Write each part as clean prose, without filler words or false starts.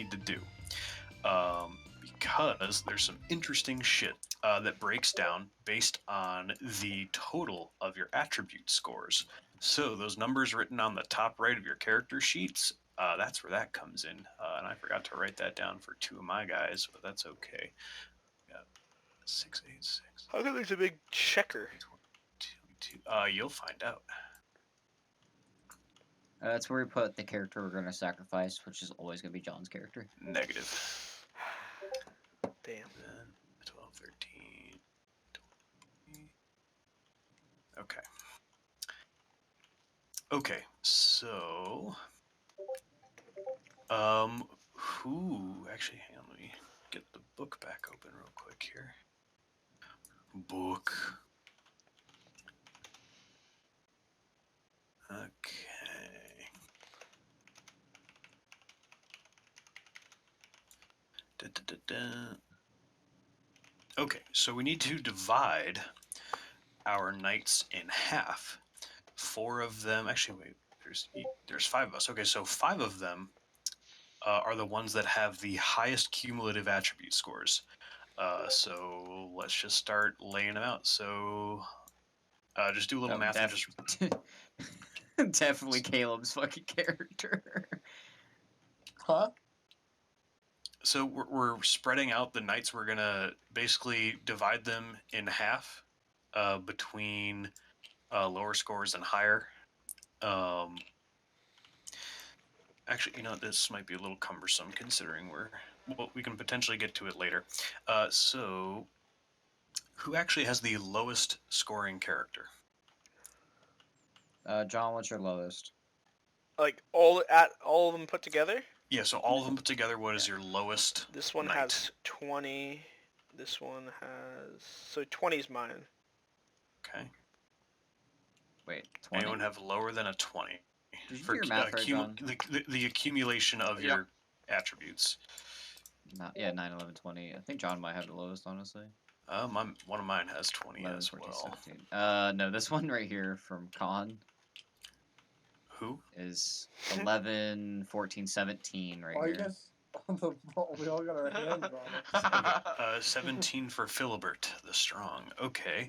need to do. Because there's some interesting shit that breaks down based on the total of your attribute scores. So those numbers written on the top right of your character sheets, that's where that comes in. And I forgot to write that down for two of my guys, but that's okay. Yeah, 686. How come there's a big checker? 22. You'll find out. That's where we put the character we're gonna sacrifice, which is always gonna be John's character. Negative. Damn. Then 12, 13, 20. Okay. Okay, so who actually, hang on, let me get the book back open real quick here. Book. Okay. Da, da, da, da. Okay, so we need to divide our knights in half. 4 of them, actually, wait, there's 5 of us. Okay, so 5 of them are the ones that have the highest cumulative attribute scores. So let's just start laying them out. So just do a little math and just Definitely Caleb's fucking character. Huh? so we're spreading out the knights. We're gonna basically divide them in half between lower scores and higher. Actually, you know, this might be a little cumbersome considering we can potentially get to it later. So who actually has the lowest scoring character? John, what's your lowest? Like all of them put together? Yeah, so all of them put together, what is your lowest This one knight? has 20. This one has... So 20 is mine. Okay. Wait, 20? Anyone have lower than a 20? Did you do your math right, John? The accumulation of your attributes. Yeah, 9, 11, 20. I think John might have the lowest, honestly. One of mine has 20 11, as 14, well. 17. No, this one right here from Khan Who? is 11, 14, 17 right Why you here. guys on the ball? We all got our hands on it. 17 for Philibert the Strong. Okay.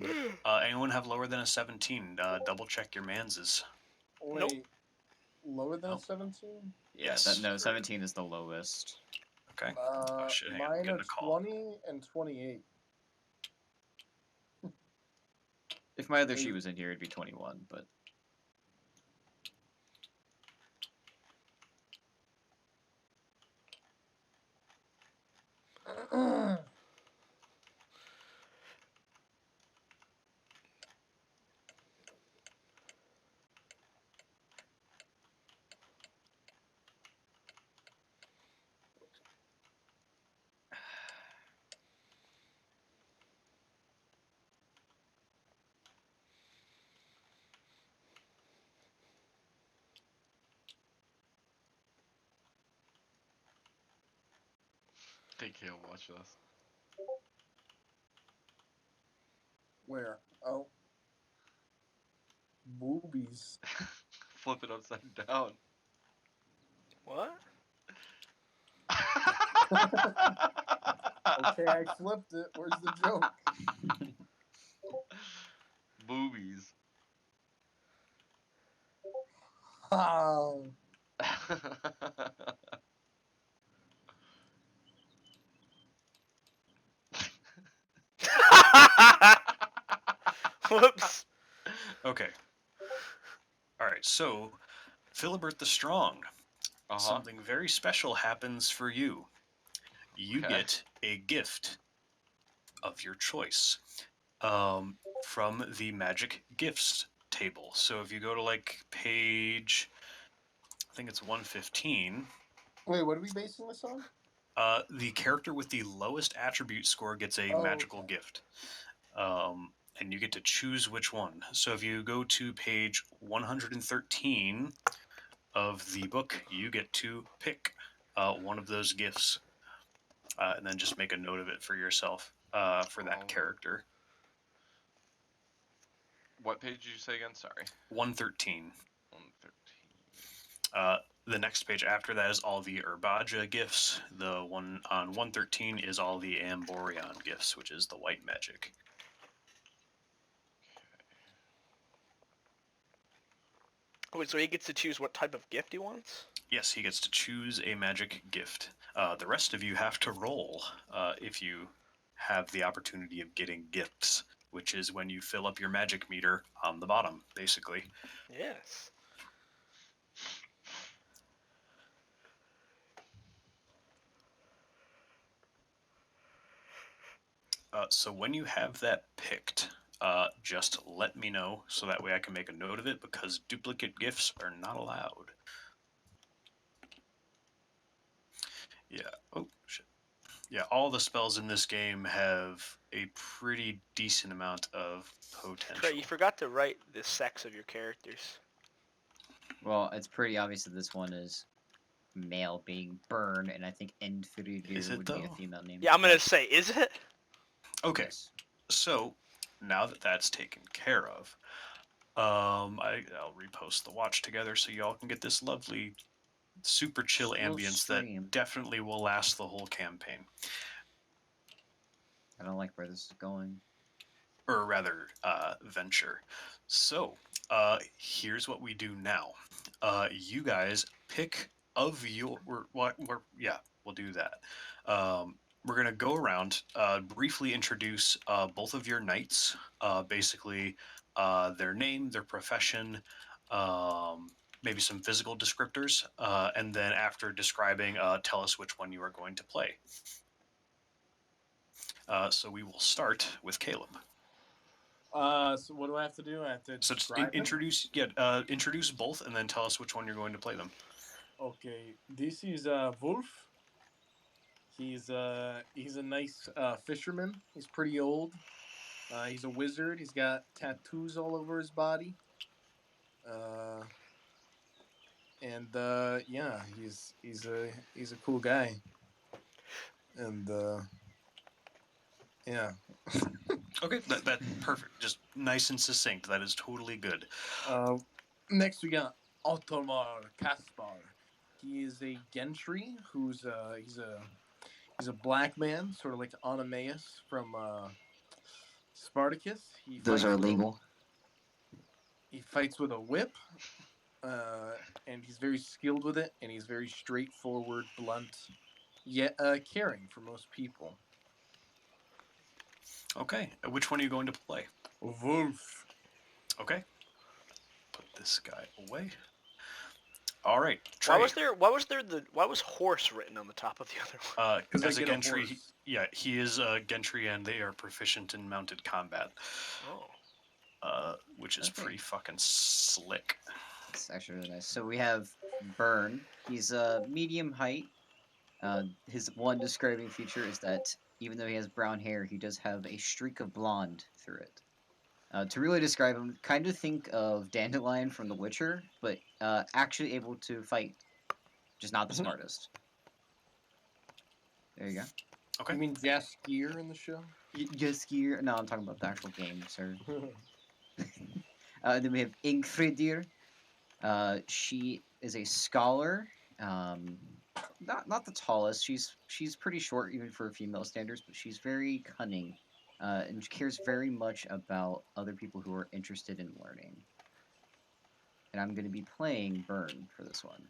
Anyone have lower than a 17? Double check your manses. Wait, Nope. lower than Nope. 17? Yes. No, 17 is the lowest. Okay. Oh, shit, hang on, I'm Mine getting are a call. 20 and 28. If my other sheet was in here, it'd be 21, but... I think he'll watch this. Where? Oh. Boobies. Flip it upside down. What? Okay, I flipped it. Where's the joke? Boobies. Oh. Whoops. Okay. Alright, so Philibert the Strong. Something very special happens for you. You get a gift of your choice from the magic gifts table. So if you go to like page, I think it's 115. Wait, what are we basing this on? The character with the lowest attribute score gets a magical gift. And you get to choose which one. So if you go to page 113 of the book, you get to pick one of those gifts. And then just make a note of it for yourself for that character. What page did you say again? Sorry. 113. 113. The next page after that is all the Urbaja gifts. The one on 113 is all the Amborion gifts, which is the white magic. Wait, so he gets to choose what type of gift he wants? Yes, he gets to choose a magic gift. The rest of you have to roll if you have the opportunity of getting gifts, which is when you fill up your magic meter on the bottom, basically. Yes. So when you have that picked, just let me know so that way I can make a note of it because duplicate gifts are not allowed. Yeah. Oh, shit. Yeah, all the spells in this game have a pretty decent amount of potential. Right, you forgot to write the sex of your characters. Well, it's pretty obvious that this one is male, being Burn, and I think Enfridir Is it, would be a though? female name. Yeah, I'm gonna say, is it? Okay, Yes. so now that that's taken care of, I'll repost the watch together so y'all can get this lovely, super chill Slow ambience stream. that definitely will last the whole campaign. I don't like where this is going. Or rather, venture. So, here's what we do now. You guys pick of your yeah, we'll do that. We're gonna go around, briefly introduce both of your knights, basically their name, their profession, maybe some physical descriptors, and then after describing, tell us which one you are going to play. So we will start with Caleb. So what do I have to do? I have to So just describe them? introduce both, and then tell us which one you're going to play them. Okay, this is Wolf. He's a nice fisherman. He's pretty old. He's a wizard. He's got tattoos all over his body. And yeah, he's a cool guy. And yeah. Okay, that perfect. Just nice and succinct. That is totally good. Next we got Otomar Kaspar. He is a gentry who's he's a black man, sort of like Onomaus from Spartacus. Those are with a- illegal. he fights with a whip, and he's very skilled with it, and he's very straightforward, blunt, yet caring for most people. Okay, which one are you going to play? Wolf. Okay, put this guy away. All right, Trey. Why was horse written on the top of the other one? 'Cause I As a get a Gentry, horse. he is a Gentry, and they are proficient in mounted combat, Oh. which is Okay. pretty fucking slick. It's actually really nice. So we have Burn. He's a medium height. His one describing feature is that even though he has brown hair, he does have a streak of blonde through it. To really describe him, kind of think of Dandelion from The Witcher, but actually able to fight, just not the smartest. There you go. Okay. You mean Jaskier in the show? Jaskier. No, I'm talking about the actual game, sir. Then we have Ingfridir. She is a scholar. Not the tallest. She's pretty short even for female standards, but she's very cunning, and she cares very much about other people who are interested in learning. And I'm going to be playing Burn for this one.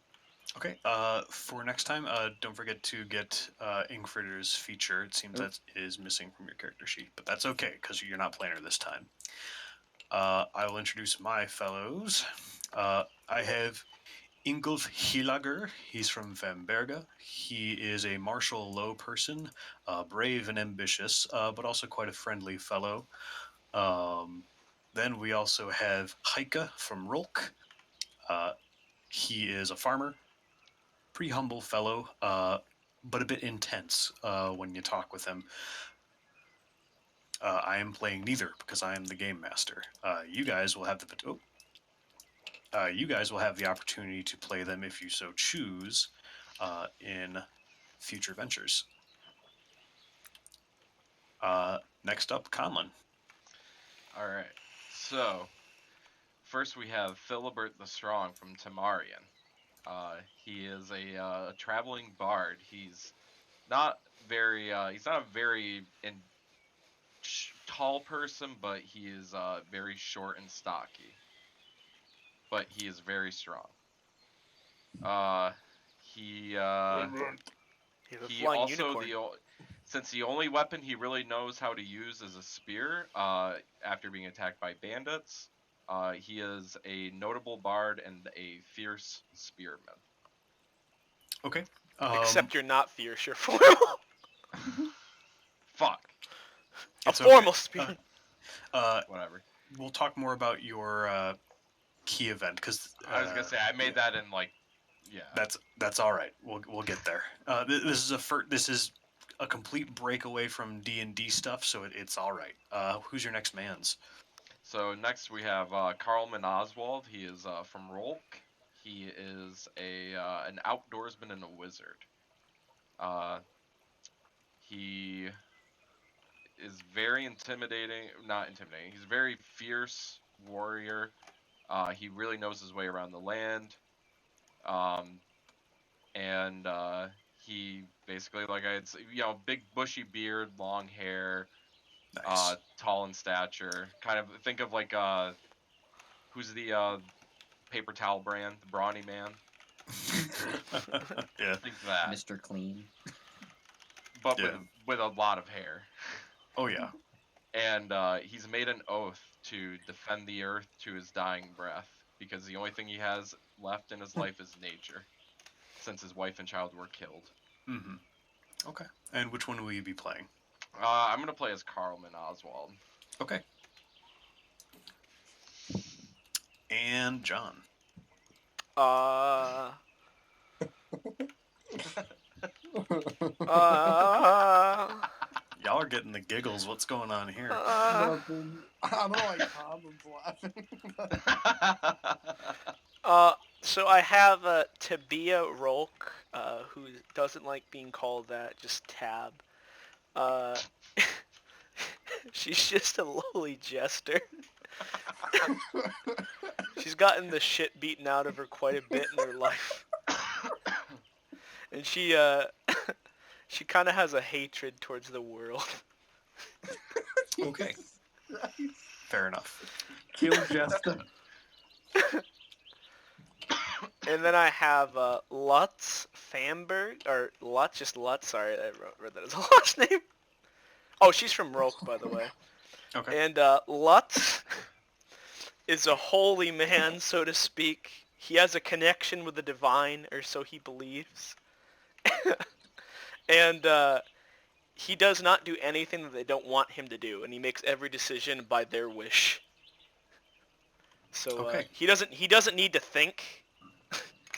Okay. For next time, don't forget to get Ingfrider's feature. It seems that is missing from your character sheet, but that's okay because you're not playing her this time. I will introduce my fellows. I have Ingolf Hilager. He's from Vamberga. He is a martial law person, brave and ambitious, but also quite a friendly fellow. Then we also have Heike from Rolk. He is a farmer, pretty humble fellow, but a bit intense when you talk with him. I am playing neither because I am the game master. You guys will have the opportunity to play them if you so choose in future ventures. Next up, Conlon. Alright, so first we have Philibert the Strong from Temarian. He is a traveling bard. He's not he's not a very tall person, but he is very short and stocky. But he is very strong. Uh, he He's a he flying also unicorn. since the only weapon he really knows how to use is a spear. After being attacked by bandits, he is a notable bard and a fierce spearman. Okay. Except you're not fierce, you're formal. Fuck. A It's formal okay. spear. Whatever. We'll talk more about your key event because I was gonna say I made that in like, yeah. that's all right. We'll get there. This is a complete breakaway from D&D stuff, so it's all right. Who's your next man's? So next we have Carlman Oswald. He is from Rolk. He is an outdoorsman and a wizard. He is very intimidating. Not intimidating. He's a very fierce warrior. He really knows his way around the land. And he basically, like big bushy beard, long hair, Nice. tall in stature. Kind of think of like who's the paper towel brand, the Brawny Man. Yeah. Think that, Mr. Clean. but Yeah. with a lot of hair. Oh yeah. And he's made an oath to defend the earth to his dying breath because the only thing he has left in his life is nature, since his wife and child were killed. Mm-hmm. Okay. And which one will you be playing? I'm gonna play as Carlman Oswald. Okay. And John. Uh, Y'all are getting the giggles. What's going on here? Nothing. I don't know why Tomlin's laughing. so I have Tabia Rolk, who doesn't like being called that, just Tab. She's just a lowly jester. She's gotten the shit beaten out of her quite a bit in her life. And she she kind of has a hatred towards the world. Okay. Fair enough. Kill Jester. And then I have Lutz Famberg, or Lutz, just Lutz, sorry, I read that as a last name. Oh, she's from Rolk, by the way. Okay. And Lutz is a holy man, so to speak. He has a connection with the divine, or so he believes. And he does not do anything that they don't want him to do, and he makes every decision by their wish. So Okay. he doesn't need to think.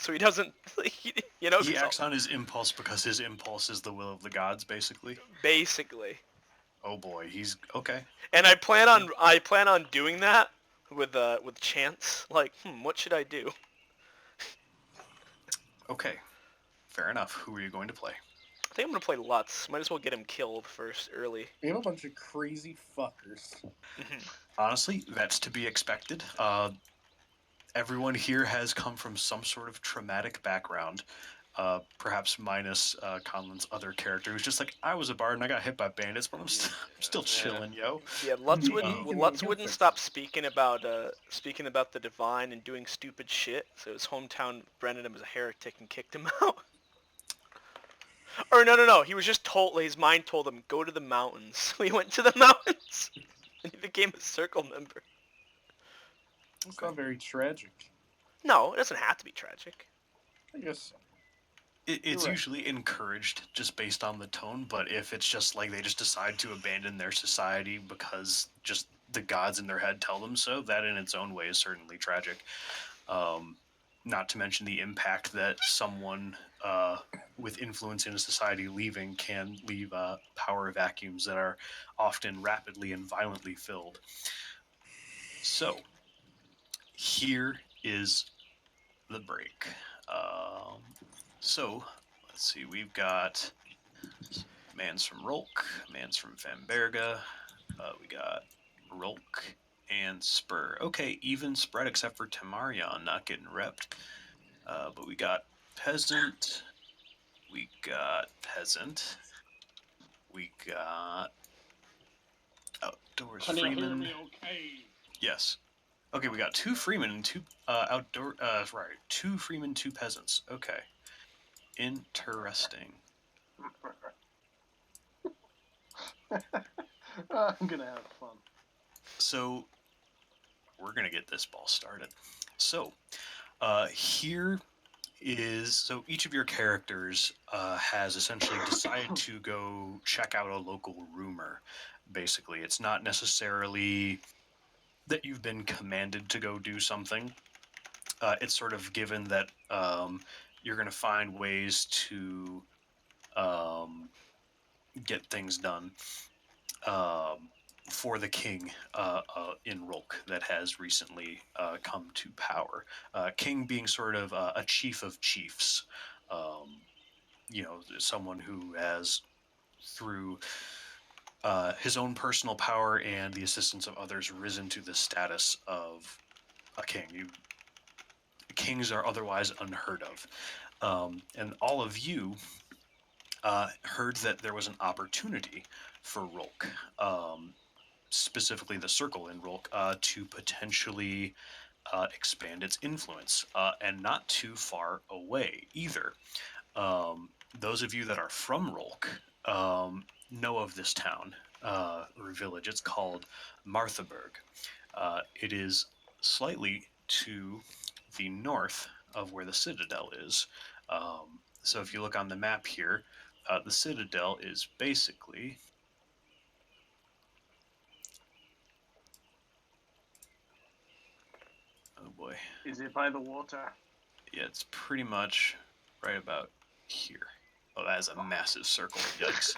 So he doesn't, He 'cause acts on his impulse because his impulse is the will of the gods, basically. basically. Oh boy, he's okay. And I plan on doing that with Chance. Like, what should I do? Okay. Fair enough. Who are you going to play? I think I'm gonna play Lutz. Might as well get him killed first, early. You're a bunch of crazy fuckers. Honestly, that's to be expected. Everyone here has come from some sort of traumatic background. Perhaps minus Conlin's other character, who's just like, I was a bard and I got hit by bandits, but I'm still chilling, yo. Yeah, Lutz Oh. wouldn't stop speaking about the divine and doing stupid shit. So his hometown branded him as a heretic and kicked him out. Or no, he was just told. His mind told him go to the mountains. So he went to the mountains, and he became a circle member. It's not very tragic. No, it doesn't have to be tragic. I guess so. It's right. usually encouraged just based on the tone, but if it's just like they just decide to abandon their society because just the gods in their head tell them so, that in its own way is certainly tragic. Not to mention the impact that someone with influence in a society leaving can leave power vacuums that are often rapidly and violently filled. So, here is the break. So, let's see, we've got Mans from Rolk, Mans from Famberga, we got Rolk and Spur. Okay, even spread except for Tamarion not getting repped. But we got peasant. We got peasant. We got outdoors Can you hear freeman. me okay? Yes. Okay, we got 2 freemen and 2 outdoor. Right, 2 freemen, 2 peasants. Okay. Interesting. I'm gonna have fun. So we're gonna get this ball started. So here is so each of your characters has essentially decided to go check out a local rumor. Basically, it's not necessarily that you've been commanded to go do something. It's sort of given that you're going to find ways to get things done for the king in Rolk that has recently come to power. King being sort of a chief of chiefs, someone who has, through his own personal power and the assistance of others, risen to the status of a king. Kings are otherwise unheard of. And all of you heard that there was an opportunity for Rolk, specifically the Circle in Rolk, to potentially expand its influence, and not too far away either. Those of you that are from Rolk know of this town or village. It's called Marthaburg. It is slightly to the north of where the Citadel is. So if you look on the map here, the Citadel is basically oh boy, Is it by the water? yeah, it's pretty much right about here. Oh, that is a massive circle. Yikes.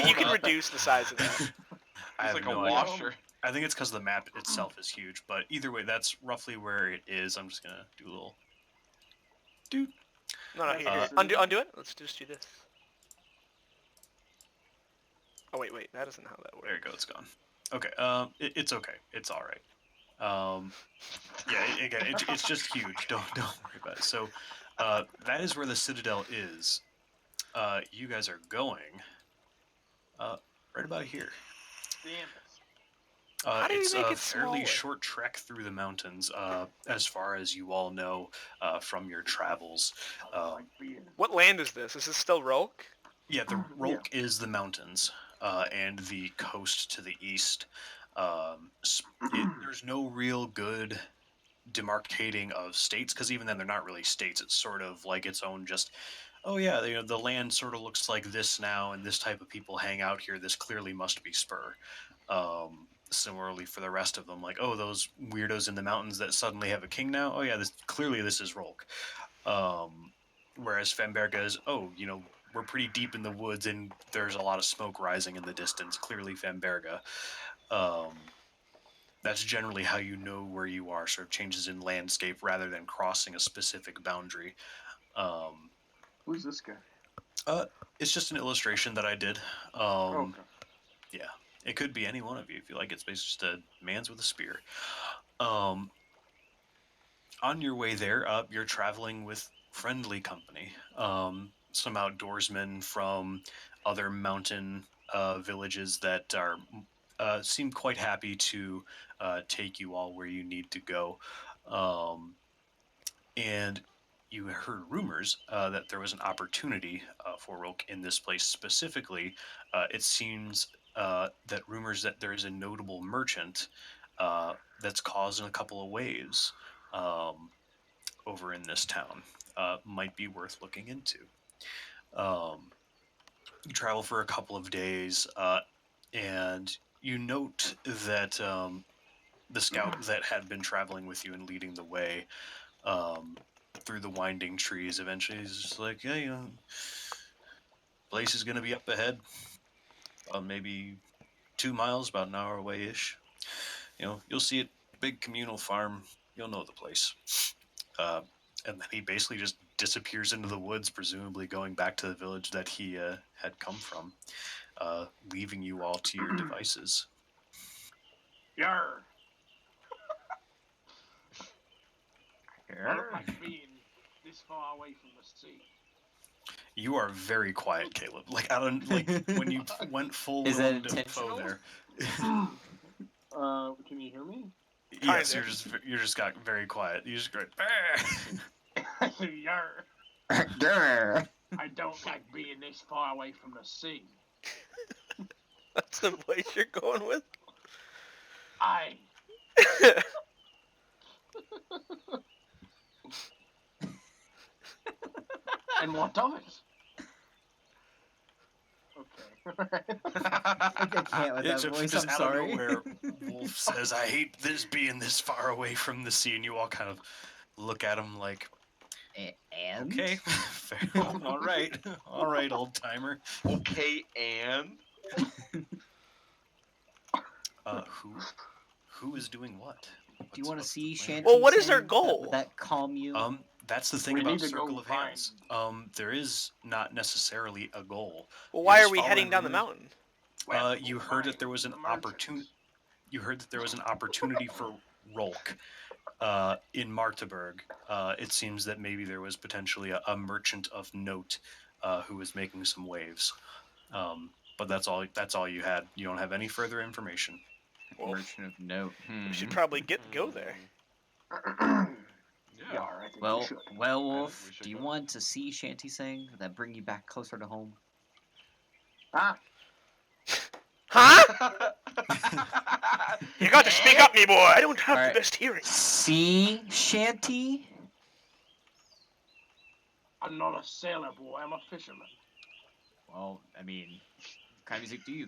You can reduce the size of that. I It's have like no a idea. washer. I think it's because the map itself is huge, but either way, that's roughly where it is. I'm just gonna do a little. Dude. No, here. Uh, Undo it. Let's just do this. Oh wait, that isn't how that There you works. go. It's gone. Okay. It's okay. It's all right. Yeah. Again, it's just huge. Don't worry about it. So, that is where the Citadel is. You guys are going. Right about here. Damn it. How do you It's make a it fairly smaller? short trek through the mountains, as far as you all know from your travels. Like being... What land is this? Is this still Rolk? Yeah, the Yeah. Rolk is the mountains and the coast to the east. There's no real good demarcating of states, because even then they're not really states. It's sort of like its own just, oh yeah, the land sort of looks like this now, and this type of people hang out here. This clearly must be Spur. Similarly for the rest of them, like, oh, those weirdos in the mountains that suddenly have a king now. Oh yeah, this is Rolk. Whereas Femberga is, oh, we're pretty deep in the woods and there's a lot of smoke rising in the distance. Clearly Femberga. That's generally how you know where you are, sort of changes in landscape rather than crossing a specific boundary. Who's this guy? It's just an illustration that I did. Okay. Yeah, it could be any one of you if you like. It's basically just a man's with a spear. On your way there, you're traveling with friendly company. Some outdoorsmen from other mountain villages that are seem quite happy to take you all where you need to go. And you heard rumors that there was an opportunity for Rolk in this place specifically. It seems that rumors that there is a notable merchant that's causing a couple of waves over in this town might be worth looking into. You travel for a couple of days, and you note that the scout that had been traveling with you and leading the way through the winding trees eventually is just like, yeah, place is going to be up ahead, maybe 2 miles, about an hour away ish. You'll see it, big communal farm. You'll know the place. And then he basically just disappears into the woods, presumably going back to the village that he had come from, leaving you all to your devices. Yarr. I don't like being this far away from the sea? You are very quiet, Caleb. Like I don't like when you went full Is that Willem Dafoe intentional? there. Can you hear me? Yes, Kinda. you're just got very quiet. You just go. Yarr. Grr. I don't like being this far away from the sea. That's the voice you're going with? I. And what of it? Okay. I can't with that voice. Just I'm out sorry. of nowhere, Wolf says, "I hate this being this far away from the sea," and you all kind of look at him like, And "Okay, fair. all right, old timer." Okay, and Who is doing what? do you want to What's see the plan? Shanty? Well, what is their sing? goal? Would that calm you? That's the thing We about need to go Circle of find- Hands. There is not necessarily a goal. Well, You're why are just we following heading down the rumors. mountain? Well, You we'll heard that find there was an the merchants. opportunity. You heard that there was an opportunity for Rolk in Martaberg. It seems that maybe there was potentially a merchant of note who was making some waves. But that's all. That's all you had. You don't have any further information. Well, Merchant of note. we should probably go there. Yeah. Yarr, I think we Well, should. well, I think Wolf, we should do you go. want to see Shanty sing? Would that bring you back closer to home? Ah, Huh? You got to speak up, me boy. I don't have Alright. the best hearing. See Shanty? I'm not a sailor boy, I'm a fisherman. Well, I mean, what kind of music do you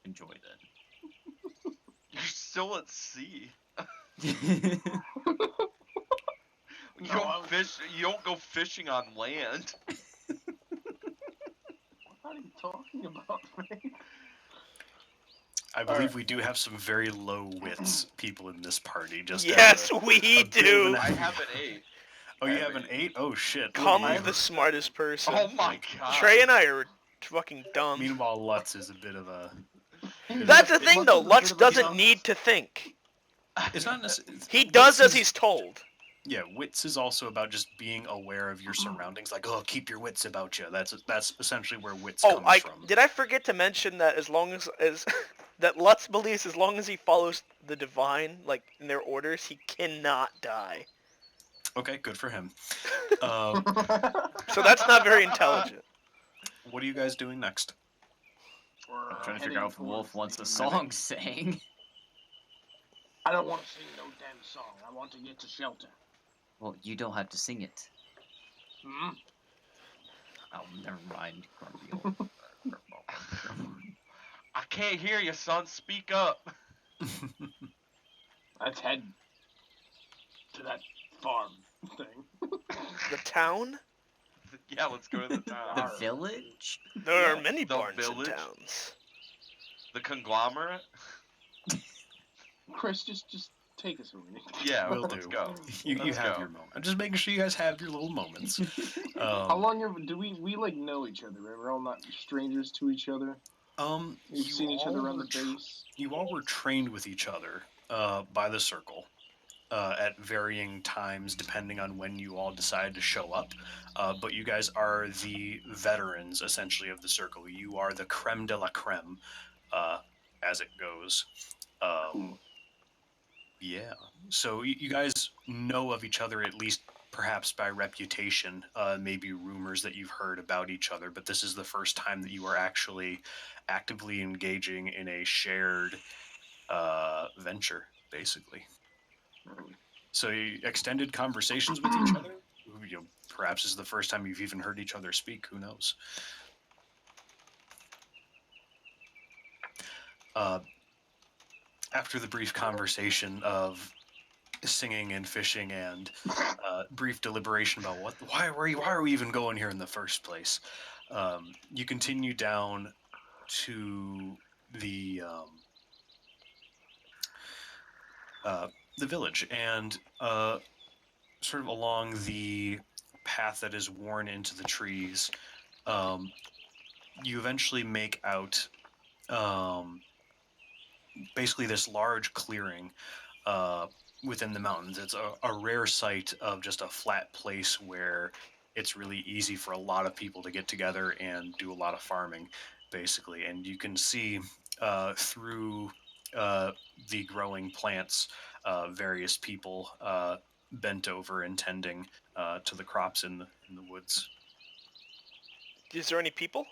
enjoy then? You're still at sea. No, You don't go fishing on land. What are you talking about, man? I believe we do have some very low wits people in this party. Just as Yes, a- we a bit of do. an- I have an 8. Oh, I you have have an an 8? Oh shit. Come I have the a- smartest person. Oh my god. Trey and I are fucking dumb. Meanwhile, Lutz is a bit of a. That's the thing, though. Lutz Lutz is a bit of a doesn't dumb- need to think. It's not necessarily. He does as he's told. Yeah, wits is also about just being aware of your surroundings. Like, oh, keep your wits about you. That's essentially where wits Oh, comes from. did I forget to mention that as long as that Lutz believes as long as he follows the divine, like in their orders, he cannot die. Okay, good for him. So that's not very intelligent. What are you guys doing next? We're I'm trying to heading figure out if Wolf towards wants the a song sang. I don't want to sing no damn song. I want to get to shelter. Well, you don't have to sing it. Hmm? Oh, never mind, Grumpy old. I can't hear you, son. Speak up. Let's head to that farm thing. The town? Yeah, let's go to the town. The village? There are Yeah, many the barns village. and towns. The conglomerate? Chris, just take us where we need to go. Yeah, Will let's do. go. You Let's have go. your moment. I'm just making sure you guys have your little moments. How long do we like know each other, right? We're all not strangers to each other. We've you seen each all other around were the base. You all were trained with each other by the circle at varying times, depending on when you all decided to show up. But you guys are the veterans, essentially, of the circle. You are the creme de la creme, as it goes. Yeah. So you guys know of each other, at least perhaps by reputation, maybe rumors that you've heard about each other, but this is the first time that you are actually actively engaging in a shared venture, basically. So you extended conversations with each other. You know, perhaps this is the first time you've even heard each other speak. Who knows? After the brief conversation of singing and fishing and brief deliberation about why are we even going here in the first place, you continue down to the village, and sort of along the path that is worn into the trees, you eventually make out basically this large clearing within the mountains. It's a rare sight of just a flat place where it's really easy for a lot of people to get together and do a lot of farming, basically. And you can see through the growing plants various people bent over and tending to the crops in the woods. Is there any people?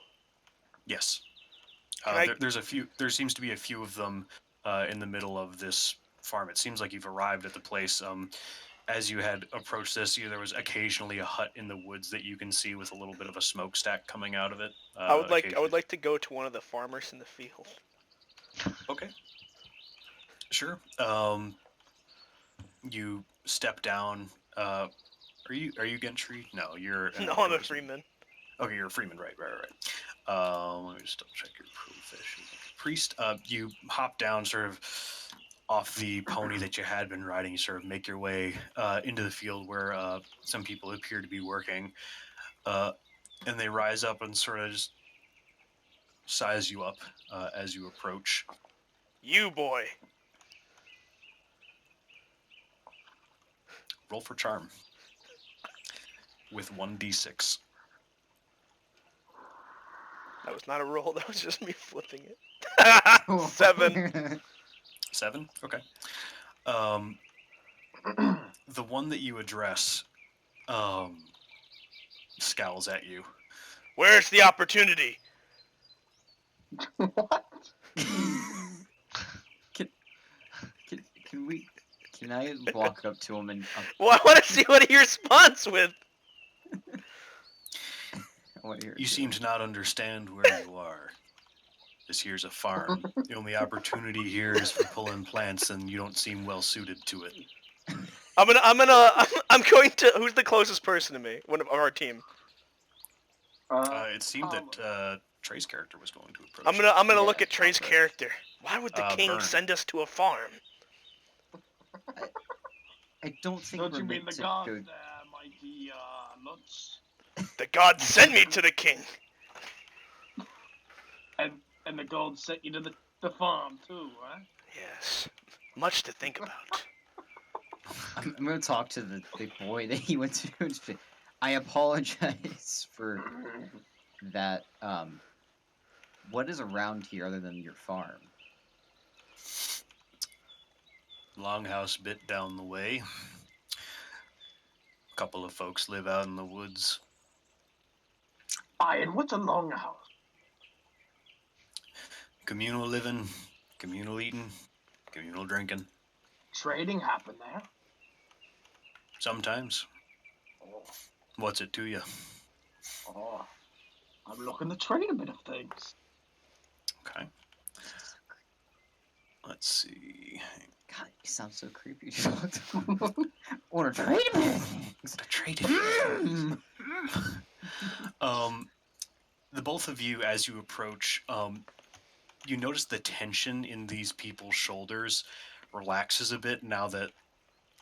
Yes. Can I- There's a few. There seems to be a few of them in the middle of this farm. It seems like you've arrived at the place. As you had approached this, there was occasionally a hut in the woods that you can see with a little bit of a smokestack coming out of it. I would occasionally. like to go to one of the farmers in the field. Okay. Sure. You step down. Are you Gentry? No, you're. No, I'm a freeman. Okay, you're a freeman, right. Let me just double check your profession. Priest, you hop down sort of off the pony that you had been riding. You sort of make your way into the field where some people appear to be working. And they rise up and sort of just size you up as you approach. You boy. Roll for charm with 1d6. That was not a roll. That was just me flipping it. 7. 7? Okay. The one that you address scowls at you. Where's the opportunity? What? Can I walk up to him and Well, I want to see what he responds with. I want to hear it You too. seem to not understand where you are. This here's a farm. The only opportunity here is for pulling plants, and you don't seem well suited to it. I'm going to. Who's the closest person to me? One of our team. It seemed that Trey's character was going to approach. I'm gonna Yeah, look at Trey's okay. character. Why would the king Vern. send us to a farm? I don't think Don't we're you mean meant the to gods go. there, mighty nuts? The gods sent me to the king. And the gods sent you to the farm too, huh? Yes. Much to think about. I'm gonna talk to the boy that he went to. and say, I apologize for that. What is around here other than your farm? Longhouse bit down the way. A couple of folks live out in the woods. Aye, and what's a longhouse? Communal living, communal eating, communal drinking. Trading happen there. Sometimes. Oh, What's it to you? I'm looking to trade a bit of things. Okay. Let's see. God, you sound so creepy. Wanna trade things? Traded. The both of you, as you approach, you notice the tension in these people's shoulders relaxes a bit now that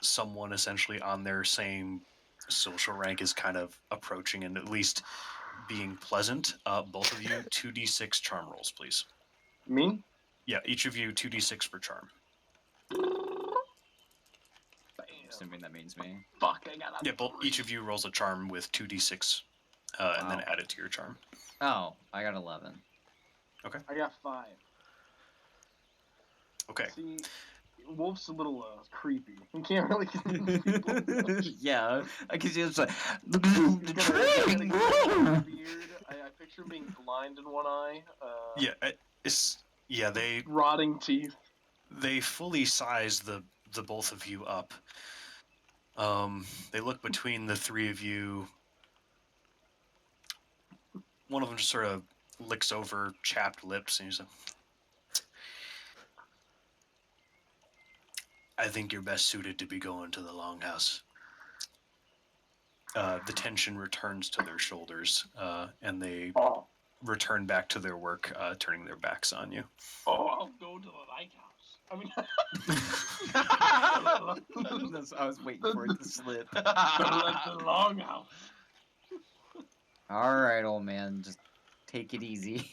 someone essentially on their same social rank is kind of approaching and at least being pleasant. Both of you, 2d6 charm rolls, please. Me? Yeah, each of you 2d6 for charm. Assuming that means me. Fuck, I got a Yeah, each of you rolls a charm with 2d6, and then Wow. add it to your charm. Oh, I got 11. I got 5. Okay. See, Wolf's a little creepy. He can't really get people. Yeah, I can see it's like He's got a beard. I picture him being blind in one eye. Yeah, Rotting teeth. they fully size the both of you up. They look between the three of you. One of them just sort of licks over chapped lips and he's like, I think you're best suited to be going to the Longhouse. The tension returns to their shoulders, and they Oh, return back to their work, turning their backs on you. I'll go to the lighthouse. I mean, I was waiting for it to slip. the longhouse. All right, old man, just take it easy.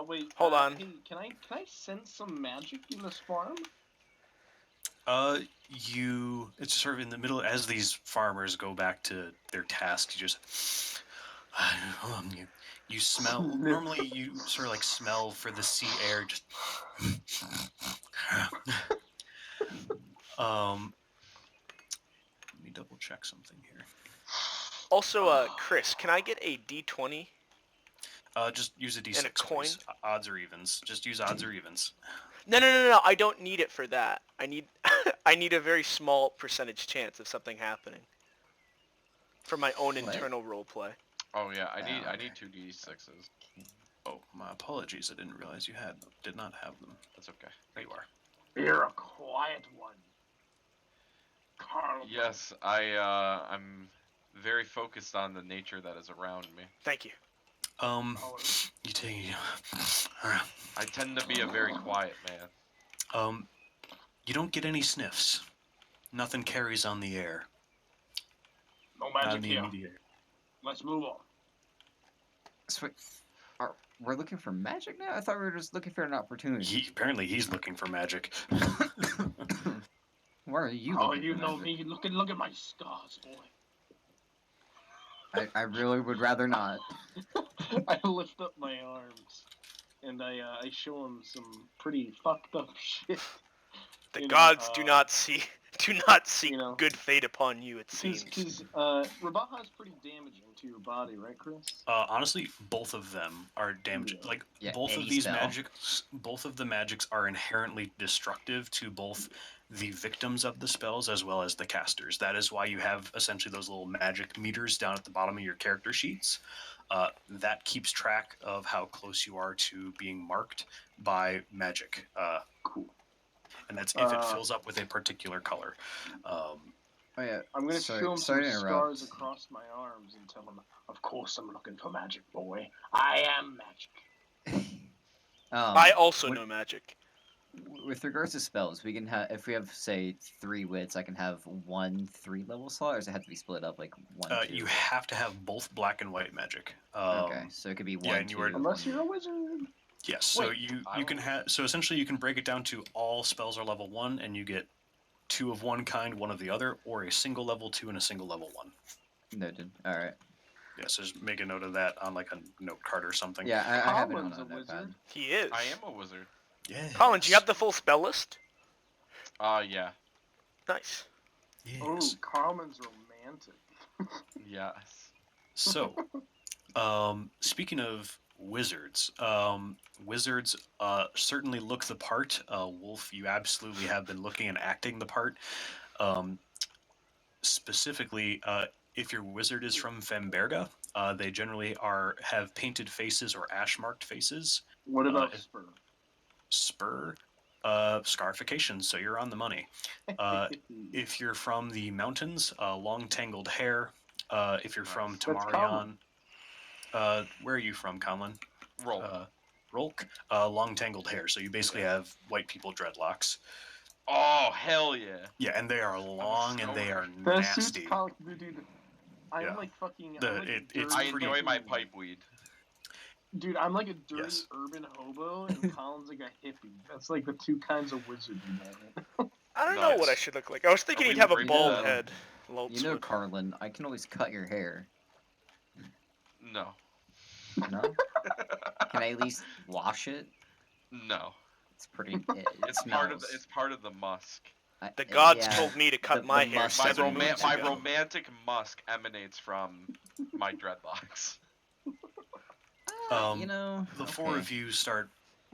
Wait. Hold on. Hey, can I sense some magic in this farm? It's sort of in the middle as these farmers go back to their task. You just you smell. Normally, you sort of like smell for the sea air. Just let me double check something here. Also, Chris, can I get a D20? Just use a d6, And a coin? please. Odds or evens. Just use odds or evens. No. I don't need it for that. I need I need a very small percentage chance of something happening. For my own What? internal roleplay. Oh yeah, I Oh, need okay. 2d6s. Oh, my apologies. I didn't realize you had them. Did not have them. That's okay. There you are. You're a quiet one. Carl. Yes, I'm very focused on the nature that is around me. Thank you. You take. I tend to be a very quiet man. You don't get any sniffs. Nothing carries on the air. No Not magic in the here. immediate. Let's move on. Sweet. We're looking for magic now? I thought we were just looking for an opportunity. Apparently he's looking for magic. Why are you Oh, looking you for know magic? me. Look at my scars, boy. I really would rather not. I lift up my arms and I show him some pretty fucked up shit. The You know, gods do not see you know, good fate upon you, it seems. Because Rabaha is pretty damaging to your body, right, Chris? Honestly, both of them are damaging. Yeah. Like Yeah, both of any these spell. magics, both of the magics are inherently destructive to both the victims of the spells as well as the casters. That is why you have essentially those little magic meters down at the bottom of your character sheets. That keeps track of how close you are to being marked by magic. Cool. And that's if it Uh, fills up with a particular color. Oh yeah. I'm gonna Sorry- show him sorry some to scars interrupt. across my arms and tell him, "Of course, I'm looking for magic, boy. I am magic." I also what- know magic. With regards to spells, we can have if we have say 3 wits, I can have 1 3-level slot, or does it have to be split up like 1 2? You have to have both black and white magic. Okay, so it could be 1 and you 2. are- Unless you're a wizard. Yes, so Wait, you I can don't- have so essentially you can break it down to all spells are level 1 and you get 2 of one kind, 1 of the other, or a single level 2 and a single level 1. Noted. All right. Yeah, so just make a note of that on like a note card or something. Yeah, I have it on Colin's a a notepad. wizard. He is. I am a wizard. Yeah. Colin, do you have the full spell list? Yeah. Nice. Oh, Yes. Carmen's romantic. Yes. So, speaking of wizards, wizards certainly look the part. Wolf, you absolutely have been looking and acting the part. Specifically, if your wizard is from Femberga, they generally have painted faces or ash marked faces. What about if- Spur? Spur, scarification, so you're on the money. If you're from the mountains, long tangled hair. If you're from Nice. That's Tamarion, where are you from, Conlon? Roll. Rolk, long tangled hair. So you basically have white people dreadlocks. Oh hell yeah. Yeah, and they are long and they are That suits nasty. Colin, dude. I'm Yeah. like fucking. The- I'm like a it's I dirty pretty- enjoy my fucking- pipe weed. Dude, I'm like a dirty Yes. urban hobo, and Colin's like a hippie. That's like the two kinds of wizard you know. I don't know Nice. what I should look like. I was thinking we he'd have a bring bald that- head. Loltz You know, would. Carlin, I can always cut your hair. No. No? Can I at least wash it? No. It's pretty. It It's smells. part of it's part of the musk. The gods yeah. told me to cut The- my the hair musk My, Seven 7 moons my ago. romantic musk emanates from my dreadlocks. You know, The four okay. of you start.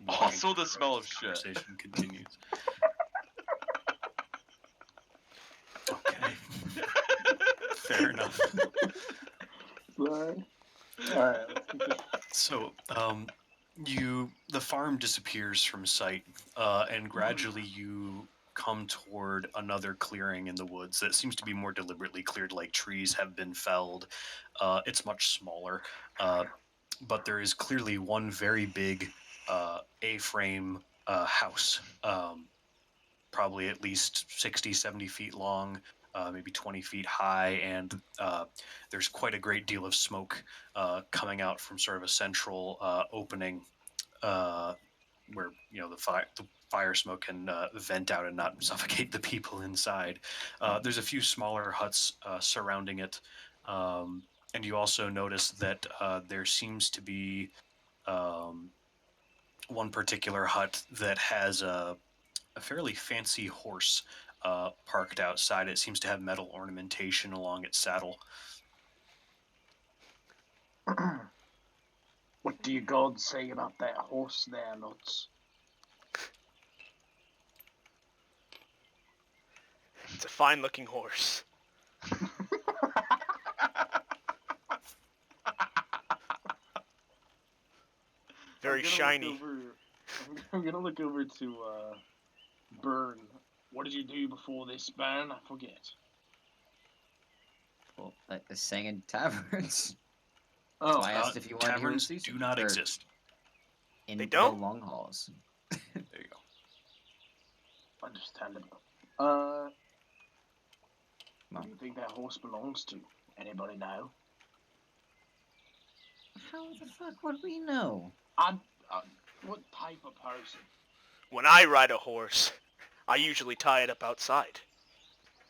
Also walking the smell of the shit. Conversation continues. Okay. Fair enough. Alright. Alright, let's keep this. So, the farm disappears from sight, and gradually you come toward another clearing in the woods that seems to be more deliberately cleared, like trees have been felled. It's much smaller, but there is clearly one very big A-frame house, probably at least 60, 70 feet long, maybe 20 feet high, and there's quite a great deal of smoke coming out from sort of a central opening where the fire smoke can vent out and not suffocate the people inside. There's a few smaller huts surrounding it, and you also notice that there seems to be um, one particular hut that has a fairly fancy horse parked outside. It seems to have metal ornamentation along its saddle. What do you gods say about that horse there, nuts? It's a fine-looking horse. Very shiny. I'm gonna look over to Burn. What did you do before this, Burn? I forget. Well, I sang in taverns. Oh, So I asked if you wanted to hear Taverns the do not exist. in They the don't? long halls. There you go. understandable. Well. Who do you think that horse belongs to? Anybody know? How the fuck would we know? What type of person? When I ride a horse, I usually tie it up outside.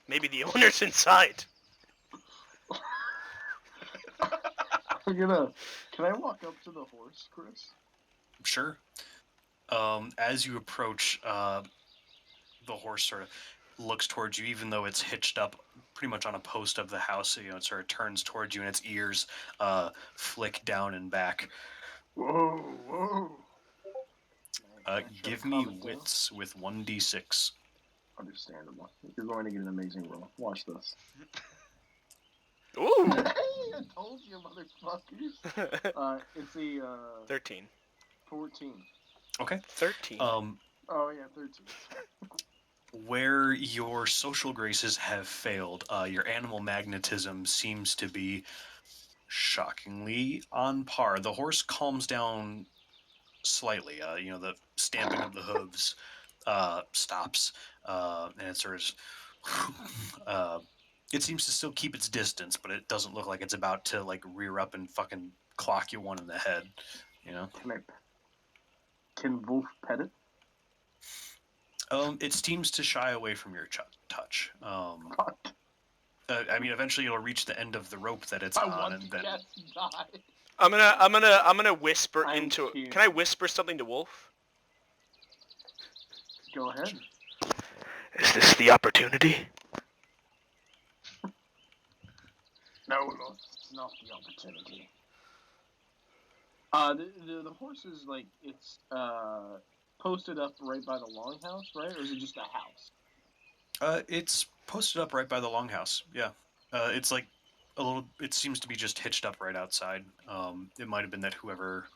Maybe the owner's inside. Can I walk up to the horse, Chris? Sure. As you approach, the horse sort of looks towards you, even though it's hitched up pretty much on a post of the house. It sort of turns towards you, and its ears flick down and back. Whoa. Give me wits with 1d6. Understandable. You're going to get an amazing roll. Watch this. Ooh! I told you, motherfuckers. It's a 13. 14. Okay. 13. Oh yeah, 13. Where your social graces have failed, your animal magnetism seems to be shockingly on par. The horse calms down slightly. The stamping of the hooves stops, and it sort of it seems to still keep its distance, but it doesn't look like it's about to like rear up and fucking clock you one in the head. Can Wolf pet it? It seems to shy away from your touch. Fuck. Eventually it'll reach the end of the rope that it's I on, want and to then get die. I'm gonna whisper I'm into. cute. Can I whisper something to Wolf? Go ahead. Is this the opportunity? No, it's not the opportunity. The horse is like it's posted up right by the longhouse, right? Or is it just a house? It's posted up right by the longhouse. Yeah, it's like a little. It seems to be just hitched up right outside. It might have been that whoever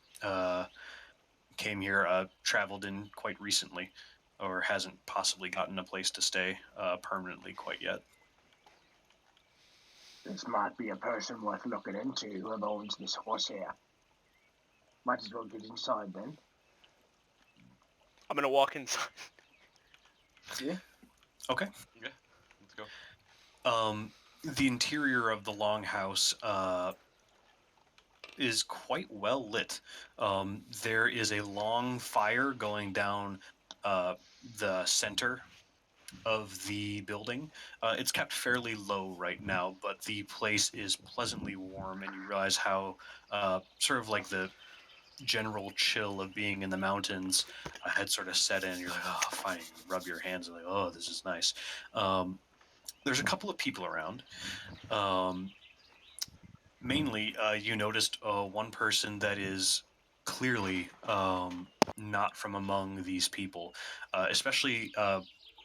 came here traveled in quite recently, or hasn't possibly gotten a place to stay permanently quite yet. This might be a person worth looking into, whoever owns this horse here. Might as well get inside then. I'm gonna walk inside. Yeah? Okay. Yeah, let's go. The interior of the longhouse is quite well lit. There is a long fire going down the center of the building. It's kept fairly low right now, but the place is pleasantly warm, and you realize how sort of like the general chill of being in the mountains had sort of set in. You're like, oh, fine. You rub your hands and like, oh, this is nice. There's a couple of people around. Mainly, you noticed one person that is clearly not from among these people, especially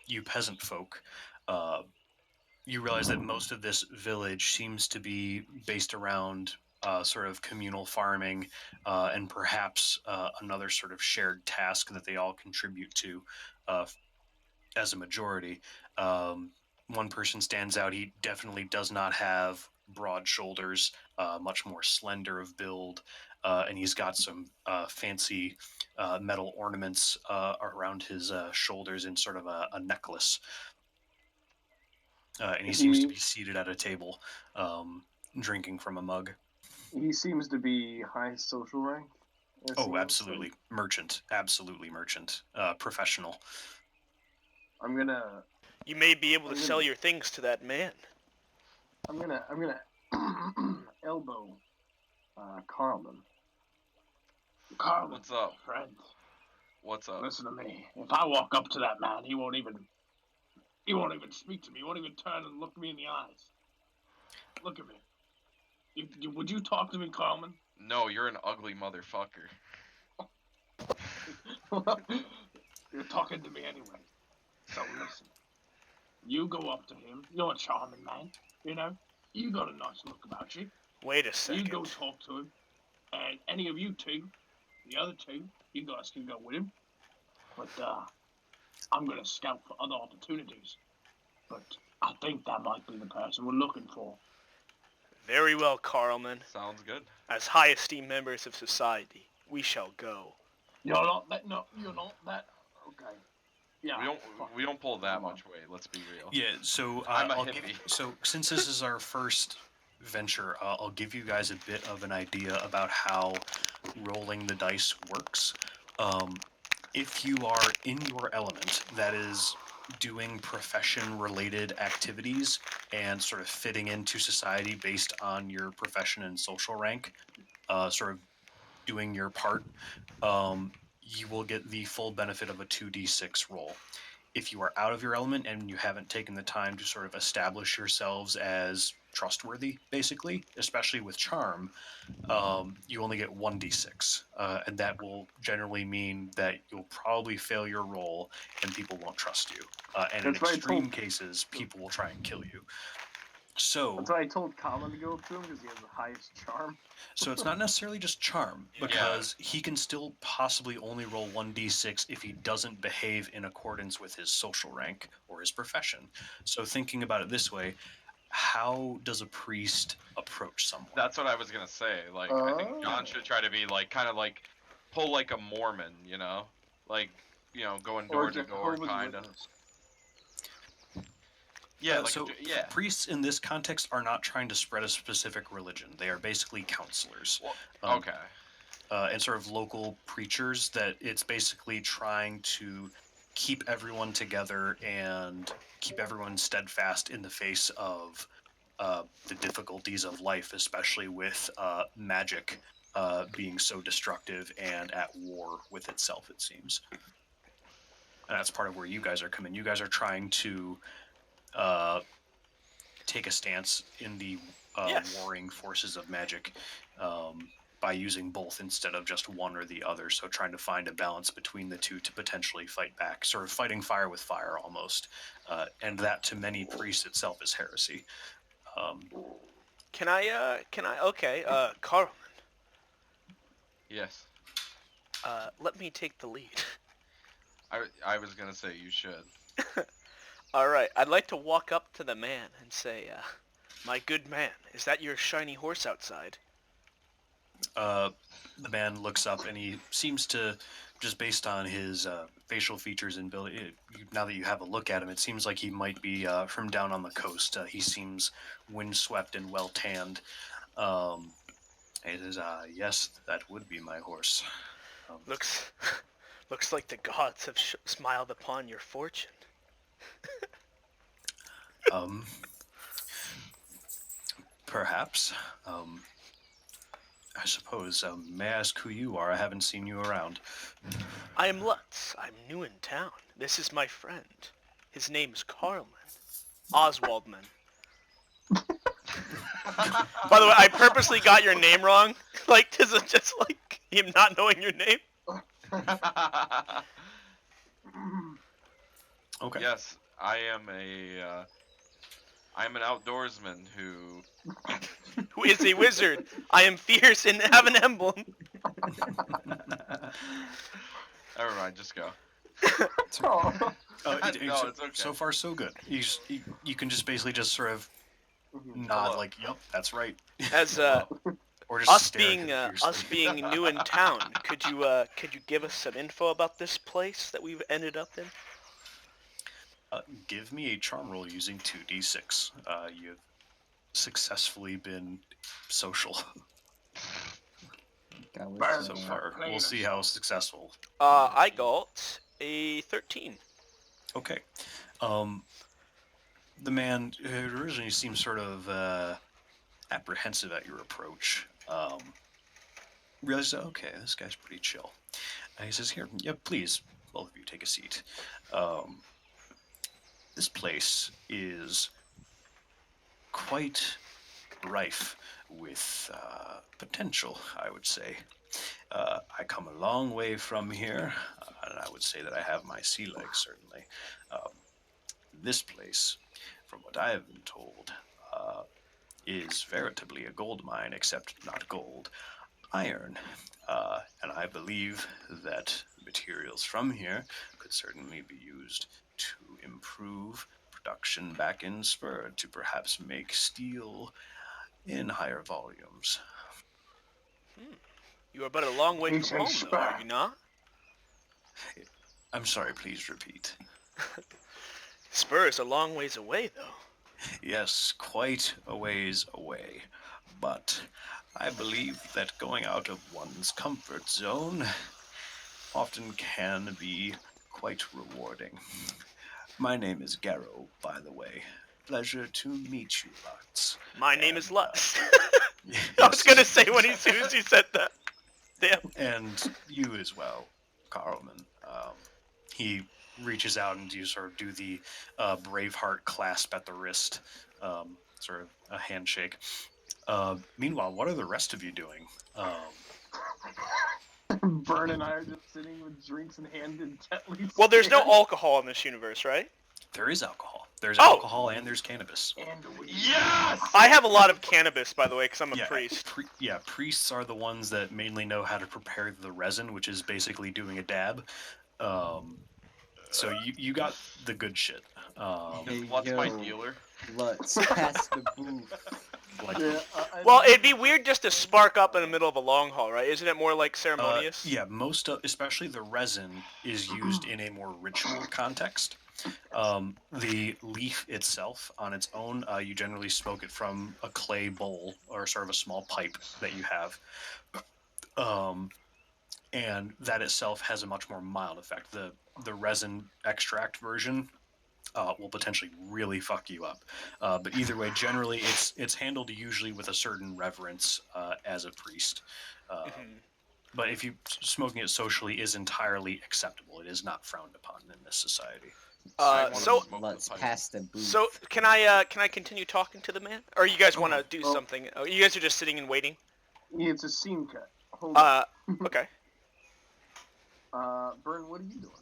you peasant folk. You realize that most of this village seems to be based around sort of communal farming and perhaps another sort of shared task that they all contribute to as a majority. One person stands out. He definitely does not have broad shoulders, much more slender of build, and he's got some fancy metal ornaments around his shoulders in sort of a necklace. And he seems to be seated at a table, drinking from a mug. He seems to be high social rank. Let's see Oh, what it absolutely. says. Merchant. Absolutely merchant. Professional. I'm gonna You may be able to I'm sell gonna- your things to that man. I'm gonna elbow Carlman. Carlman, What's up? friend? What's up? Listen to me. If I walk up to that man, he won't even speak to me. He won't even turn and look me in the eyes. Look at me. Would you talk to me, Carlman? No, you're an ugly motherfucker. You're talking to me anyway. So listen. You go up to him. You're a charming man. You know. You got a nice look about you. Wait a You second. go talk to him. And any of you two, the other two, you guys can go with him. But I'm gonna scout for other opportunities. But I think that might be the person we're looking for. Very well, Carlman. Sounds good. As high esteemed members of society, we shall go. You're not that. No, you're not that. Okay. Yeah. We don't pull that much weight. Let's be real. Yeah, so I'm a I'll give, hippie. so since this is our first venture, I'll give you guys a bit of an idea about how rolling the dice works. If you are in your element, that is doing profession-related activities and sort of fitting into society based on your profession and social rank, sort of doing your part, you will get the full benefit of a 2d6 roll. If you are out of your element and you haven't taken the time to sort of establish yourselves as trustworthy, basically, especially with charm, you only get 1d6. And that will generally mean that you'll probably fail your roll and people won't trust you. And in That's what I extreme told- cases, people will try and kill you. So, That's why I told Colin to go up to him because he has the highest charm. so it's not necessarily just charm, because he can still possibly only roll 1d6 if he doesn't behave in accordance with his social rank or his profession. So thinking about it this way, how does a priest approach someone? That's what I was gonna say. Like, I think John should try to be like, kind of like, pull like a Mormon, you know, like, you know, going door to door, kind of. Yeah, like so yeah. priests in this context are not trying to spread a specific religion. They are basically counselors. Well, okay. And sort of local preachers that it's basically trying to keep everyone together and keep everyone steadfast in the face of the difficulties of life, especially with magic being so destructive and at war with itself, it seems. And that's part of where you guys are coming. You guys are trying to take a stance in the Yes. warring forces of magic by using both instead of just one or the other. So trying to find a balance between the two to potentially fight back, sort of fighting fire with fire almost. And that to many priests itself is heresy. Okay, Carlman, Yes. let me take the lead. I was gonna say you should. Alright, I'd like to walk up to the man and say, my good man, is that your shiny horse outside? The man looks up and he seems to, just based on his facial features and build, now that you have a look at him, it seems like he might be from down on the coast. He seems windswept and well tanned. He says, yes, that would be my horse. Looks like the gods have smiled upon your fortune. Perhaps. I suppose. May I ask who you are? I haven't seen you around. I am Lutz. I'm new in town. This is my friend. His name's Carlman. Oswaldman. By the way, I purposely got your name wrong. Like, just like him not knowing your name. Okay. Yes, I am I'm an outdoorsman who. Who is a wizard. I am fierce and have an emblem. Never mind, just go. Oh, No, it's okay. So far, so good. You can just basically just sort of nod, Hello. like, "Yep, that's right." As Or just us stare at being him us fiercely. being new in town, could you give us some info about this place that we've ended up in? Give me a charm roll using 2d6. You've successfully been social. That was, Burn so Stop far. playing We'll see how successful. I got a 13. Okay. The man originally seemed sort of apprehensive at your approach. Realized, okay, this guy's pretty chill. And he says, here, yeah, please, both of you take a seat. This place is quite rife with potential, I would say. I come a long way from here, and I would say that I have my sea legs, certainly. This place, from what I have been told, is veritably a gold mine, except not gold, iron. And I believe that materials from here could certainly be used to improve production back in Spur, to perhaps make steel in higher volumes. You are but a long way It's from a home, though, are spur. you not? I'm sorry, please repeat. Spur is a long ways away, though. Yes, quite a ways away. But I believe that going out of one's comfort zone often can be quite rewarding. My name is Garrow, by the way. Pleasure to meet you, Lux. My name is And, Lutz. I was yes, gonna say when as soon as you said that. Damn. and you as well, Carlman. He reaches out and you sort of do the Braveheart clasp at the wrist, sort of a handshake. Meanwhile, what are the rest of you doing? Burn and I are just sitting with drinks in hand intently. Well, there's no staring. alcohol in this universe, right? There is alcohol. There's Oh! alcohol and there's cannabis. And we. Yes! I have a lot of cannabis, by the way, because I'm a Yeah, priest. priests are the ones that mainly know how to prepare the resin, which is basically doing a dab. So you got the good shit. Hey, What's my yo. dealer? Let's pass the booth. Like, Yeah, Well, it'd be weird just to spark up in the middle of a long haul, right? Isn't it more like ceremonious? yeah, most of, especially the resin, is used in a more ritual context. The leaf itself, on its own, you generally smoke it from a clay bowl or sort of a small pipe that you have. And that itself has a much more mild effect. The resin extract version will potentially really fuck you up. But either way, generally it's handled usually with a certain reverence as a priest. Mhm. But if you smoking it socially is entirely acceptable. It is not frowned upon in this society. I wanna So, smoke Let's the pipe. pass the booth. so can I continue talking to the man, or you guys want to do Oh. something? Oh, you guys are just sitting and waiting. Yeah, it's a scene cut. Hold on. Okay. Burn, what are you doing?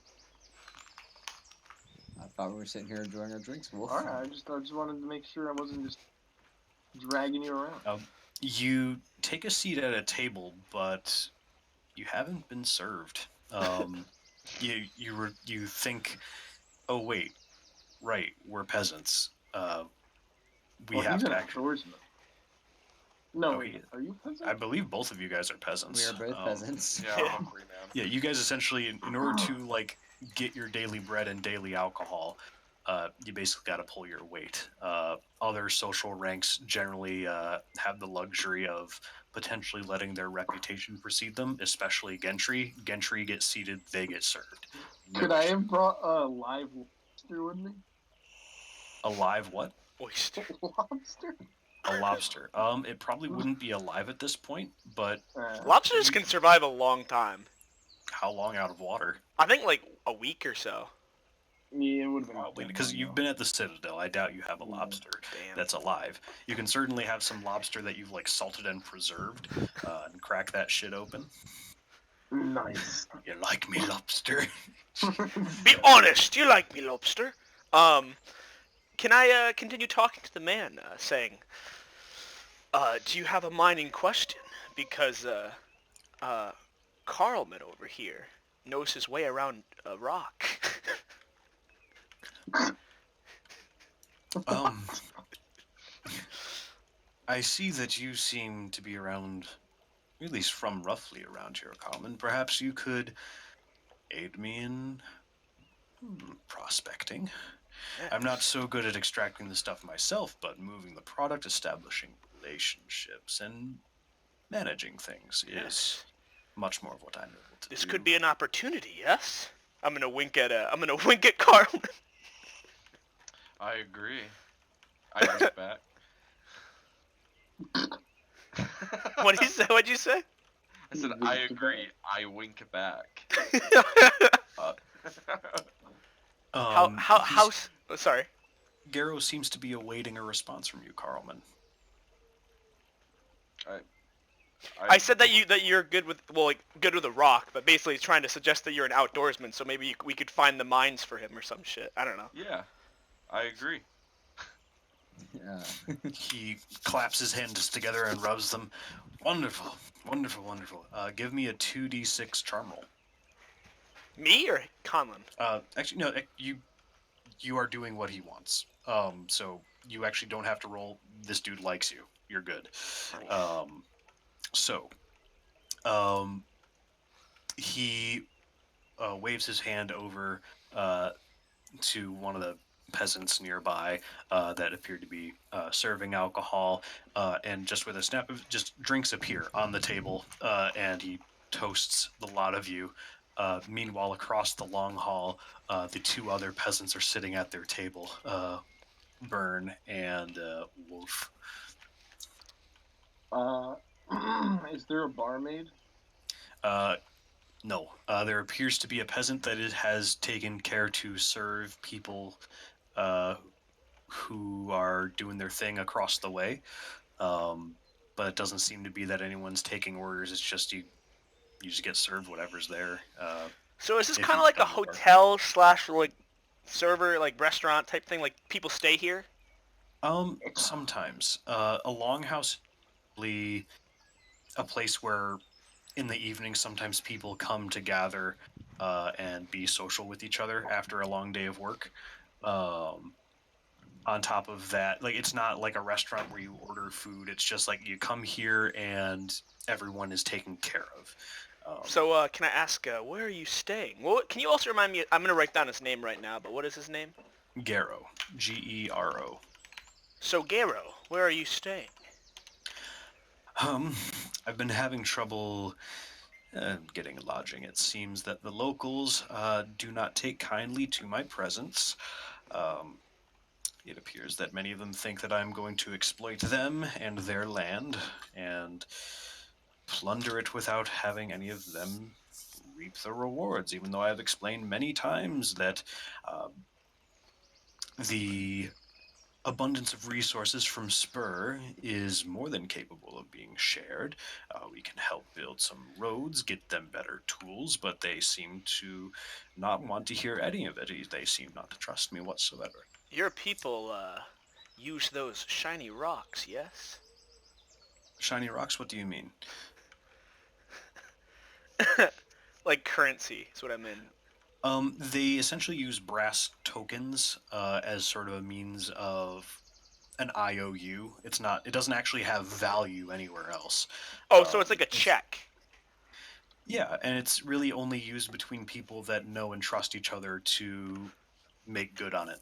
I thought we were sitting here enjoying our drinks, Wolf. Alright, I just wanted to make sure I wasn't just dragging you around. You take a seat at a table, but you haven't been served. You think, oh wait, right, we're peasants. We Well, have he's to an actually. outdoorsman. No, Oh, wait, he- are you peasant? I believe both of you guys are peasants. We are both peasants. Yeah, I'm hungry, man. Yeah, you guys essentially, in order to like get your daily bread and daily alcohol, you basically got to pull your weight. Other social ranks generally have the luxury of potentially letting their reputation precede them, especially gentry. Gentry get seated, they get served. Could I have brought a live lobster with me? A live what? Oyster. Lobster? A lobster. It probably wouldn't be alive at this point, but Lobsters can survive a long time. how long out of water? I think like a week or so. Yeah, it would have been. Probably, because you've been at the Citadel. I doubt you have a Yeah. lobster Damn. that's alive. You can certainly have some lobster that you've like salted and preserved, and crack that shit open. Nice. You like me, lobster? Be honest. You like me, lobster? Can I continue talking to the man, saying, do you have a mining question? Because Carlman over here knows his way around a rock. I see that you seem to be around, at least from roughly around here, Common. Perhaps you could aid me in prospecting. I'm not so good at extracting the stuff myself, but moving the product, establishing relationships, and managing things is much more of what I'm able to This do. could be an opportunity, yes? I'm gonna wink at Carlin. I agree. I wink back. What'd you say? I said, I agree. I wink back. Sorry. Garrow seems to be awaiting a response from you, Carlman. I said that you're good with good with a rock, but basically he's trying to suggest that you're an outdoorsman, so maybe we could find the mines for him or some shit. I don't know. Yeah, I agree. He claps his hands together and rubs them. Wonderful, wonderful, wonderful. Give me a 2d6 charm roll. Me or Conlon? Actually, no. You are doing what he wants. So you actually don't have to roll. This dude likes you. You're good. He waves his hand over to one of the peasants nearby that appeared to be serving alcohol, and just with a snap of just drinks appear on the table, and he toasts the lot of you. Meanwhile, across the long hall, the two other peasants are sitting at their table, Burn and Wolf. Is there a barmaid? No. There appears to be a peasant that has taken care to serve people who are doing their thing across the way. But it doesn't seem to be that anyone's taking orders. It's just you just get served whatever's there. So is this if kind of you like a come to work. hotel / like server, like restaurant type thing? Like people stay here? Sometimes. A longhouse is a place where in the evening sometimes people come to gather and be social with each other after a long day of work. On top of that, like, it's not like a restaurant where you order food. It's just like you come here and everyone is taken care of. So can I ask, where are you staying? Well, can you also remind me? I'm gonna write down his name right now. But what is his name? Gero, Gero. So Gero, where are you staying? I've been having trouble getting lodging. It seems that the locals do not take kindly to my presence. It appears that many of them think that I'm going to exploit them and their land and plunder it without having any of them reap the rewards, even though I've explained many times that the abundance of resources from Spur is more than capable of being shared. We can help build some roads, get them better tools, but they seem to not want to hear any of it. They seem not to trust me whatsoever. Your people use those shiny rocks, yes? Shiny rocks, what do you mean? Like currency is what I meant. They essentially use brass tokens as sort of a means of an IOU. It doesn't actually have value anywhere else. Oh, so it's like a check. Yeah, and it's really only used between people that know and trust each other to make good on it.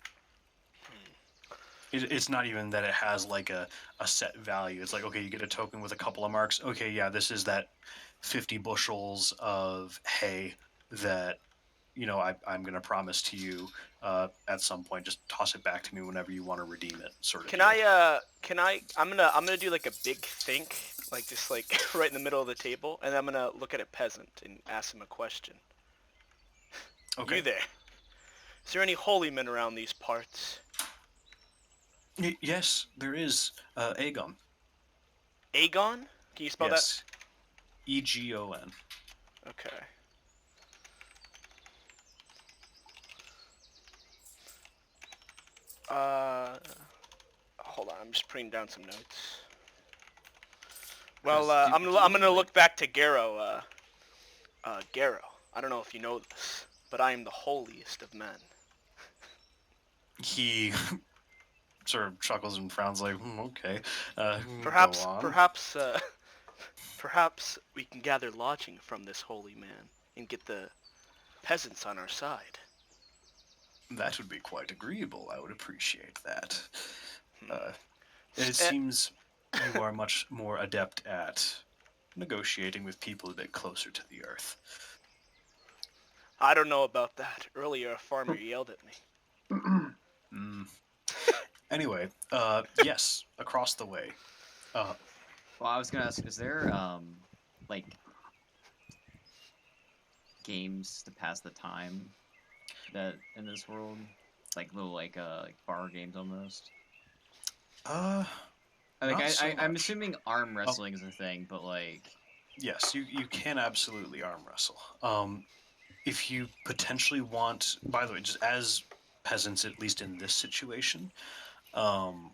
It's not even that it has like a set value. It's like, okay, you get a token with a couple of marks. Okay, yeah, this is that 50 bushels of hay that, I'm going to promise to you at some point. Just toss it back to me whenever you want to redeem it, sort of. I'm gonna do like a big think, like just like right in the middle of the table, and I'm gonna look at a peasant and ask him a question. Okay. You there? Is there any holy men around these parts? Yes, there is. Aegon. Aegon? Can you spell Yes. Egon. that? Okay. Hold on. I'm just putting down some notes. Well, I'm gonna look back to Gero. Gero, I don't know if you know this, but I am the holiest of men. He sort of chuckles and frowns like, okay. Perhaps, go on. perhaps we can gather lodging from this holy man and get the peasants on our side. That would be quite agreeable. I would appreciate that. It seems you are much more adept at negotiating with people a bit closer to the earth. I don't know about that. Earlier, a farmer yelled at me. Mm. Anyway, yes, across the way. Well, I was gonna ask, is there like games to pass the time that in this world, like little like bar games almost? Uh, Like Not so I'm much. assuming arm wrestling is a thing, but like yes, you can absolutely arm wrestle. If you potentially want, by the way, just as peasants, at least in this situation, um,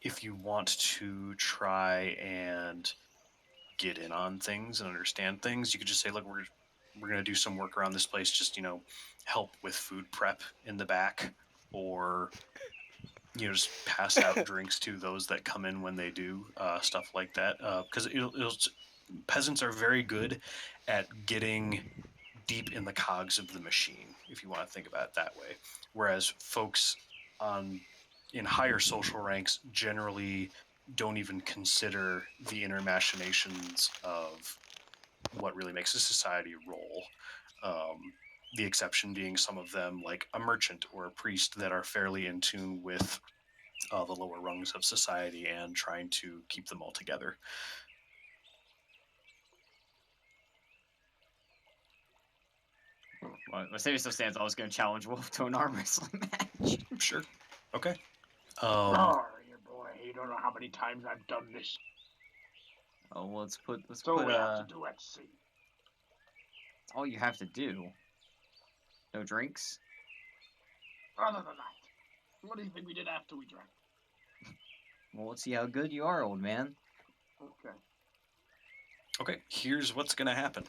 if you want to try and get in on things and understand things, you could just say, look, we're gonna do some work around this place. Just help with food prep in the back, or just pass out drinks to those that come in when they do stuff like that. Because peasants are very good at getting deep in the cogs of the machine, if you want to think about it that way. Whereas folks in higher social ranks generally don't even consider the inner machinations of what really makes a society roll. The exception being some of them, like a merchant or a priest, that are fairly in tune with the lower rungs of society and trying to keep them all together. well, Mercedes still stands. I was gonna challenge Wolf to an arm wrestling match. Sure. Okay. Oh, you boy, you don't know how many times I've done this. Oh, well, let's put So we have to do at sea. that's all you have to do. No drinks. Other than that, what do you think we did after we drank? Well, let's see how good you are, old man. Okay. Okay. Here's what's going to happen.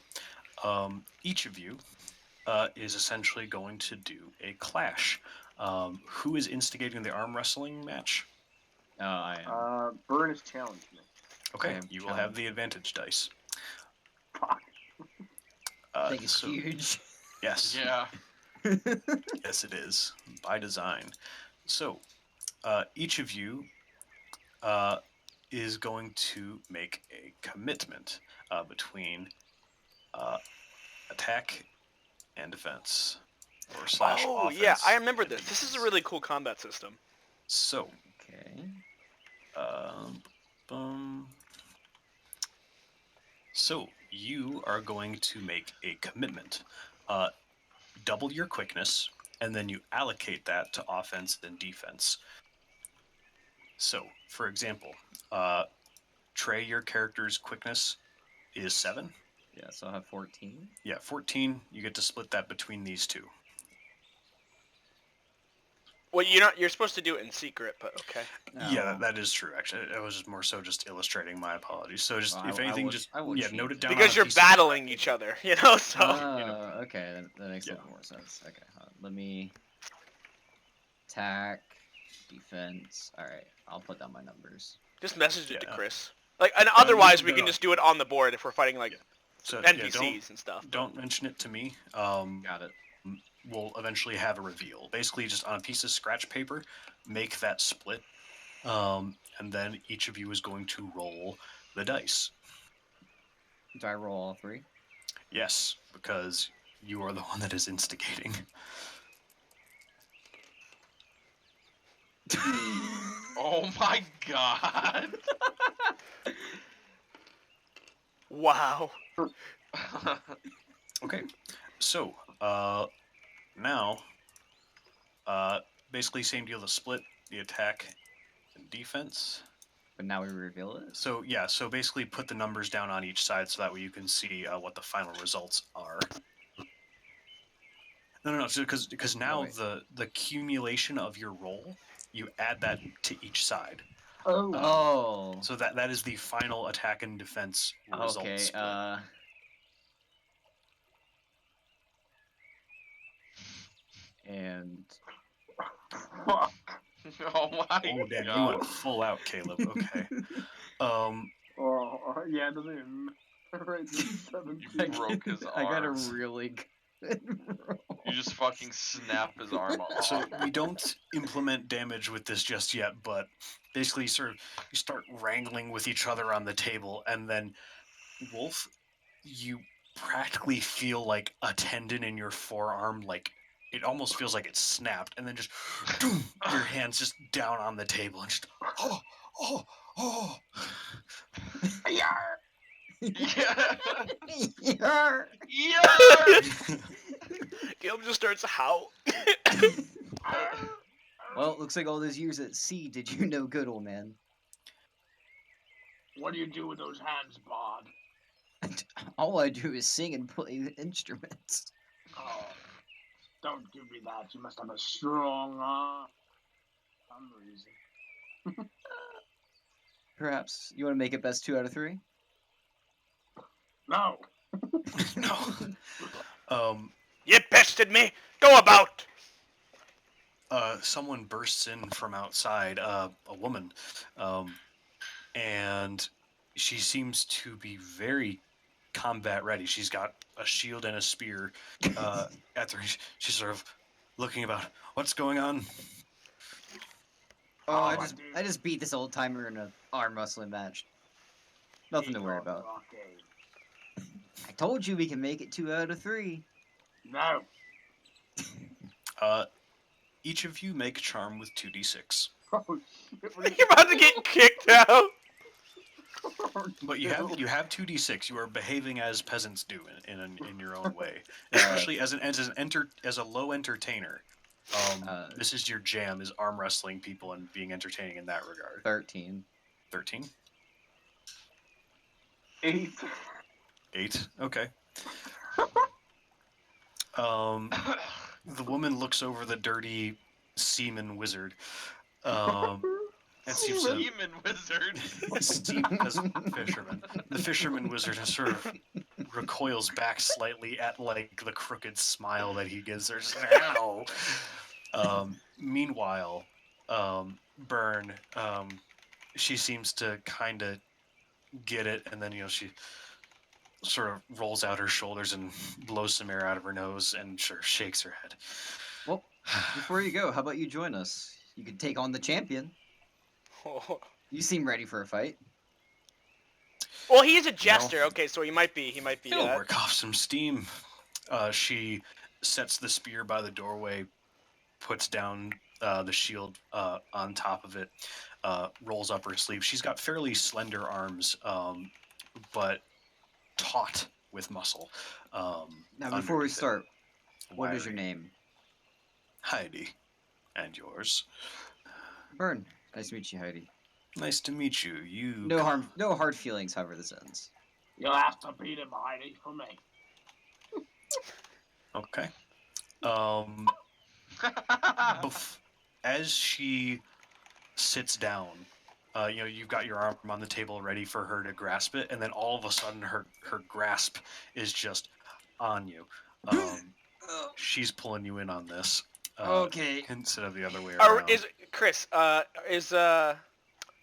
Each of you is essentially going to do a clash. Who is instigating the arm wrestling match? I am. Burn has challenged me. Okay. am You will have the advantage dice. Fuck. I think it's so- huge. Yes. Yeah. Yes, it is by design. So, each of you is going to make a commitment between attack and defense, or slash Oh, offense. yeah, I remember and this. This is a defense. really cool combat system. So, Okay. boom. So you are going to make a commitment. Double your quickness, and then you allocate that to offense and defense. So, for example, Trey, your character's quickness is 7. Yeah, so I'll have 14. Yeah, 14. You get to split that between these two. Well, you're supposed to do it in secret, but okay. Yeah, Oh. that is true. Actually, I was more so just illustrating. My apologies. So, just Well, if I anything, would- just I would cheat. note it down. on Because a you're piece of- battling each other, so. Okay, that makes a Yeah. little more sense. Okay, let me attack, defense. All right, I'll put down my numbers. Just message it to Yeah. Chris. And otherwise, we no, can no. just do it on the board if we're fighting, like, So NPCs and stuff. don't mention it to me. Got it. We'll eventually have a reveal. Basically, just on a piece of scratch paper, make that split, and then each of you is going to roll the dice. Do I roll all 3? Yes, because you are the one that is instigating. Oh my god. Wow. Okay, so now, basically same deal. The split, the attack, and defense. But now we reveal it. So yeah, so basically put the numbers down on each side so that way you can see what the final results are. No. So because now wait. the accumulation of your roll, you add that to each side. Oh. Oh. So that is the final attack and defense result Okay. split. And Fuck. Oh my Oh damn, you god. went full out, Caleb. Okay. Um. Oh, yeah, it doesn't even matter. Right, it's 17. You broke his I got a arms. really good roll. You just fucking snap his arm off. So we don't implement damage with this just yet, but basically, you start wrangling with each other on the table, and then Wolf, you practically feel like a tendon in your forearm, like it almost feels like it's snapped, and then just doom, your hands just down on the table and just oh oh oh. Yarr! Yeah. Yarr! Yeah. Caleb just starts to howl. Well, it looks like all those years at sea did you no good, old man. What do you do with those hands, Bard? All I do is sing and play the instruments. Oh, don't give me that. You must have a strong arm. For some reason. Perhaps you want to make it best 2 out of 3? No. No. You bested me. Go about. Someone bursts in from outside, a woman, and she seems to be very combat ready. She's got a shield and a spear at the. She's sort of looking about. What's going on? Oh, Oh, I just beat this old timer in an arm wrestling match. Nothing to worry about. Okay. I told you we can make it 2 out of 3. No. Each of you make charm with 2d6. Oh, shit. You're about to get kicked out. But you have 2d6. You are behaving as peasants do in your own way, especially as a low entertainer. This is your jam, is arm wrestling people and being entertaining in that regard. 13. 13? 8. 8. Okay. The woman looks over the dirty seaman wizard. And seems to Demon wizard. as fisherman. The fisherman wizard sort of recoils back slightly at like the crooked smile that he gives her. Just, ow. Meanwhile, Burn, she seems to kind of get it, and then she sort of rolls out her shoulders and blows some air out of her nose and sort of shakes her head. Well, before you go, how about you join us? You could take on the champion. You seem ready for a fight. Well, he's a jester. Okay, so he might be. It'll work off some steam. She sets the spear by the doorway, puts down the shield on top of it, rolls up her sleeve. She's got fairly slender arms, but taut with muscle. Now, before we underneath it. start, what is Wiry. your name? Heidi. And yours? Burn. Nice to meet you, Heidi. Nice to meet you. You. No hard feelings, however this ends. You'll have to beat him, Heidi, for me. Okay. As she sits down, you've got your arm on the table ready for her to grasp it, and then all of a sudden her grasp is just on you. She's pulling you in on this. Okay. Instead of the other way Or around. is Chris? Is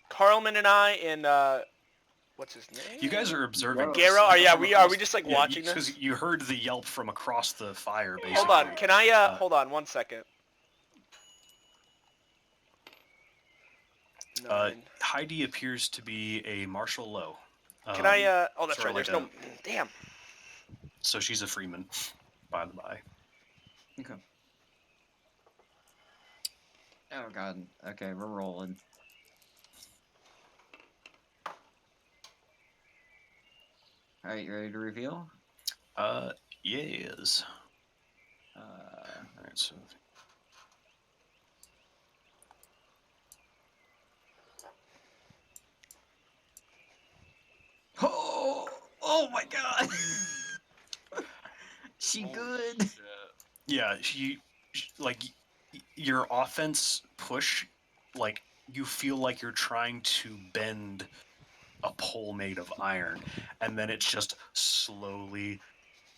Carlman and I in what's his name? You guys are observing. Garo? Are we just like watching this? Because you heard the yelp from across the fire, basically. Hold on. Can I hold on 1 second? Nine. Heidi appears to be a martial law. Can I? Oh, that's sort right. of There's like no. Damn. So she's a freeman, by the by. Okay. Oh god. Okay, we're rolling. Alright, you ready to reveal? Yes. Uh, Alright, so. oh my god! She Holy good. shit. Yeah, your offense push, like, you feel like you're trying to bend a pole made of iron, and then it's just slowly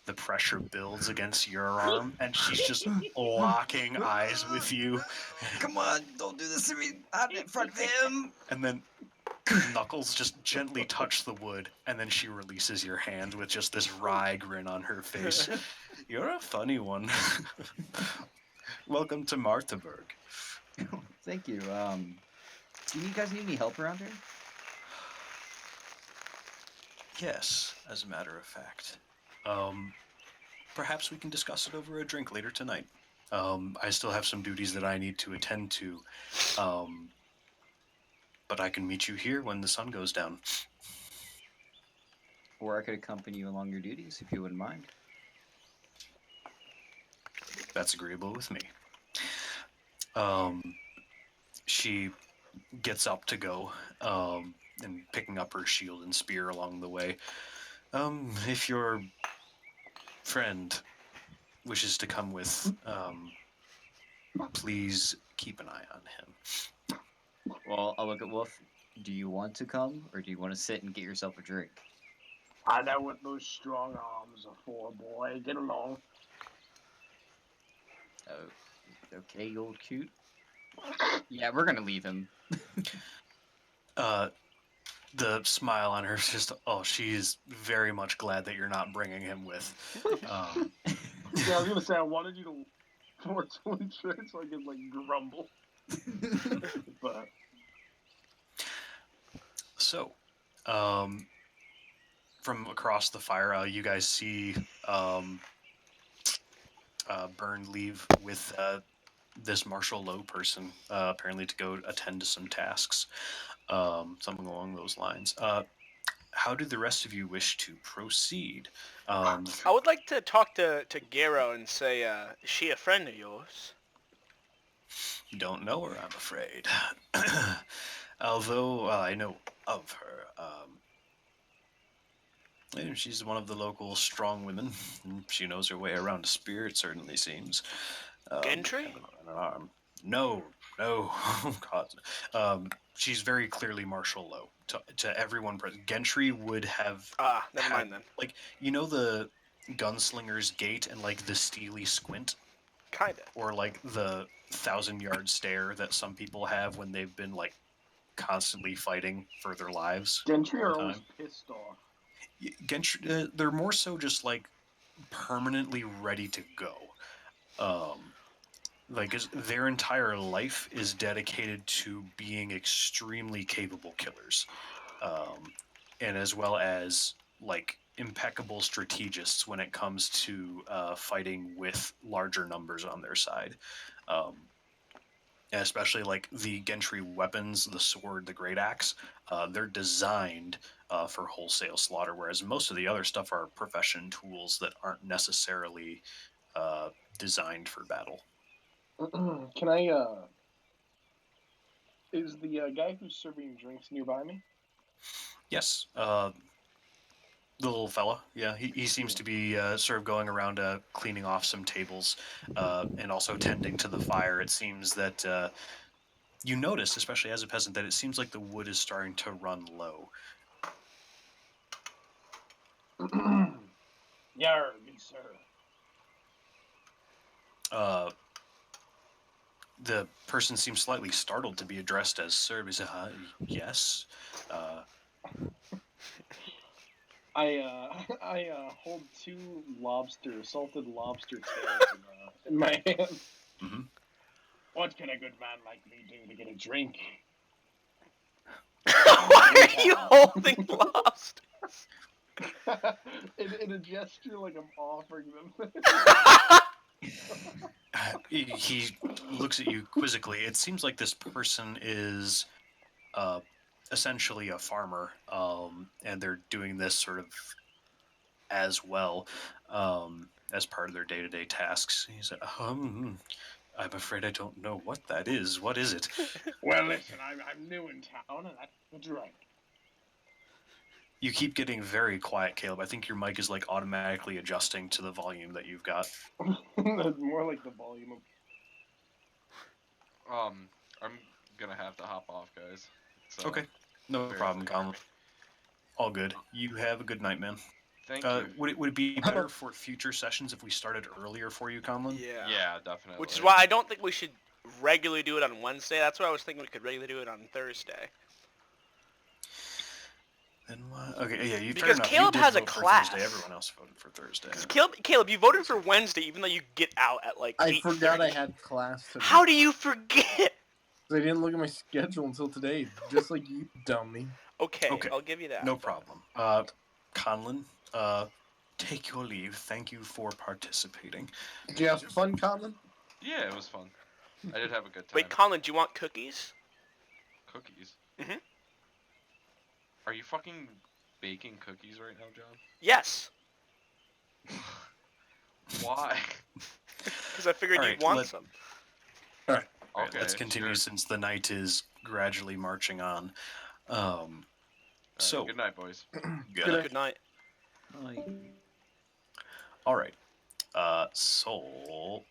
the pressure builds against your arm, and she's just locking eyes with you. Come on, don't do this to me. I'm in front of him. And then knuckles just gently touch the wood, and then she releases your hand with just this wry grin on her face. You're a funny one. Welcome to Marthaburg. Thank you. Do you guys need any help around here? Yes, as a matter of fact. Perhaps we can discuss it over a drink later tonight. I still have some duties that I need to attend to, um, but I can meet you here when the sun goes down. Or I could accompany you along your duties if you wouldn't mind. That's agreeable with me. Um, she gets up to go, and picking up her shield and spear along the way. If your friend wishes to come with, please keep an eye on him. Well, I'll look at Wolf. Do you want to come, or do you want to sit and get yourself a drink? I know what those strong arms are for, boy. Get along. Oh, okay, old cute. Yeah, we're gonna leave him. The smile on her is just, oh, she is very much glad that you're not bringing him with. Yeah, I was gonna say I wanted you to force one trick so I could like grumble, but So, from across the fire, you guys see Byrne leave with this Marshall Lowe person, apparently to go attend to some tasks, something along those lines. How do the rest of you wish to proceed? I would like to talk to Gero and say, is she a friend of yours? Don't know her, I'm afraid. Although I know of her. She's one of the local strong women. She knows her way around a spear, it certainly seems. Gentry? And an arm. No. God. She's very clearly Marshall Lowe. To everyone present. Gentry would have... Never mind then. Like, you know the Gunslinger's Gate and, like, the steely squint? Kinda. Or, like, the 1,000-yard stare that some people have when they've been, like, constantly fighting for their lives. Gentry all are the always time. pissed off. Gentry, they're more so just, like, permanently ready to go. Their entire life is dedicated to being extremely capable killers, and as well as like impeccable strategists when it comes to fighting with larger numbers on their side. And especially like the Gentry weapons, the sword, the great axe, they're designed for wholesale slaughter, whereas most of the other stuff are profession tools that aren't necessarily designed for battle. Can I, is the guy who's serving drinks nearby me? Yes, the little fella. Yeah, he seems to be sort of going around cleaning off some tables and also tending to the fire. It seems that you notice, especially as a peasant, that it seems like the wood is starting to run low. Yar, good sir. The person seems slightly startled to be addressed as sir. He said, yes. I hold two salted lobster tails in my hand. Mm-hmm. What can a good man like me do to get a drink? Why are you holding lobsters? in a gesture like I'm offering them. He looks at you quizzically. It seems like this person is essentially a farmer, and they're doing this sort of as well as part of their day-to-day tasks. He said, I'm afraid I don't know what that is. What is it? Well, listen, I'm new in town, and I drink. You keep getting very quiet, Caleb. I think your mic is like automatically adjusting to the volume that you've got. More like the volume of... I'm gonna have to hop off, guys. So, Okay, no very problem, sorry. Colin. All good. You have a good night, man. Thank you. Would it be better for future sessions if we started earlier for you, Conlon? Yeah. Yeah, definitely. Which is why I don't think we should regularly do it on Wednesday. That's why I was thinking we could regularly do it on Thursday. Then what? Okay, yeah, you. Because fair enough. Caleb you did has a vote for class. Thursday. Everyone else voted for Thursday. Because Caleb, you voted for Wednesday even though you get out at like I forgot I 8:30. had class today. How do you forget? I didn't look at my schedule until today, just like you, dummy. Okay, Okay. I'll give you that. No problem. Conlon, take your leave. Thank you for participating. Did you have fun, Conlon? Yeah, it was fun. I did have a good time. Wait, Colin, do you want cookies? Cookies? Mhm. Are you fucking baking cookies right now, John? Yes, Why? because I figured Alright, you'd want let- some. Alright, Okay, let's continue sure. since the night is gradually marching on. Alright, So, good night, boys. Good night. Like, all right. So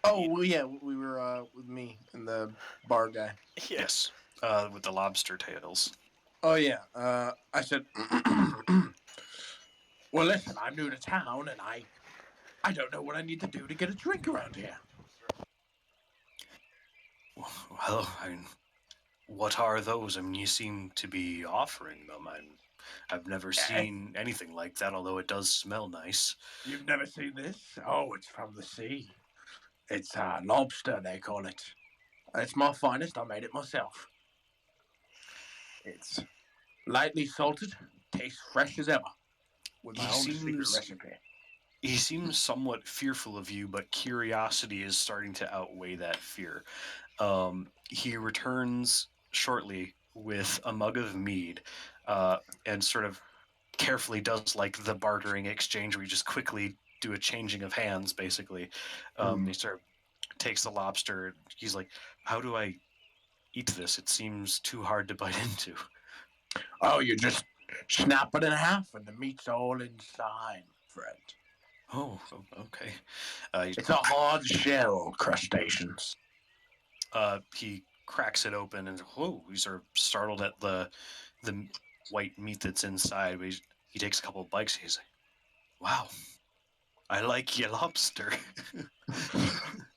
Oh, well, yeah, we were with me and the bar guy. Yeah. yes, with the lobster tails. Oh, yeah. I said, well, listen, I'm new to town, and I don't know what I need to do to get a drink around here. Well, I mean, what are those? I mean, you seem to be offering them. I've never seen anything like that, although it does smell nice. You've never seen this? Oh, it's from the sea. It's lobster, they call it. It's my finest. I made it myself. It's lightly salted, tastes fresh as ever, with my He own secret seems- recipe. He seems somewhat fearful of you, but curiosity is starting to outweigh that fear. He returns shortly with a mug of mead, and sort of carefully does like the bartering exchange where you just quickly do a changing of hands, basically. He sort of takes the lobster. He's like, "How do I eat this? It seems too hard to bite into." Oh, you just snap it in half, and the meat's all inside, friend. Oh, okay. It's a hard shell, crustaceans. He cracks it open, and whoa, he's sort of startled at the white meat that's inside. But he takes a couple of bites. He's like, "Wow, I like your lobster."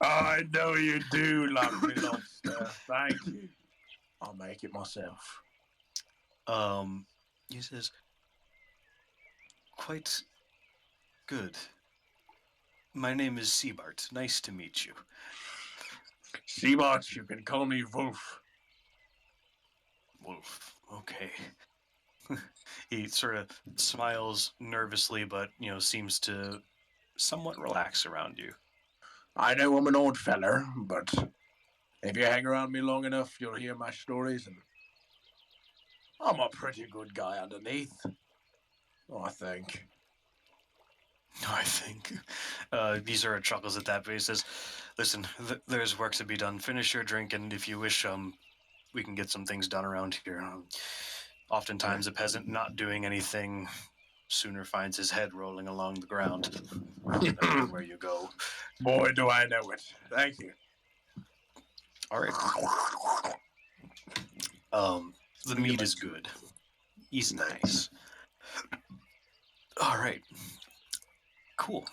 I know you do love me, lobster. Thank you. I'll make it myself. He says, "Quite good. My name is Seabart. Nice to meet you." Seabart, you can call me Wolf. Wolf. Okay. He sort of smiles nervously, but seems to somewhat relax around you. I know I'm an old feller, but if you hang around me long enough, you'll hear my stories, and I'm a pretty good guy underneath. I think. I think. He sort of chuckles at that, but he says, "Listen, there's work to be done. Finish your drink, and if you wish, we can get some things done around here. Oftentimes, a peasant not doing anything sooner finds his head rolling along the ground, depending on where you go." Boy, do I know it. Thank you. All right. The meat is good. He's nice. All right. Cool.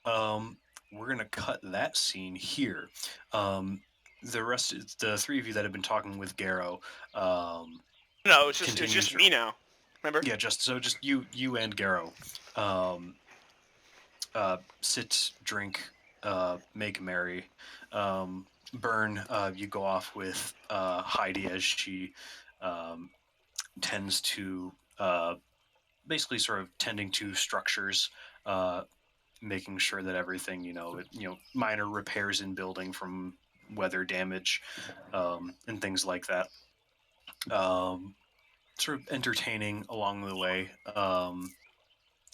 We're gonna cut that scene here. The three of you that have been talking with Garrow, No, it's Continue, just sure. me now. Remember? yeah, just you and Garrow, sit, drink, make merry. Burn, you go off with Heidi as she tends to basically sort of tending to structures, making sure that everything, minor repairs in building from weather damage, and things like that. Sort of entertaining along the way,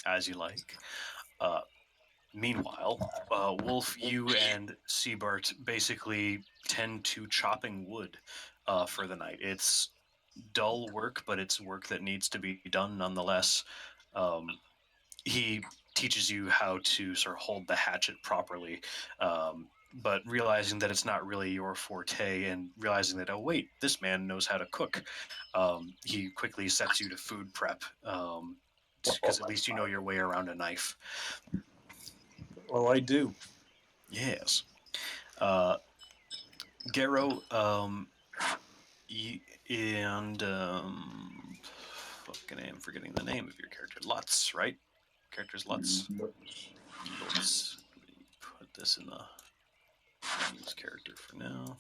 as you like. Meanwhile, Wolf, you and Seabart basically tend to chopping wood for the night. It's dull work, but it's work that needs to be done nonetheless. He teaches you how to sort of hold the hatchet properly, but realizing that it's not really your forte and realizing that, oh, wait, this man knows how to cook, he quickly sets you to food prep, because at least you know your way around a knife. Well, I do. Yes. Garrow, fucking I'm forgetting the name of your character. Lutz, right? Character's Lutz. Let's put this in the use character for now.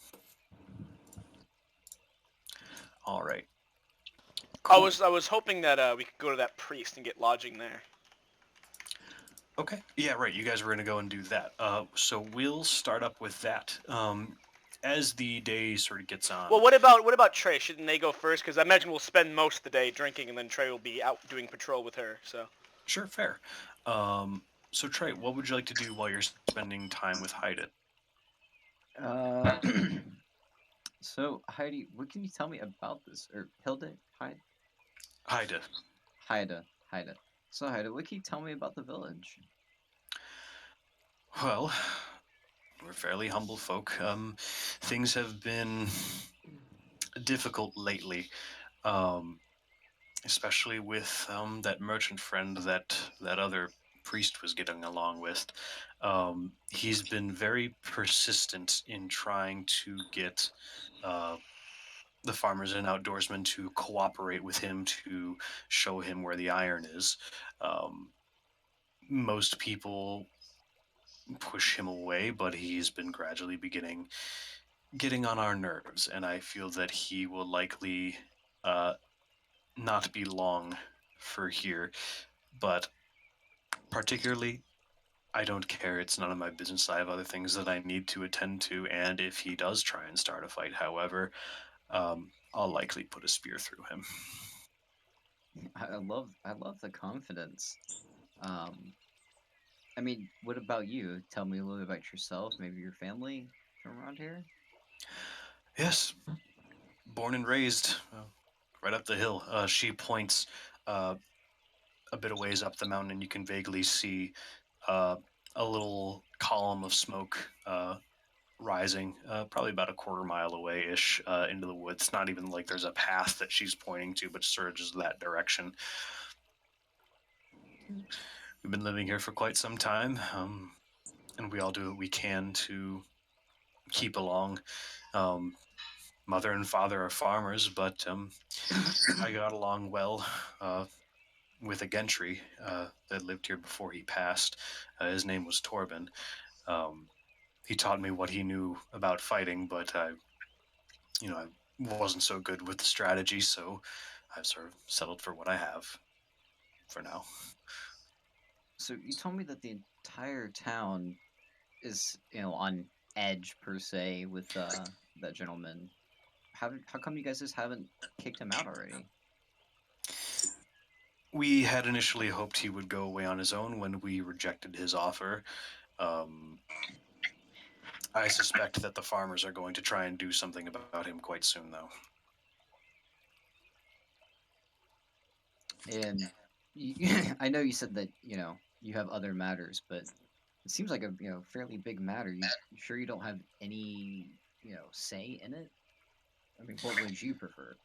All right. I was hoping that we could go to that priest and get lodging there. Okay. Yeah, right. You guys were gonna go and do that. So we'll start up with that. As the day sort of gets on. Well, what about Trey? Shouldn't they go first? Because I imagine we'll spend most of the day drinking, and then Trey will be out doing patrol with her. So. Sure, fair. So Trey, what would you like to do while you're spending time with Haida? Uh, so Heidi, what can you tell me about this? Or Hilda? Haida. Haida. So Haida, what can you tell me about the village? Well, we're fairly humble folk. Things have been difficult lately, especially with that merchant friend that other priest was getting along with. He's been very persistent in trying to get the farmers and outdoorsmen to cooperate with him to show him where the iron is. Most people push him away, but he's been gradually getting on our nerves, and I feel that he will likely not be long for here. But particularly, I don't care. It's none of my business. I have other things that I need to attend to, and if he does try and start a fight, however, I'll likely put a spear through him. I love the confidence. I mean, what about you? Tell me a little bit about yourself, maybe your family from around here. Yes, born and raised right up the hill. She points a bit of ways up the mountain, and you can vaguely see a little column of smoke rising, probably about a quarter mile away-ish into the woods. Not even like there's a path that she's pointing to, but sort of just that direction. We've been living here for quite some time, and we all do what we can to keep along. Mother and father are farmers, but I got along well with a Gentry that lived here before he passed. His name was Torben. He taught me what he knew about fighting, but I wasn't so good with the strategy, so I've sort of settled for what I have for now. So you told me that the entire town is, on edge per se with that gentleman. How come you guys just haven't kicked him out already? We had initially hoped he would go away on his own when we rejected his offer. I suspect that the farmers are going to try and do something about him quite soon, though. And I know you said that you have other matters, but it seems like a fairly big matter. You sure you don't have any say in it? I mean, what would you prefer?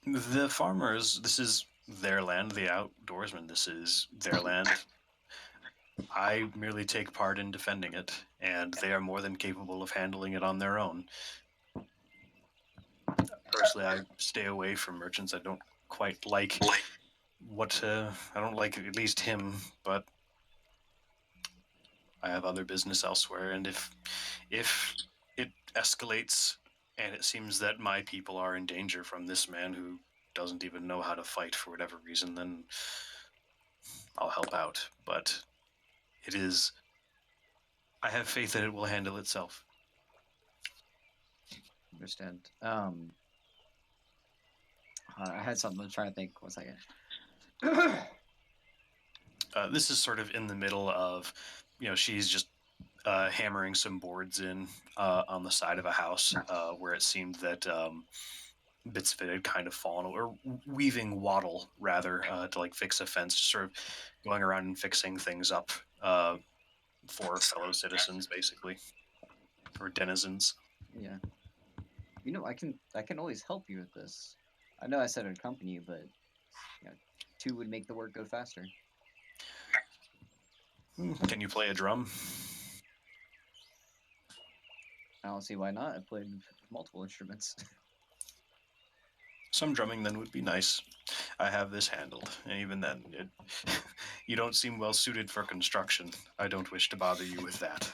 The farmers, this is their land. The outdoorsmen, this is their land. I merely take part in defending it, and they are more than capable of handling it on their own. Personally, I stay away from merchants. I don't quite like I don't like at least him, but I have other business elsewhere, and if it escalates and it seems that my people are in danger from this man who doesn't even know how to fight for whatever reason, then I'll help out. But I have faith that it will handle itself. Understand. I had something. I'm trying to think. 1 second. This is sort of in the middle of, she's just hammering some boards in on the side of a house where it seemed that bits of it had kind of fallen, or weaving wattle rather to fix a fence, just sort of going around and fixing things up for fellow citizens, basically, or denizens. Yeah. I can always help you with this. I know I said I'd accompany you, but 2 would make the work go faster. Can you play a drum? I don't see why not. I played multiple instruments. Some drumming then would be nice. I have this handled, and even then, you don't seem well suited for construction. I don't wish to bother you with that.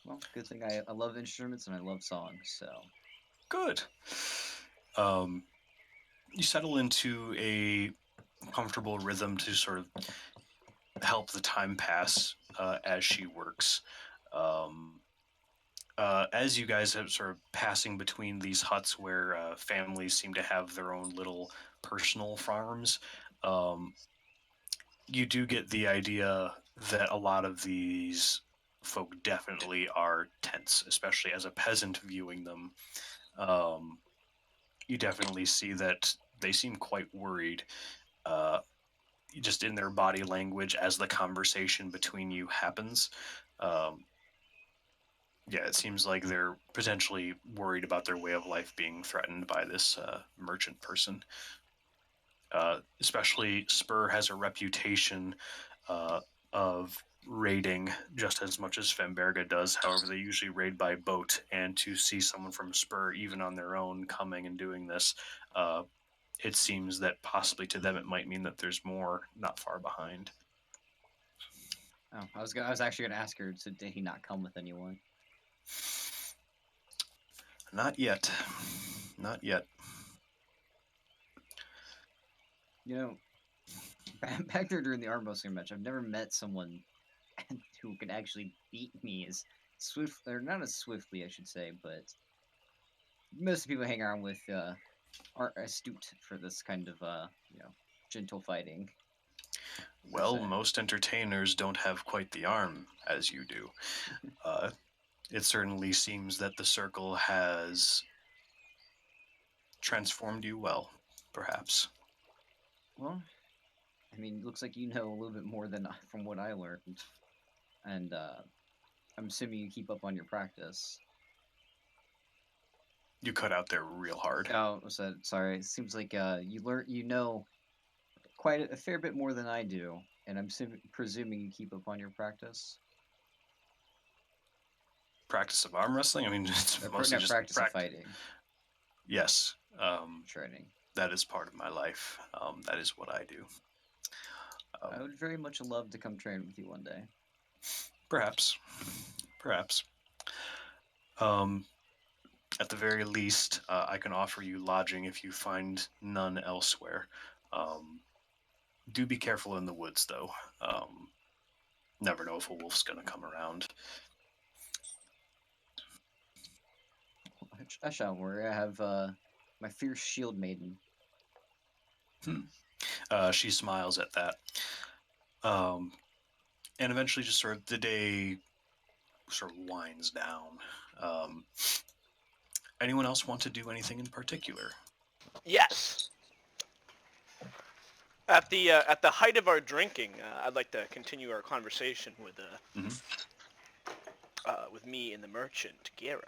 Well, good thing I love instruments and I love songs, so Good. You settle into a comfortable rhythm to sort of help the time pass as she works. Um, as you guys are sort of passing between these huts where families seem to have their own little personal farms, um, you do get the idea that a lot of these folk definitely are tense, especially as a peasant viewing them. Um, you definitely see that they seem quite worried. Uh, just in their body language as the conversation between you happens. Um, yeah, it seems like they're potentially worried about their way of life being threatened by this merchant person. Especially Spur has a reputation uh, of raiding just as much as Femberga does. However, they usually raid by boat, and to see someone from Spur, even on their own, coming and doing this, uh, it seems that possibly to them it might mean that there's more not far behind. Oh, I was actually gonna ask her. So did he not come with anyone? Not yet. Not yet. You know, back there during the arm wrestling match, I've never met someone who could actually beat me as swift, or not as swiftly, I should say, but most people I hang around with aren't astute for this kind of gentle fighting. Well, So- most entertainers don't have quite the arm as you do. Uh, it certainly seems that the circle has transformed you well, perhaps. Well, I mean, looks like you know a little bit more than from what I learned, and I'm assuming you keep up on your practice. You cut out there real hard. Oh, was that sorry? It seems like you know quite a fair bit more than I do, and I'm presuming you keep up on your practice. Practice of arm wrestling? I mean, it's No, mostly just practice of fighting, Yes, training. that is part of my life. That is what I do. I would very much love to come train with you one day. Perhaps. Perhaps. Um, at the very least, I can offer you lodging if you find none elsewhere. Do be careful in the woods, though. Never know if a wolf's gonna come around. I shan't worry. I have my fierce shield maiden. She smiles at that. And eventually, just sort of the day sort of winds down. Anyone else want to do anything in particular? Yes. At the height of our drinking, I'd like to continue our conversation with me and the merchant Gero.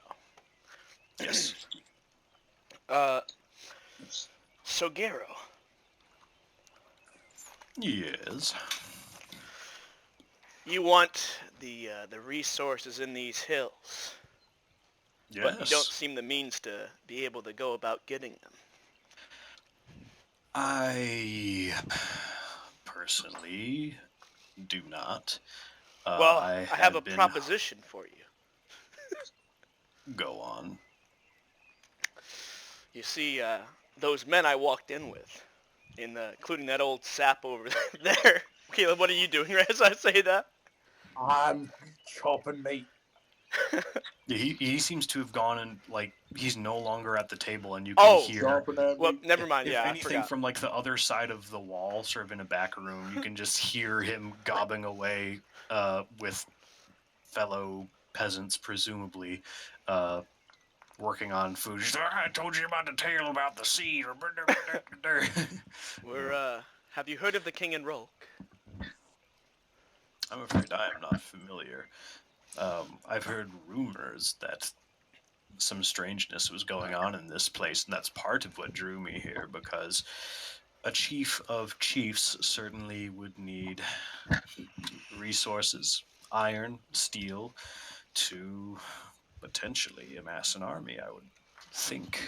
Yes. So Gero, Yes. you want the resources in these hills, Yes. but you don't seem the means to be able to go about getting them. I personally do not. Well, I have a been... proposition for you. Go on. You see, those men I walked in with, including that old sap over there. Caleb, what are you doing as I say that? I'm chopping meat. Yeah, he seems to have gone and like he's no longer at the table, and you Oh, can hear. Chopping that Well, meat. never mind. If Yeah, I anything, forgot. from like the other side of the wall, sort of in a back room, you can just hear him gobbing away with fellow peasants, presumably, working on food. He's like, I told you about the tale about the seed. Have you heard of the King and Rolk? I'm afraid I am not familiar. I've heard rumors that some strangeness was going on in this place, and that's part of what drew me here, because a chief of chiefs certainly would need resources, iron, steel, to potentially amass an army, I would think.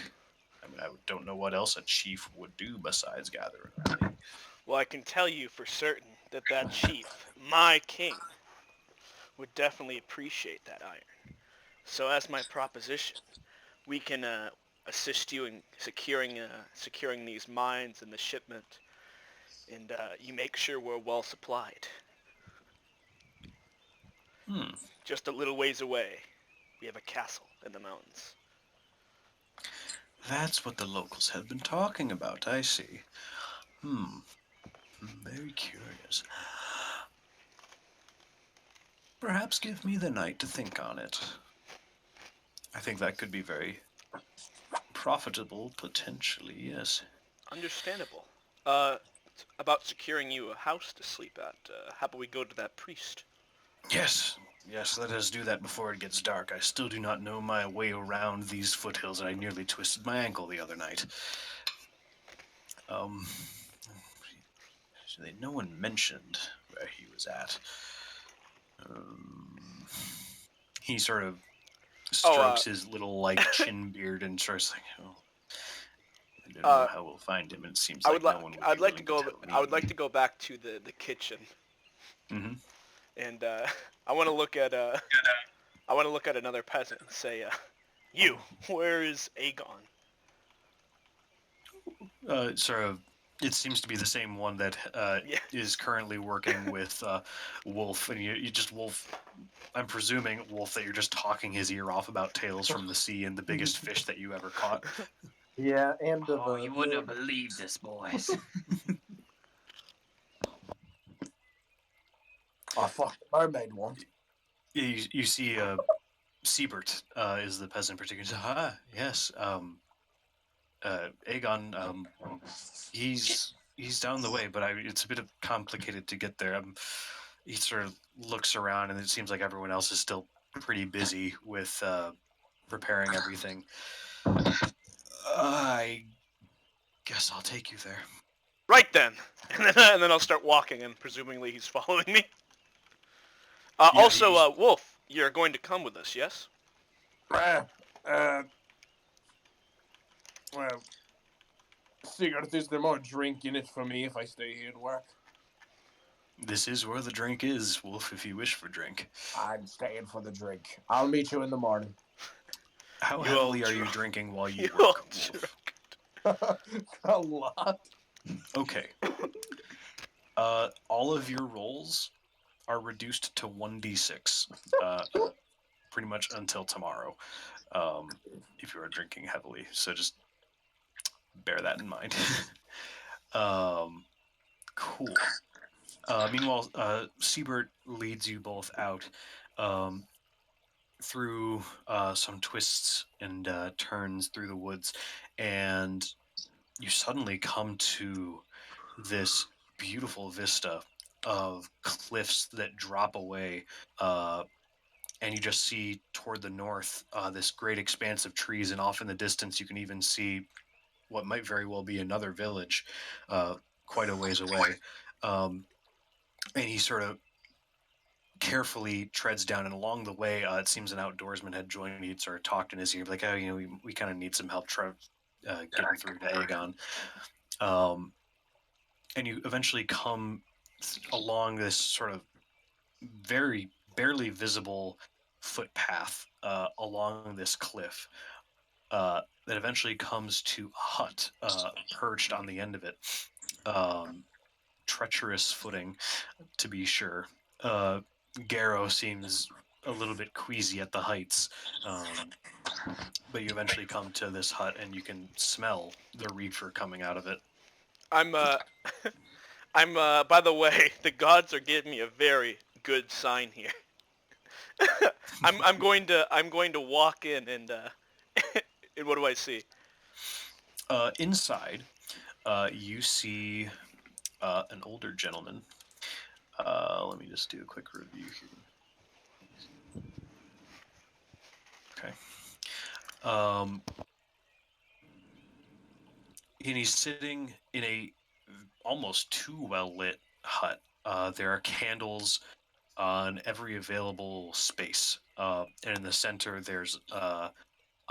I mean, I don't know what else a chief would do besides gather an army. Well, I can tell you for certain that that chief, my king, would definitely appreciate that iron. So as my proposition, we can assist you in securing these mines and the shipment, and you make sure we're well supplied. Hmm. Just a little ways away, we have a castle in the mountains. That's what the locals have been talking about. I see. Hmm. Very curious. Perhaps give me the night to think on it. I think that could be very profitable, potentially, yes. Understandable. About securing you a house to sleep at. How about we go to that priest? Yes, yes, let us do that before it gets dark. I still do not know my way around these foothills, and I nearly twisted my ankle the other night. Um, no one mentioned where he was at. He sort of strokes his little, like, chin beard and starts like, oh, I don't know how we'll find him. It seems like no one would I'd be like to willing go. tell me. I would like to go back to the kitchen, Mm-hmm. and I want to look at another peasant and say, "You, where is Aegon?" Sort of, it seems to be the same one that Yeah. is currently working with Wolf, and you just Wolf. I'm presuming Wolf that you're just talking his ear off about Tales from the Sea and the biggest fish that you ever caught. Yeah, and Oh, you wouldn't have believed this, boys. I fucked the mermaid once. You see, Siebert is the peasant in particular. Ah, yes. Aegon, he's down the way, but it's a bit complicated to get there. He sort of looks around, and it seems like everyone else is still pretty busy with preparing everything. I guess I'll take you there. Right then, and then I'll start walking, and presumably he's following me. Also, Wolf, you're going to come with us, yes? Well, Sigurd, is there more drink in it for me if I stay here and work? This is where the drink is, Wolf, if you wish for drink. I'm staying for the drink. I'll meet you in the morning. How You heavily old are you drunk. drinking while you You work, old Wolf? A lot. Okay. All of your rolls are reduced to 1d6, pretty much until tomorrow, if you are drinking heavily. So just bear that in mind. Cool. Meanwhile, Siebert leads you both out through some twists and turns through the woods, and you suddenly come to this beautiful vista of cliffs that drop away, and you just see toward the north this great expanse of trees, and off in the distance you can even see what might very well be another village quite a ways away. And he sort of carefully treads down, and along the way it seems an outdoorsman had joined. He'd sort of talked in his ear like, oh, we kind of need some help getting through to Aegon. And you eventually come along this sort of very barely visible footpath along this cliff that eventually comes to a hut perched on the end of it. Treacherous footing, to be sure. Garrow seems a little bit queasy at the heights, but you eventually come to this hut, and you can smell the reefer coming out of it. I'm by the way, the gods are giving me a very good sign here. I'm going to walk in and and what do I see? Inside, you see an older gentleman. Let me just do a quick review here. Okay. And he's sitting in a almost too well lit hut. There are candles on every available space, and in the center there's a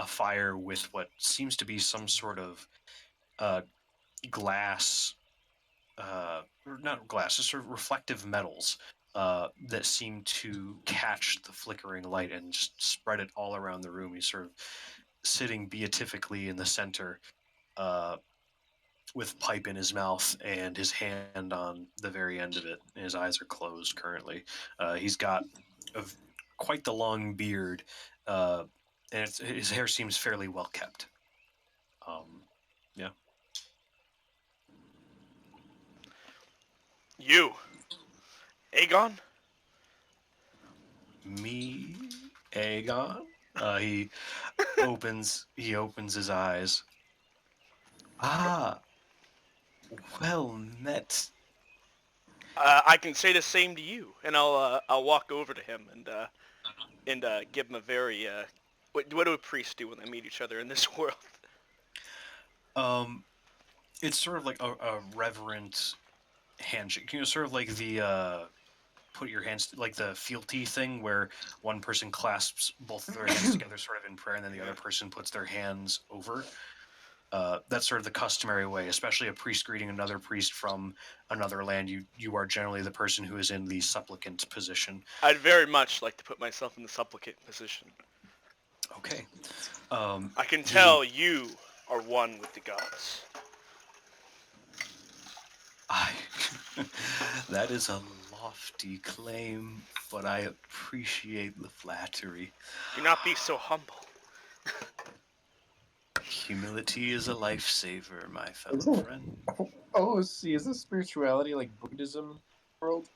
fire with what seems to be some sort of glass, or not glass, just sort of reflective metals that seem to catch the flickering light and just spread it all around the room. He's sort of sitting beatifically in the center, uh, with pipe in his mouth and his hand on the very end of it. His eyes are closed currently. He's got quite the long beard, and his hair seems fairly well kept. Yeah. You, Aegon? Me, Aegon. He opens his eyes. Ah, well met. I can say the same to you, and I'll walk over to him and give him a very what do priests do when they meet each other in this world? It's sort of like a reverent handshake. Sort of like the put your hands like the fealty thing where one person clasps both of their hands together sort of in prayer and then the other person puts their hands over. That's sort of the customary way, especially a priest greeting another priest from another land. You are generally the person who is in the supplicant position. I'd very much like to put myself in the supplicant position. Okay. I can tell you are one with the gods. That is a lofty claim, but I appreciate the flattery. Do not be so humble. Humility is a lifesaver, my fellow friend. Oh, see, is this spirituality like Buddhism world?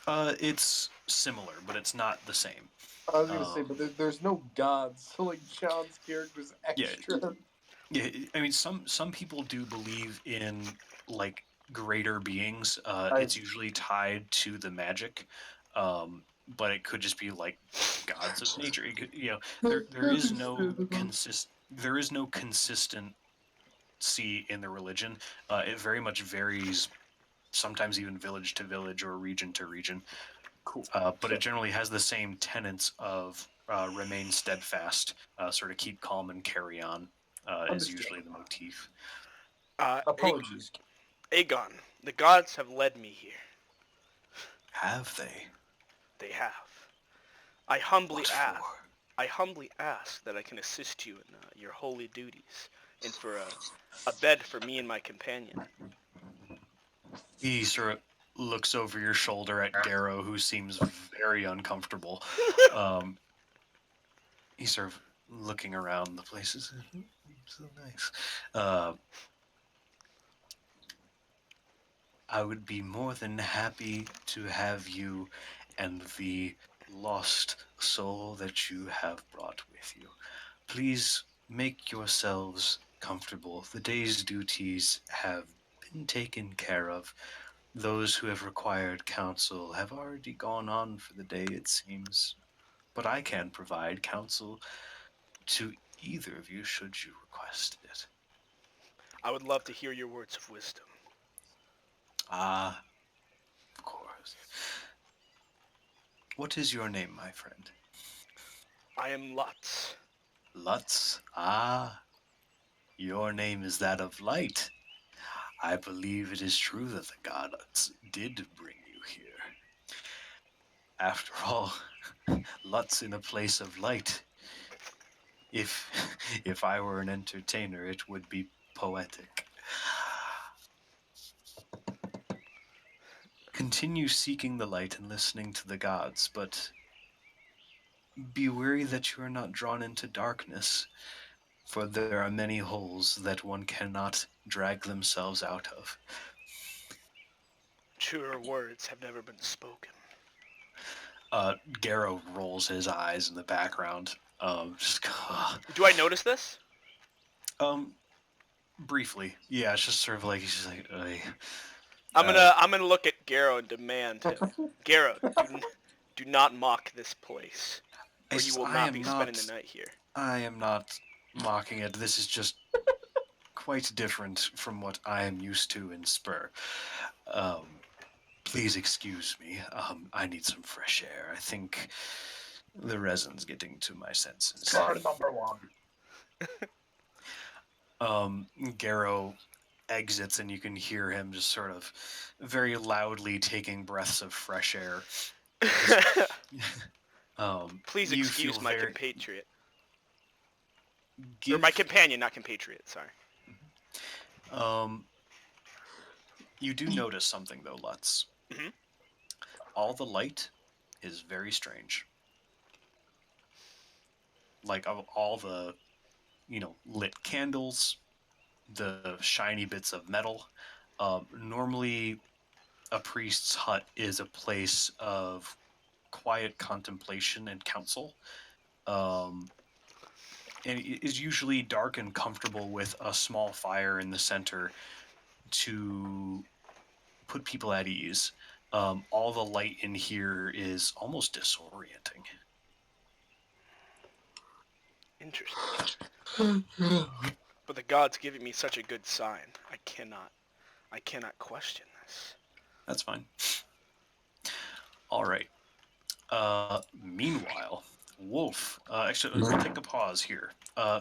It's similar, but it's not the same. I was gonna say, but there's no gods, so like John's character's Yeah. extra. Yeah, I mean, some people do believe in like greater beings. It's usually tied to the magic, but it could just be like gods of nature. It could, there is no consistency in the religion. It very much varies, sometimes even village to village or region to region. Cool. But it generally has the same tenets of remain steadfast, sort of keep calm and carry on. Is usually the motif. Apologies. Aegon, the gods have led me here. Have they? They have. I humbly What ask. for? I humbly ask that I can assist you in your holy duties, and for a bed for me and my companion. He sort of looks over your shoulder at Darrow, who seems very uncomfortable. He's sort of looking around the places. So nice. I would be more than happy to have you and the lost soul that you have brought with you. Please make yourselves comfortable. The day's duties have been taken care of. Those who have required counsel have already gone on for the day, it seems. But I can provide counsel to either of you should you request it. I would love to hear your words of wisdom. Ah, of course. What is your name, my friend? I am Lutz. Lutz? Ah, your name is that of light. I believe it is true that the gods did bring you here. After all, Lutz in a place of light. If I were an entertainer, it would be poetic. Continue seeking the light and listening to the gods, but be wary that you are not drawn into darkness, for there are many holes that one cannot drag themselves out of. Truer words have never been spoken. Garrow rolls his eyes in the background. Do I notice this? Briefly. Yeah, it's just sort of like, he's just like, Ugh. I'm gonna look at Garrow and demand him. Garrow, do not mock this place, or you will not be spending the night here. I am not mocking it. This is just quite different from what I am used to in Spur. Please excuse me. I need some fresh air. I think the resin's getting to my senses. Guard number one. Garrow exits and you can hear him just sort of very loudly taking breaths of fresh air. Please you excuse feel my very- compatriot. Or my companion, not compatriot. Sorry. You do notice something though, Lutz. Mhm. All the light is very strange. Like of all the, lit candles, the shiny bits of metal. Normally, a priest's hut is a place of quiet contemplation and counsel, and it is usually dark and comfortable with a small fire in the center to put people at ease. All the light in here is almost disorienting. Interesting. But the gods giving me such a good sign. I cannot question this. That's fine. All right. Meanwhile, Wolf. Actually, let's take a pause here.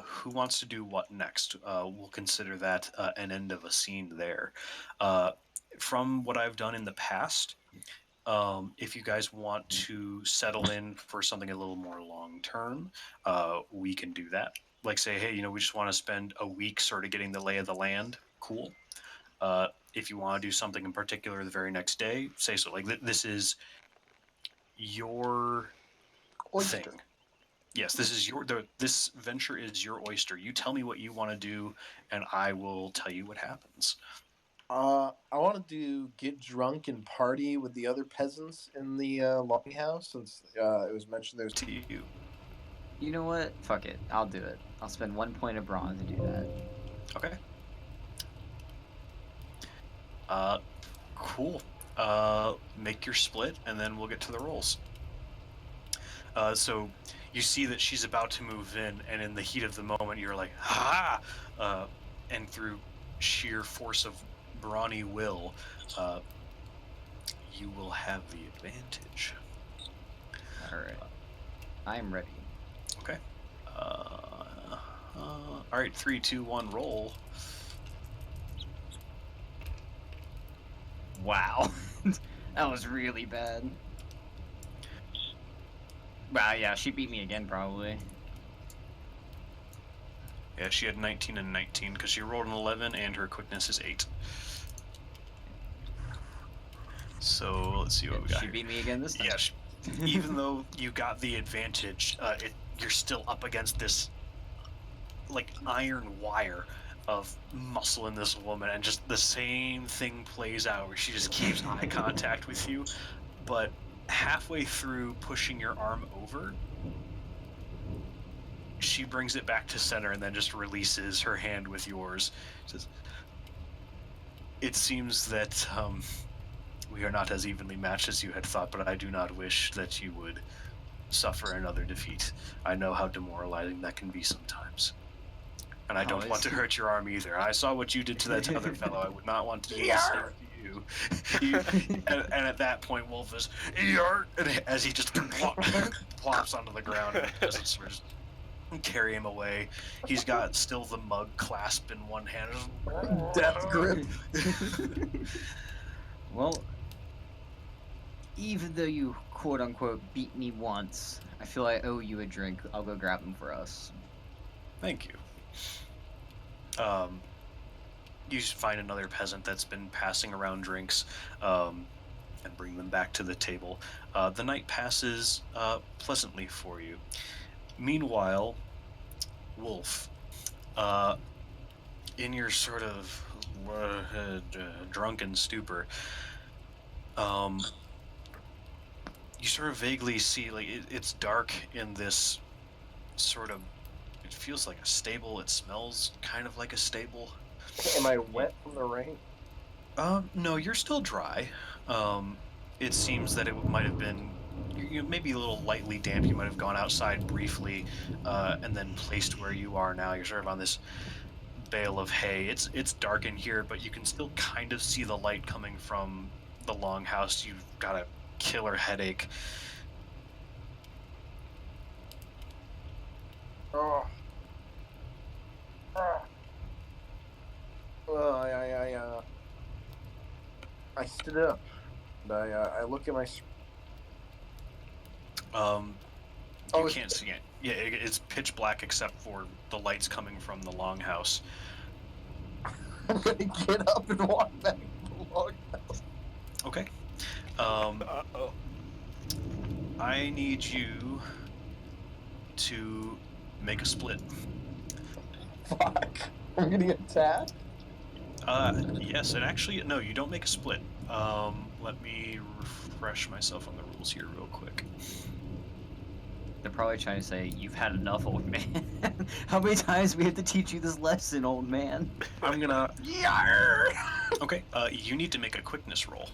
Who wants to do what next? We'll consider that an end of a scene there. From what I've done in the past, if you guys want to settle in for something a little more long term, we can do that. Like say, hey, we just want to spend a week sort of getting the lay of the land. Cool. If you want to do something in particular the very next day, say so. Like this is your Oyster. thing. Yes, this venture is your oyster. You tell me what you want to do, and I will tell you what happens. I wanted to get drunk and party with the other peasants in the longhouse, since it was mentioned there's To you. You know what? Fuck it. I'll do it. I'll spend 1 point of bronze to do that. Okay. Cool. Make your split, and then we'll get to the rolls. So you see that she's about to move in, and in the heat of the moment, you're like, ha! And through sheer force of brawny will, you will have the advantage. Alright. I'm ready. Okay. All right, 3, 2, 1, roll. Wow. That was really bad. Wow, yeah, she beat me again, probably. Yeah, she had 19 and 19 because she rolled an 11 and her quickness is 8. So let's see what we got. She here. beat me again this time. Yeah, even though you got the advantage, you're still up against this like iron wire of muscle in this woman, and just the same thing plays out where she just keeps eye contact with you, but halfway through pushing your arm over, she brings it back to center and then just releases her hand with yours. Says, "It seems that we are not as evenly matched as you had thought, but I do not wish that you would suffer another defeat. I know how demoralizing that can be sometimes. And I don't want to hurt your arm either. I saw what you did to that other fellow. I would not want to do the same to you." And at that point, Wolf is, "Yar!" as he just plops onto the ground and doesn't sort of carry him away. He's got still the mug clasped in one hand. death grip. Well, even though you quote-unquote beat me once, I feel I owe you a drink. I'll go grab them for us. Thank you. You find another peasant that's been passing around drinks, and bring them back to the table. The night passes pleasantly for you. Meanwhile, Wolf, in your sort of drunken stupor, you sort of vaguely see, like, it's dark in this sort of, it feels like a stable. It smells kind of like a stable. Am I wet from the rain? No, you're still dry. It seems that it might have been maybe a little lightly damp. You might have gone outside briefly, and then placed where you are now. You're sort of on this bale of hay. It's dark in here, but you can still kind of see the light coming from the longhouse. You've got a killer headache. Oh. I stood up, and I look at my. Oh, You it's- can't see it. Yeah, it's pitch black except for the lights coming from the longhouse. I'm gonna get up and walk back to the log. Okay. Uh-oh. I need you to make a split. Fuck. I'm getting attacked. Yes, and actually, no, you don't make a split. Let me refresh myself on the rules here real quick. They're probably trying to say, "You've had enough, old man. How many times do we have to teach you this lesson, old man?" I'm gonna. Yarr! Okay, you need to make a quickness roll.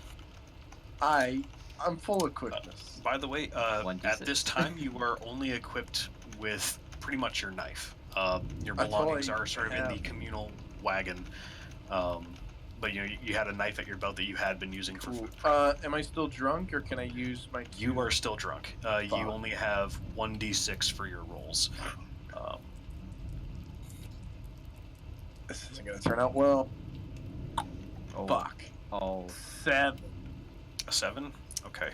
I'm full of quickness. By the way, 1d6. at this time, you are only equipped with pretty much your knife. Your That's all belongings I are sort of in have. the communal wagon. But you had a knife at your belt that you had been using for Cool. food. Am I still drunk, or can I use my? You are still drunk. You Fuck. only have 1d6 for your rolls. This isn't gonna turn out well. Oh, Fuck. oh, 7. A 7? Okay.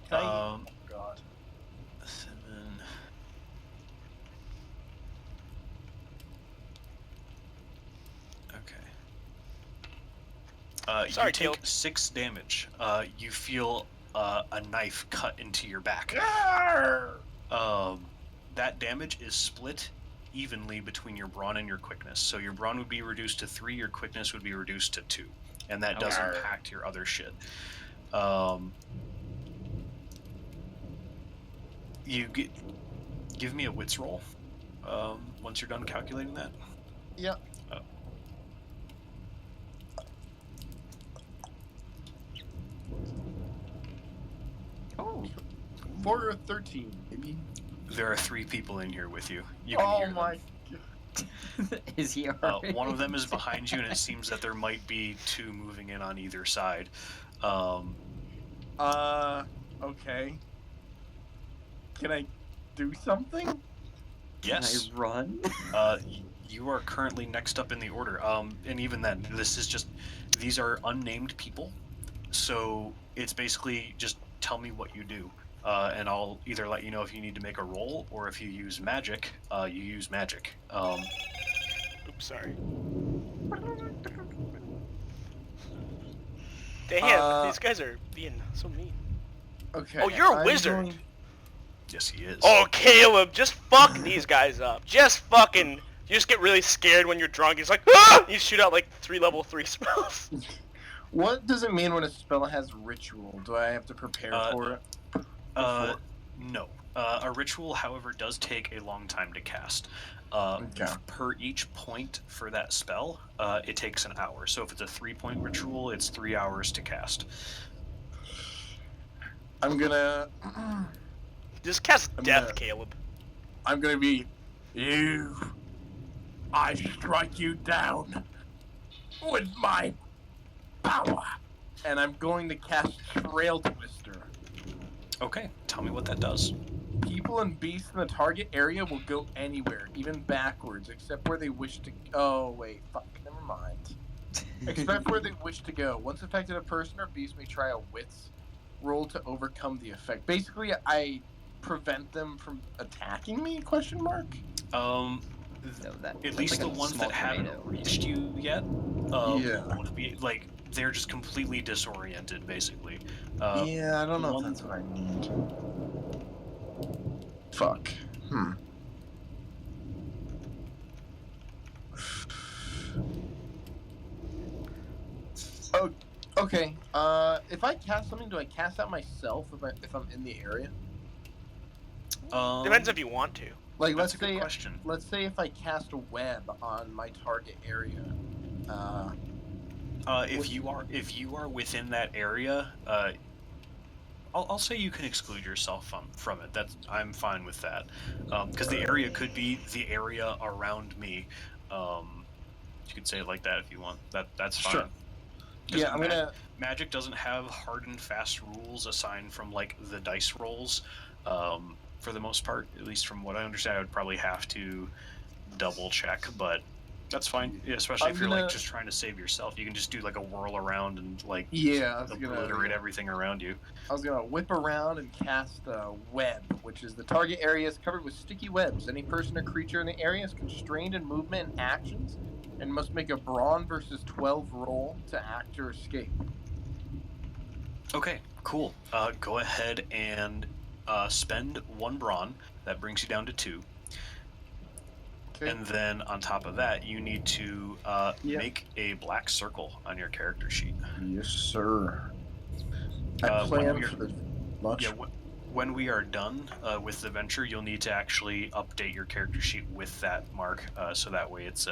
Can I- Um, oh God. 7. Okay. Sorry, you take Caleb. 6 damage. You feel a knife cut into your back. Yarr! That damage is split evenly between your brawn and your quickness. So your brawn would be reduced to 3, your quickness would be reduced to 2. And that does Okay. impact your other shit. Give me a wits roll. Once you're done calculating that. Yeah. oh! 4 or 13, maybe. There are 3 people in here with you. You can Oh hear them. my. Is he One of them is behind you, and it seems that there might be 2 moving in on either side. Okay. Can I do something? Yes, Can I run? you are currently next up in the order. And even then, these are unnamed people, so it's basically just tell me what you do, and I'll either let you know if you need to make a roll, or if you use magic, you use magic. Oops, sorry. Damn, these guys are being so mean. Okay. Oh, you're a I'm wizard. going- Yes, he is. Oh, Caleb, just fuck these guys up. Just fucking... You just get really scared when you're drunk. It's like, ah! You shoot out like 3 level 3 spells. What does it mean when a spell has ritual? Do I have to prepare for it? No. A ritual, however, does take a long time to cast. Okay. Per each point for that spell, it takes an hour. So if it's a 3-point ritual, it's 3 hours to cast. I'm gonna. Just cast I'm death, gonna- Caleb. I'm gonna be. You. I strike you down with my power, and I'm going to cast Trail Twister. Okay, tell me what that does. People and beasts in the target area will go anywhere, even backwards, except where they wish to. Oh wait, fuck. Never mind. Except where they wish to go. Once affected, a person or beast may try a wits roll to overcome the effect. Basically, I prevent them from attacking me? Question mark. No, that At looks least like the a ones small that haven't tornado. reached you yet, Yeah. would be like they're just completely disoriented, basically. Yeah, I don't know one- if that's what I need. Fuck. Oh, okay. If I cast something, do I cast that myself if I'm in the area? Depends if you want to. Like, That's let's a good say, question. if I cast a web on my target area. If you are within that area, I'll say you can exclude yourself from it. I'm fine with that, because the area could be the area around me. You could say it like that if you want. That's fine. Sure. 'Cause Yeah, I'm gonna. Magic doesn't have hard and fast rules aside from like the dice rolls. For the most part, at least from what I understand, I would probably have to double check, but That's fine. Yeah, especially I'm if you're gonna- like just trying to save yourself. You can just do like a whirl around and like Yeah, I was obliterate gonna. everything around you. I was gonna whip around and cast web, which is the target area is covered with sticky webs. Any person or creature in the area is constrained in movement and actions, and must make a brawn versus 12 roll to act or escape. Okay, cool. Go ahead and spend 1 brawn. That brings you down to 2. Okay. And then on top of that, you need to Yeah. make a black circle on your character sheet. Yes, sir. I when plan we're- for this much. Yeah, when we are done with the venture, you'll need to actually update your character sheet with that mark, so that way it's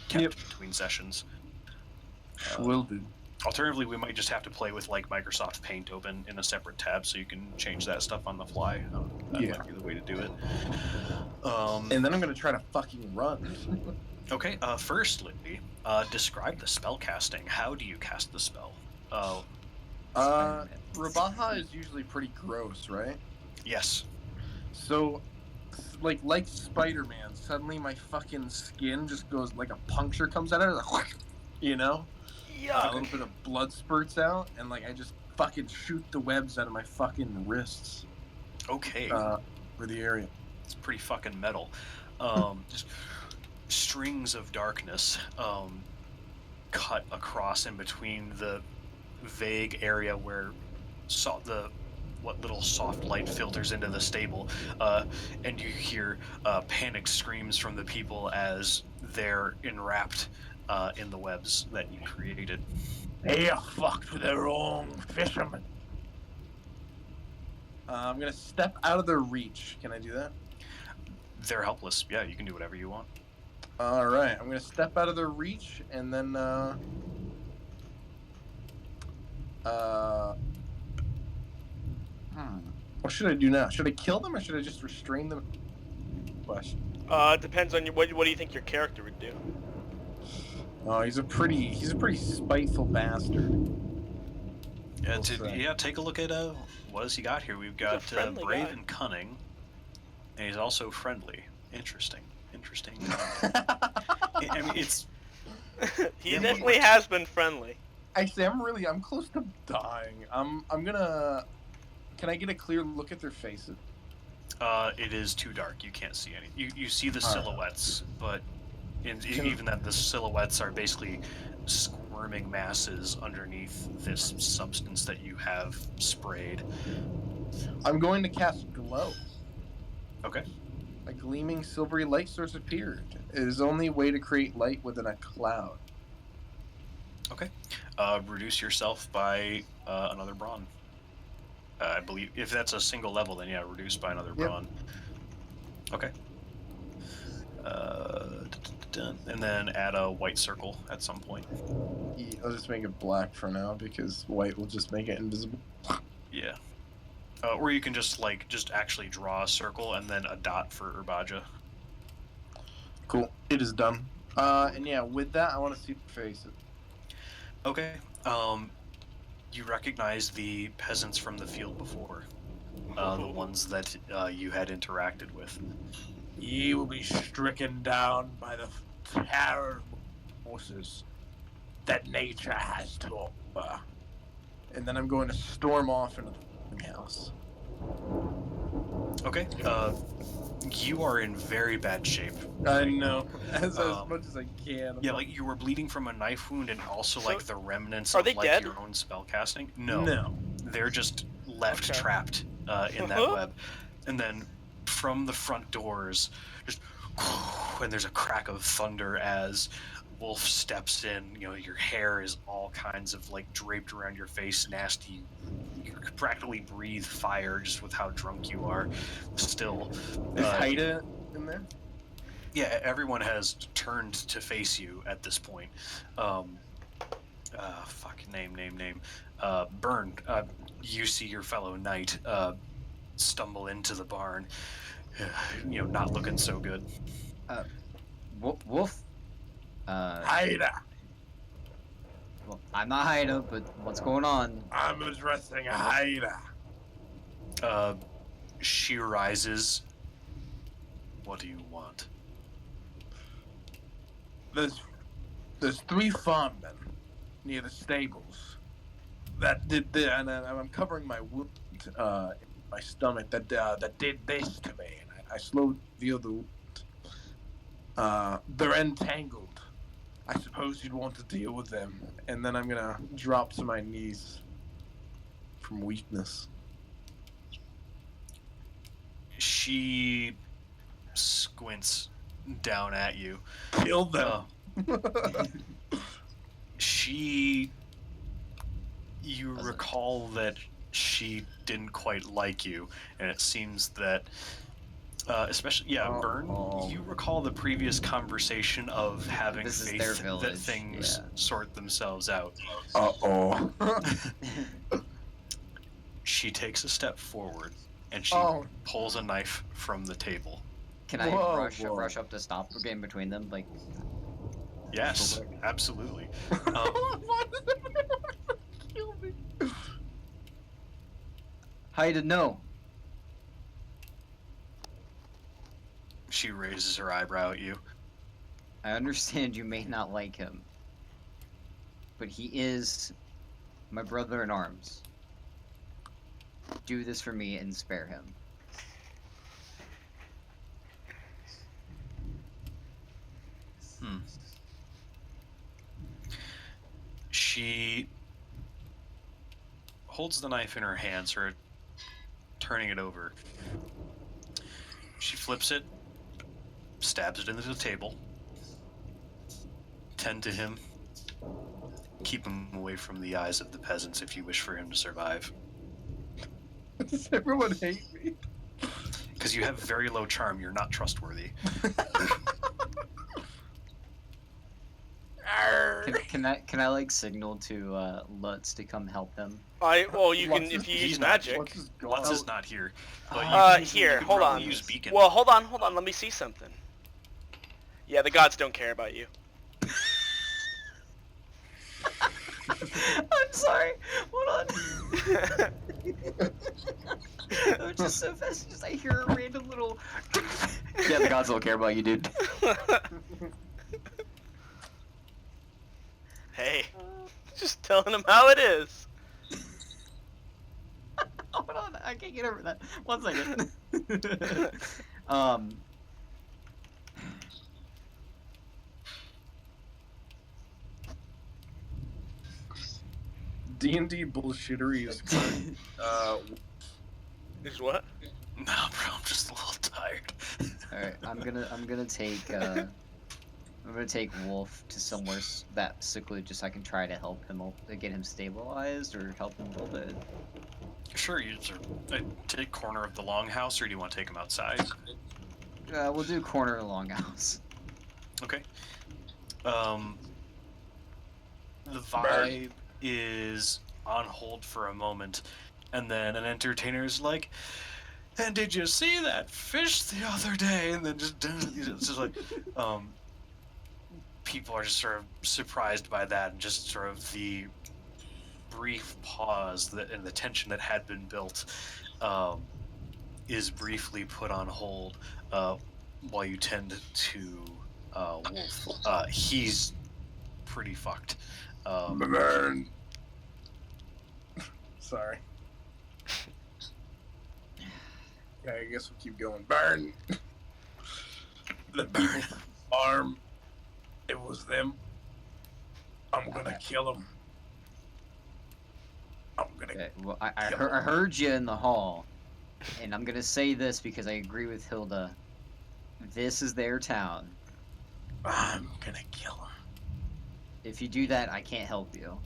kept Yep. between sessions. Will do. Alternatively, we might just have to play with like Microsoft Paint open in a separate tab, so you can change that stuff on the fly. That Yeah. might be the way to do it. And then I'm gonna try to fucking run. Okay. Firstly, describe the spell casting. How do you cast the spell? Rabaha is usually pretty gross, right? Yes. So, like Spider-Man, suddenly my fucking skin just goes like a puncture comes out of it, like, you know? A Yuck. little bit of blood spurts out, and like I just fucking shoot the webs out of my fucking wrists Okay. for the area. It's pretty fucking metal. Just strings of darkness cut across in between the vague area where what little soft light filters into the stable, and you hear panic screams from the people as they're enwrapped in the webs that you created. They are fucked with their own fishermen. I'm gonna step out of their reach. Can I do that? They're helpless. Yeah, you can do whatever you want. All right, I'm gonna step out of their reach, and then what should I do now? Should I kill them or should I just restrain them? Question. Depends on what do you think your character would do? Oh, he's a pretty spiteful bastard. Yeah, We'll say. yeah. Take a look at what has he got here. We've got friendly brave guy. and cunning, and he's also friendly. Interesting. I mean, it's He Yeah, definitely has been friendly. Actually, I'm close to dying. I'm gonna. Can I get a clear look at their faces? it is too dark. You can't see any. You see the Alright. silhouettes, but Can- even then, the silhouettes are basically squirming masses underneath this substance that you have sprayed. I'm going to cast glow. Okay. A gleaming silvery light source appeared. It is the only way to create light within a cloud. Reduce yourself by another brawn. I believe if that's a single level, then yeah, reduce by another Yep. brawn. Okay. And then add a white circle at some point. I'll just make it black for now because white will just make it invisible. Yeah. Or you can just actually draw a circle and then a dot for Urbaja. Cool. It is done. And yeah, with that, I want to see the faces. Okay. You recognize the peasants from the field before. The ones that you had interacted with. Ye will be stricken down by the terrible forces that nature has to offer. And then I'm going to storm off into the house. Okay. You are in very bad shape. I know, as Um, much as I can. Yeah, like you were bleeding from a knife wound and also So, like the remnants are of they like dead? your own spell casting. No, No. they're just left Okay. trapped in that web. And then from the front doors, just and there's a crack of thunder as Wolf steps in. You know, your hair is all kinds of like draped around your face, nasty. You could practically breathe fire just with how drunk you are. Still, Is Haida in there? yeah, everyone has turned to face you at this point. Name. Burn. You see your fellow knight stumble into the barn. Not looking so good. Wolf. Haida! Well, I'm not Haida, but what's going on? I'm addressing Haida. She rises. What do you want? there's 3 farmmen near the stables that did this, and I'm covering my wound in my stomach that did this to me, and I slowly feel the wound. They're entangled. I suppose you'd want to deal with them, and then I'm gonna drop to my knees from weakness. She squints down at you. Kill them. You recall that she didn't quite like you, and it seems that, especially, Burn, you recall the previous conversation of having This is their faith that village, things yeah. sort themselves out. Uh-oh. She takes a step forward, and she Oh. pulls a knife from the table. Can I Whoa, rush up to stop the game between them? Like, Yes, absolutely. Why did everyone kill me? how you didn't know? She raises her eyebrow at you. I understand you may not like him, but he is my brother in arms. Do this for me and spare him. She holds the knife in her hand, sort of turning it over. She flips it, stabs it into the table. Tend to him. Keep him away from the eyes of the peasants if you wish for him to survive. Does everyone hate me? Because you have very low charm, you're not trustworthy. Can I like signal to Lutz to come help him? Well, you can Lutz if you he's use not- magic. Lutz is gone. Lutz is not here. But Here, you could hold probably on. Use beacon. Well, hold on. Let me see something. Yeah, the gods don't care about you. I'm sorry. Hold on. I'm just so fast. Just I hear a random little. Yeah, the gods don't care about you, dude. Hey, just telling him how it is. Hold on, I can't get over that. 1 second. D&D bullshittery is good. Is what? No, bro, I'm just a little tired. All right, I'm gonna take Wolf to somewhere that secluded, just so I can try to help him, get him stabilized or help him a little bit. Sure, you sort of take corner of the longhouse, or do you want to take him outside? We'll do corner of the longhouse. Okay. The vibe is on hold for a moment, and then an entertainer's like, "And did you see that fish the other day?" And then it's just like, people are just sort of surprised by that, and just sort of the brief pause and the tension that had been built is briefly put on hold while you tend to Wolf. He's pretty fucked. Burn. Sorry. Yeah, I guess we'll keep going. Burn. The burn arm. It was them. I'm gonna kill them. I'm gonna. Okay, well, I heard you in the hall, and I'm gonna say this because I agree with Hilda. This is their town. I'm gonna kill them. If you do that, I can't help you.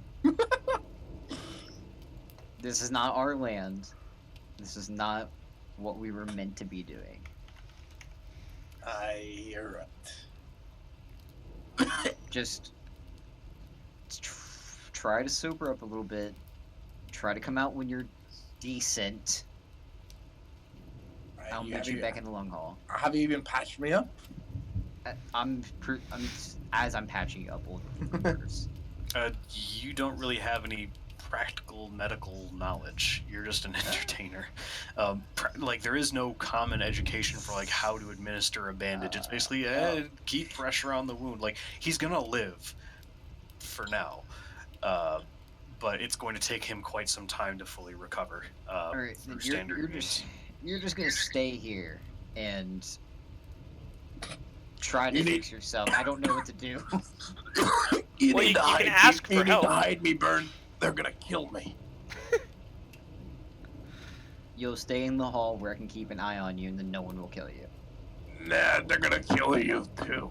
This is not our land. This is not what we were meant to be doing. You're right. Just try to sober up a little bit. Try to come out when you're decent. I'll meet you back in the long haul. Have you even patched me up? I'm as I'm patching you up. We'll converse. You don't really have any practical medical knowledge. You're just an entertainer. Like there is no common education for like how to administer a bandage. It's basically keep pressure on the wound. Like he's gonna live for now, but it's going to take him quite some time to fully recover. All right, through then standard means. you're just gonna stay here and try to fix yourself. I don't know what to do. You Well, need you to can hide ask me. for You need help. to hide me, Burn. They're gonna kill me. You'll stay in the hall where I can keep an eye on you, and then no one will kill you. Nah, they're gonna kill you too.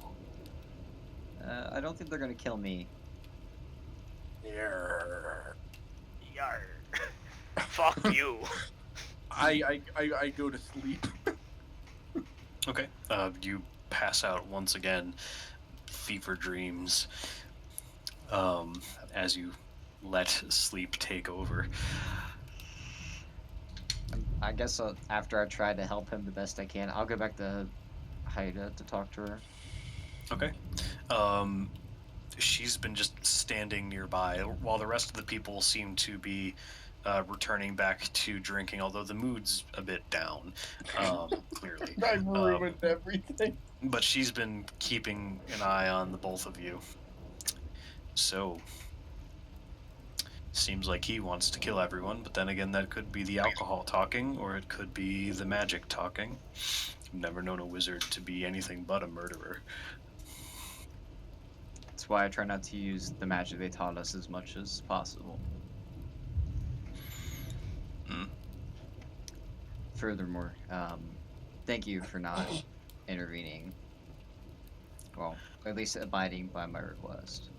I don't think they're gonna kill me. Yeah. Yar. Fuck you. I go to sleep. Okay. You pass out once again, fever dreams, as you let sleep take over. I guess after I try to help him the best I can, I'll go back to Haida to talk to her. Okay. She's been just standing nearby while the rest of the people seem to be returning back to drinking, although the mood's a bit down, clearly. I ruined everything. But she's been keeping an eye on the both of you. So, seems like he wants to kill everyone, but then again, that could be the alcohol talking, or it could be the magic talking. I've never known a wizard to be anything but a murderer. That's why I try not to use the magic they taught us as much as possible. Hmm. Furthermore, thank you for not intervening. Well, at least abiding by my request.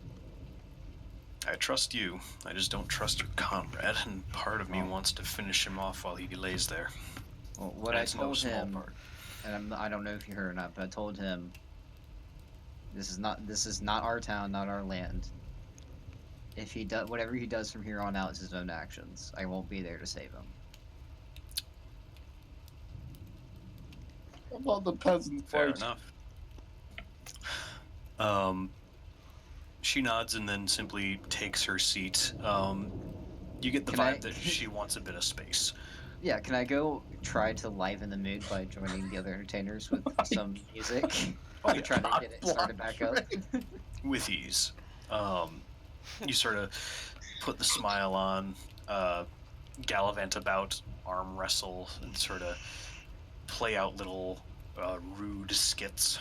I trust you. I just don't trust your comrade, and part of me Oh. wants to finish him off while he lays there. Well, what I That's no told small him, part. and I don't know if you heard or not, but I told him this is not our town, not our land. If he does whatever he does from here on out is his own actions. I won't be there to save him. How about the peasant Fair fight? enough. She nods and then simply takes her seat. You get the Can I- vibe that she wants a bit of space. Yeah, can I go try to liven the mood by joining the other entertainers with some music? Oh, to try to get it started back up. With ease. You sort of put the smile on, gallivant about, arm wrestle, and sort of play out little rude skits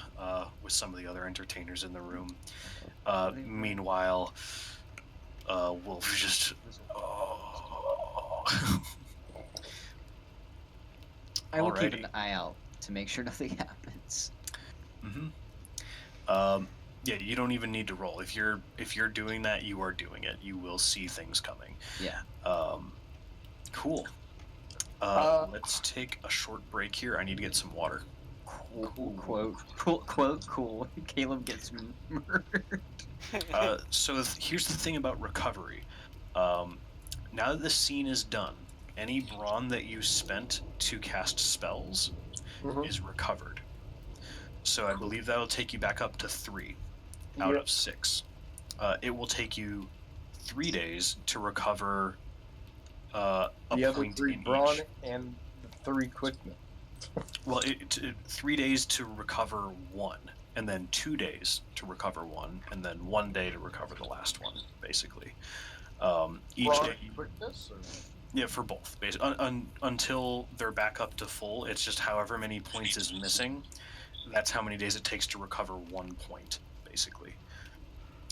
with some of the other entertainers in the room. Meanwhile, Wolf just... I will keep Alrighty. an eye out to make sure nothing happens. Yeah, you don't even need to roll. If you're doing that, you are doing it. You will see things coming. Yeah. Cool. Let's take a short break here. I need to get some water. Cool. Caleb gets murdered. So here's the thing about recovery. Now that the scene is done, any brawn that you spent to cast spells Mhm. is recovered. So I believe that'll take you back up to 3 out of 6. It will take you 3 days to recover a The other point 3 in brawn each. and the 3 quickness. Well, 3 days to recover 1, and then 2 days to recover 1, and then 1 day to recover the last one, basically. Each Brawn day, and quickness, or? yeah, for both. Until they're back up to full, it's just however many points is missing. That's how many days it takes to recover 1 point, basically.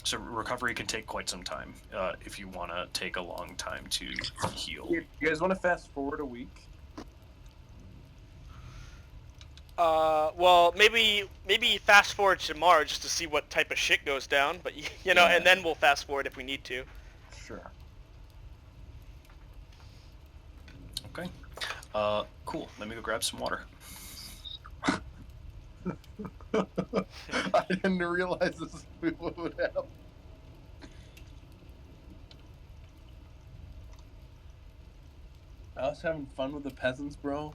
So recovery can take quite some time if you want to take a long time to heal. You guys want to fast forward a week? Well, maybe fast forward to tomorrow just to see what type of shit goes down, but you know, and then we'll fast forward if we need to. Sure. Okay. Cool. Let me go grab some water. I didn't realize this is what would happen. I was having fun with the peasants, bro.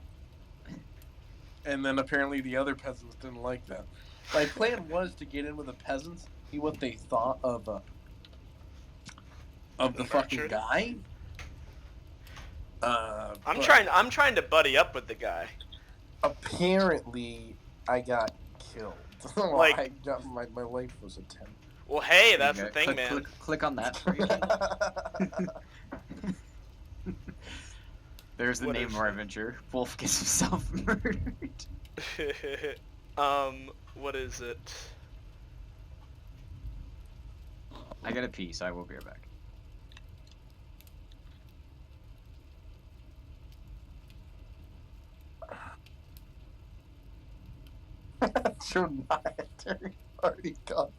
And then apparently the other peasants didn't like that. My plan was to get in with the peasants, see what they thought of the fucking Archer? guy, I'm but trying to buddy up with the guy. Apparently, I got killed. Like- I got, my life was attempted. Well, hey, There you that's go. the thing, click, man. Click on that for you. There's the What name is of our it? adventure. Wolf gets himself murdered. What is it? I gotta pee, so I will be right back. Your dietary already gone.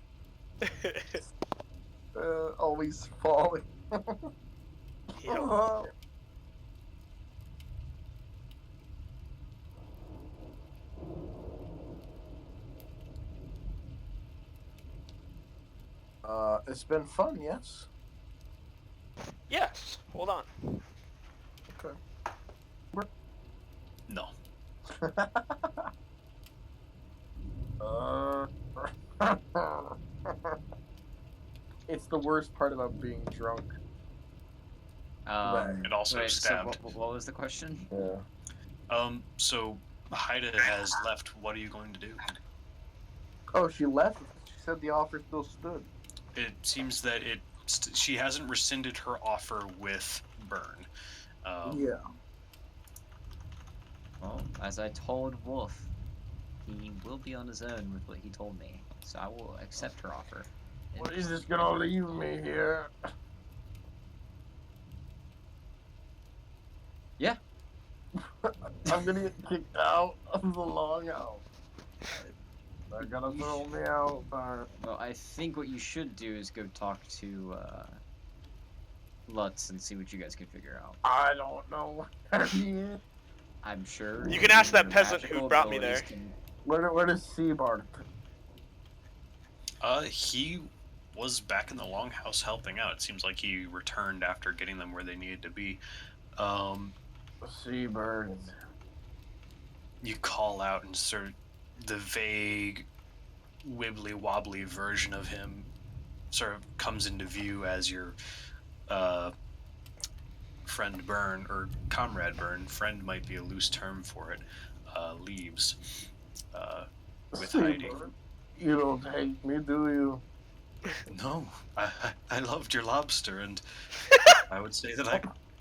Always falling. Yep. It's been fun, yes. Yes. Hold on. No. It's the worst part about being drunk. And also wait, stabbed. So what was the question? Yeah. So Haida has left. What are you going to do? Oh, she left? She said the offer still stood. It seems that she hasn't rescinded her offer with Burn. Yeah. Well, as I told Wolf, he will be on his own with what he told me, so I will accept her offer. Well, he's just gonna leave me here. Yeah. I'm gonna get kicked out of the longhouse. They're gonna throw me out there. Well, I think what you should do is go talk to Lutz and see what you guys can figure out. I don't know where he is. I'm sure You can ask that your peasant who magical brought me abilities there. can- Where does Seabart? He was back in the longhouse helping out. It seems like he returned after getting them where they needed to be. Seabird. You call out, and sort of the vague, wibbly wobbly version of him sort of comes into view as your friend Burn, or comrade Burn, friend might be a loose term for it, leaves with Heidi. Seabird, you don't hate me, do you? No, I loved your lobster, and I would say that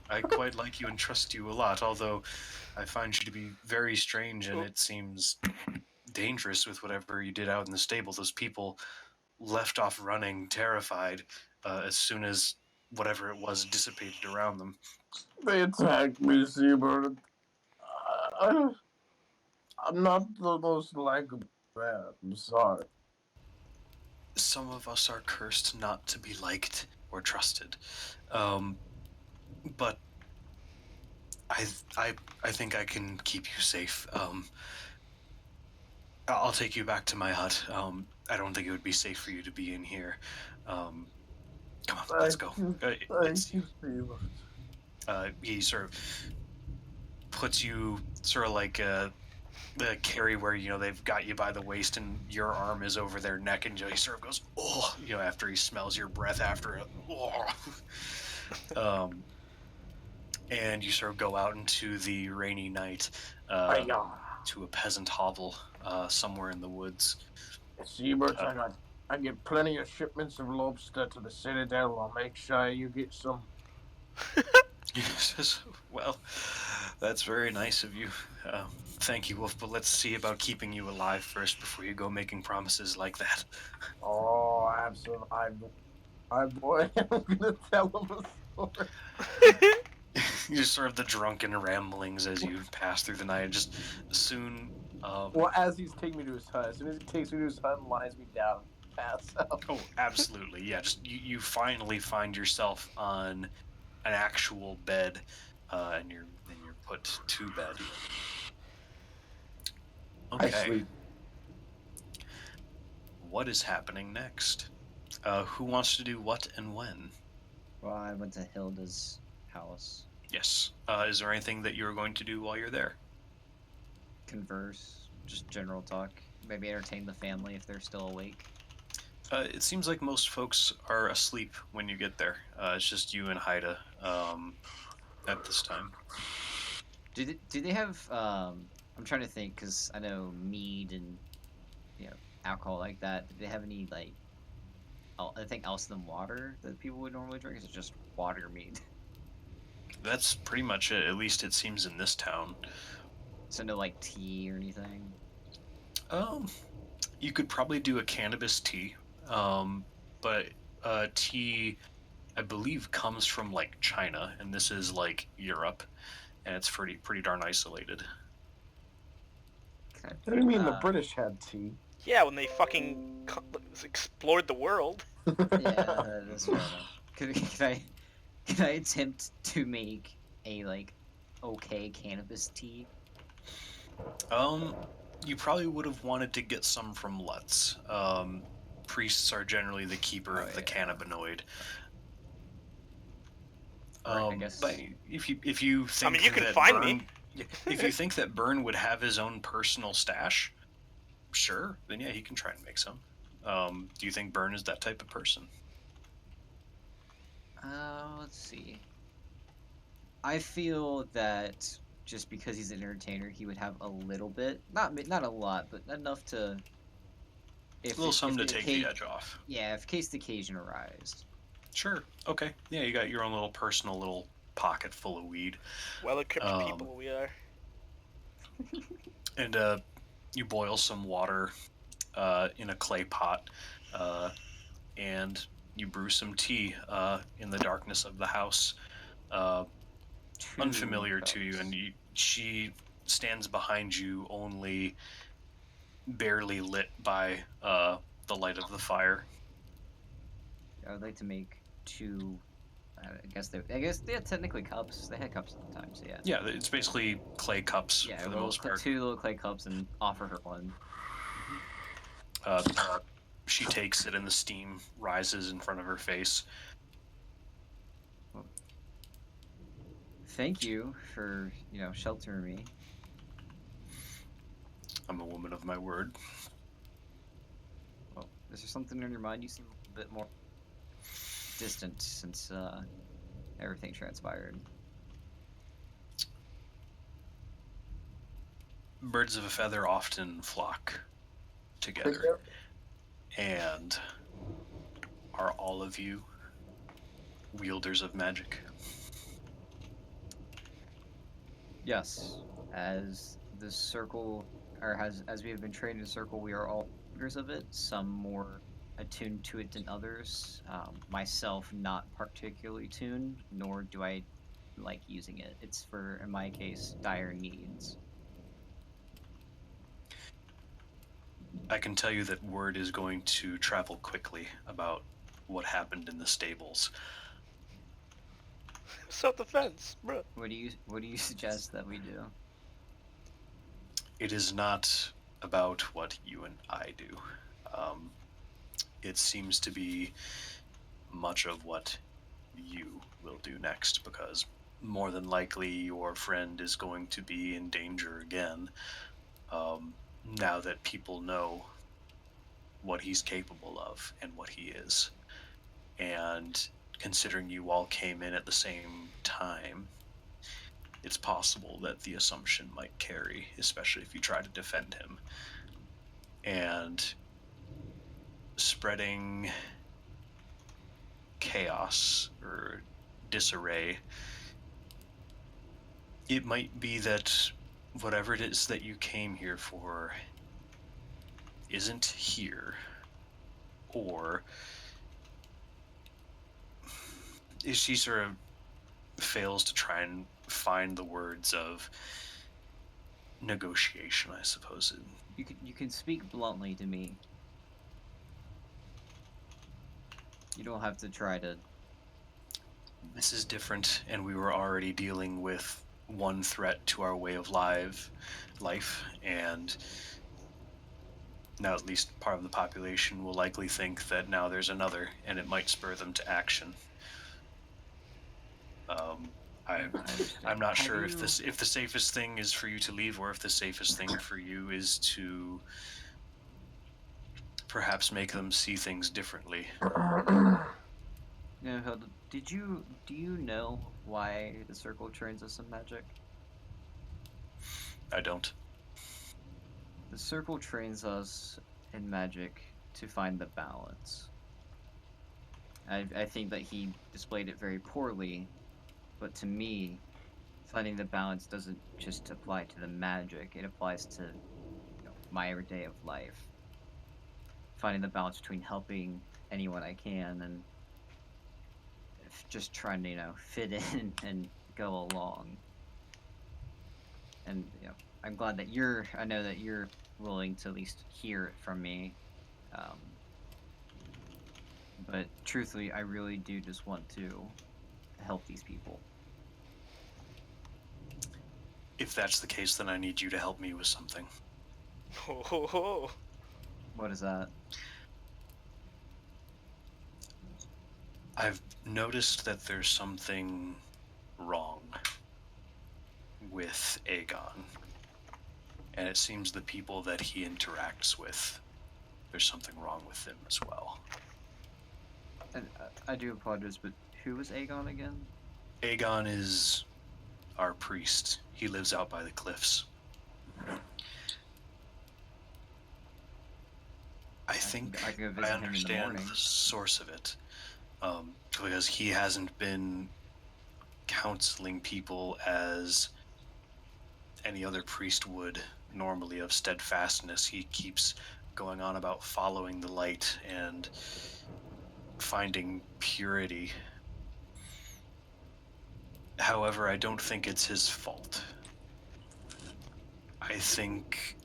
I quite like you and trust you a lot, although I find you to be very strange, and it seems dangerous with whatever you did out in the stable. Those people left off running, terrified, as soon as whatever it was dissipated around them. They attacked me, Seabird. I'm not the most likable man. I'm sorry. Some of us are cursed not to be liked or trusted, but I think I can keep you safe. I'll take you back to my hut. I don't think it would be safe for you to be in here. Come on, let's go. Thank you, Seabird. He sort of puts you sort of like the carry where, you know, they've got you by the waist and your arm is over their neck, and he sort of goes, oh, you know, after he smells your breath after it. Oh. And you sort of go out into the rainy night to a peasant hovel somewhere in the woods. Seabird, I get plenty of shipments of lobster to the Citadel. I'll make sure you get some. Yes, well, that's very nice of you. Thank you, Wolf, but let's see about keeping you alive first before you go making promises like that. Oh, absolutely. I'm gonna tell him a story. Just sort of the drunken ramblings as you pass through the night, and just soon. Well, as he's taking me to his hut, as soon as he takes me to his hut and lies me down, pass out. Oh, absolutely, yeah. Just you finally find yourself on an actual bed, and you're put to bed. I Okay. sleep. What is happening next? Who wants to do what and when? Well, I went to Hilda's house, Yes. Is there anything that you're going to do while you're there? converse, just general talk, maybe entertain the family if they're still awake. It seems like most folks are asleep when you get there. It's just you and Haida. at this time. Do they have I'm trying to think because I know mead and alcohol like that. Do they have any like anything else than water that people would normally drink? Is it just water mead? That's pretty much it. At least it seems in this town. So no like tea or anything. You could probably do a cannabis tea, but tea, I believe, comes from like China, and this is like Europe, and it's pretty darn isolated. Okay. What do you mean the Uh, British had tea? Yeah, when they fucking explored the world. Yeah, that is fair enough. Can I attempt to make a like okay cannabis tea? You probably would have wanted to get some from Lutz. Priests are generally the keeper of the cannabinoid. Right, I guess. But if you think mean, you can that find Byrne, me. if you think that Byrne would have his own personal stash, sure, then yeah, he can try and make some. Do you think Byrne is that type of person? Let's see. I feel that just because he's an entertainer, he would have a little bit, not a lot, but enough to. A little something to take the occasion, edge off. yeah, if case the occasion arise. Sure. Okay. Yeah, you got your own little personal little pocket full of weed, Well-equipped Um, people we are. and you boil some water in a clay pot, and you brew some tea in the darkness of the house. Unfamiliar to you, and she stands behind you, only barely lit by the light of the fire. I would like to make two. I guess they had technically cups. They had cups at the time, so yeah. Yeah, it's basically clay cups Yeah, for the most part. two little clay cups and offer her one. Uh, she takes it, and the steam rises in front of her face. Thank you for sheltering me. I'm a woman of my word. Well, is there something in your mind? You seem a bit more distant since everything transpired. Birds of a feather often flock together. And are all of you wielders of magic? Yes, as the circle, or as we have been trained in the circle, we are all leaders of it. Some more attuned to it than others. Myself, not particularly tuned, nor do I like using it. It's for, in my case, dire needs. I can tell you that word is going to travel quickly about what happened in the stables. Self-defense, bro. What do you suggest that we do? It is not about what you and I do. It seems to be much of what you will do next, because more than likely your friend is going to be in danger again, now that people know what he's capable of and what he is. And considering you all came in at the same time, it's possible that the assumption might carry, especially if you try to defend him. And spreading chaos or disarray, it might be that whatever it is that you came here for isn't here, or she sort of fails to try and find the words of negotiation, I suppose. You can speak bluntly to me. You don't have to try to. This is different, and we were already dealing with one threat to our way of life, and now at least part of the population will likely think that now there's another, and it might spur them to action. I'm not sure if the safest thing is for you to leave, or if the safest thing for you is to perhaps make them see things differently. Hilda, Do you know why the circle trains us in magic? I don't. The circle trains us in magic to find the balance. I think that he displayed it very poorly, but to me, finding the balance doesn't just apply to the magic, it applies to my everyday of life. Finding the balance between helping anyone I can and just trying to, fit in and go along. And, I'm glad that I know that you're willing to at least hear it from me. Um, but truthfully, I really do just want to help these people. If that's the case, then I need you to help me with something. Ho ho ho. What is that? I've noticed that there's something wrong with Aegon. And it seems the people that he interacts with, there's something wrong with them as well. And I do apologize, but who is Aegon again? Aegon is our priest. He lives out by the cliffs. I think I can go visit I him in the understand morning. the source of it, because he hasn't been counseling people as any other priest would normally of steadfastness. He keeps going on about following the light and finding purity. However, I don't think it's his fault. I think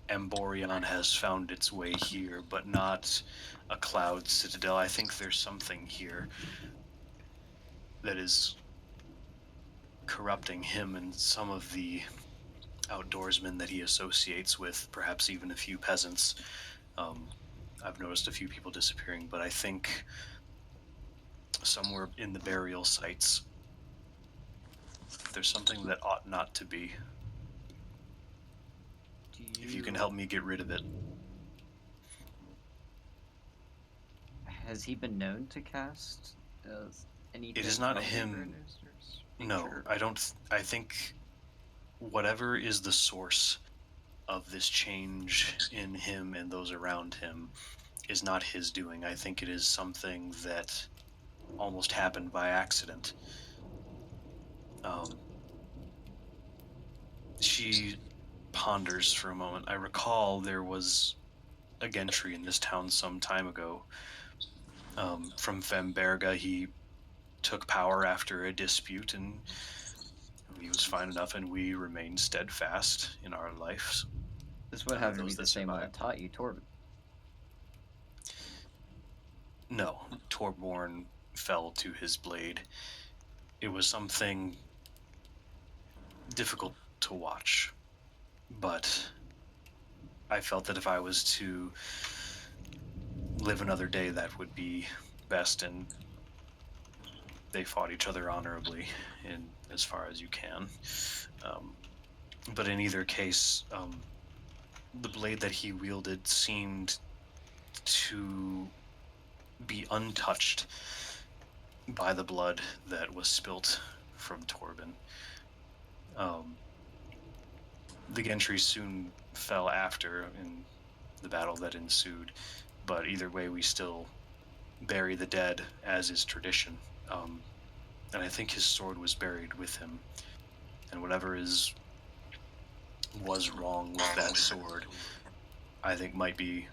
Amborion has found its way here, but not a cloud citadel. I think there's something here that is corrupting him and some of the outdoorsmen that he associates with, perhaps even a few peasants. I've noticed a few people disappearing, but I think somewhere in the burial sites, there's something that ought not to be. If you can help me get rid of it. Has he been known to cast anything? It is not from him. Avernus or No, nature? I don't. I think whatever is the source of this change in him and those around him is not his doing. I think it is something that almost happened by accident. She ponders for a moment. I recall there was a gentry in this town some time ago. From Femberga, he took power after a dispute, and he was fine enough, and we remained steadfast in our lives. This would have to be those the that same one that survived. taught you, Torben. No, Torborn fell to his blade. It was something difficult to watch, but I felt that if I was to live another day, that would be best, and they fought each other honorably in as far as you can. But in either case, the blade that he wielded seemed to be untouched by the blood that was spilt from Torben. The gentry soon fell after in the battle that ensued, but either way we still bury the dead as is tradition. And I think his sword was buried with him, and whatever was wrong with that sword, I think might be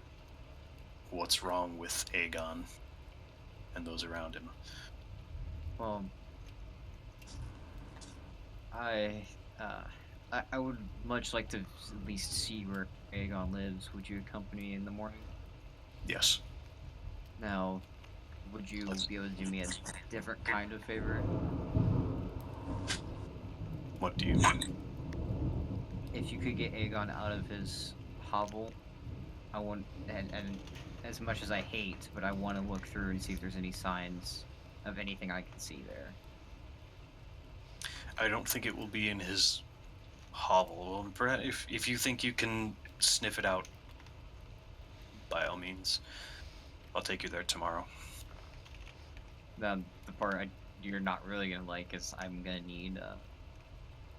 what's wrong with Aegon and those around him. Well, I would much like to at least see where Aegon lives. Would you accompany me in the morning? Yes. Now, would you be able to do me a different kind of favor? What do you mean? If you could get Aegon out of his hovel, I want, and as much as I hate, but I want to look through and see if there's any signs of anything I can see there. I don't think it will be in his hovel. Perhaps if you think you can sniff it out, by all means, I'll take you there tomorrow. The part you're not really gonna like is I'm gonna need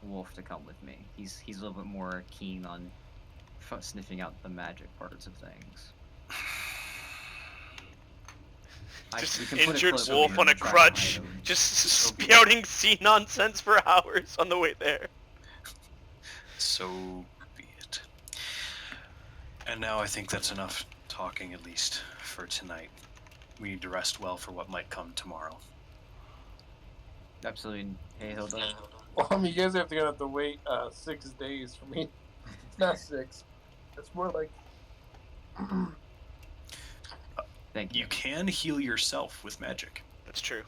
Wolf to come with me. He's a little bit more keen on sniffing out the magic parts of things. Just we can put injured close wolf over on a and try to hide crutch, him. just spouting sea nonsense for hours on the way there. So be it. And now I think that's enough talking, at least for tonight. We need to rest well for what might come tomorrow. Absolutely. Hey, Hilda. Well, you guys have to wait 6 days for me. It's not 6. It's more like. Thank you. You can heal yourself with magic. That's true.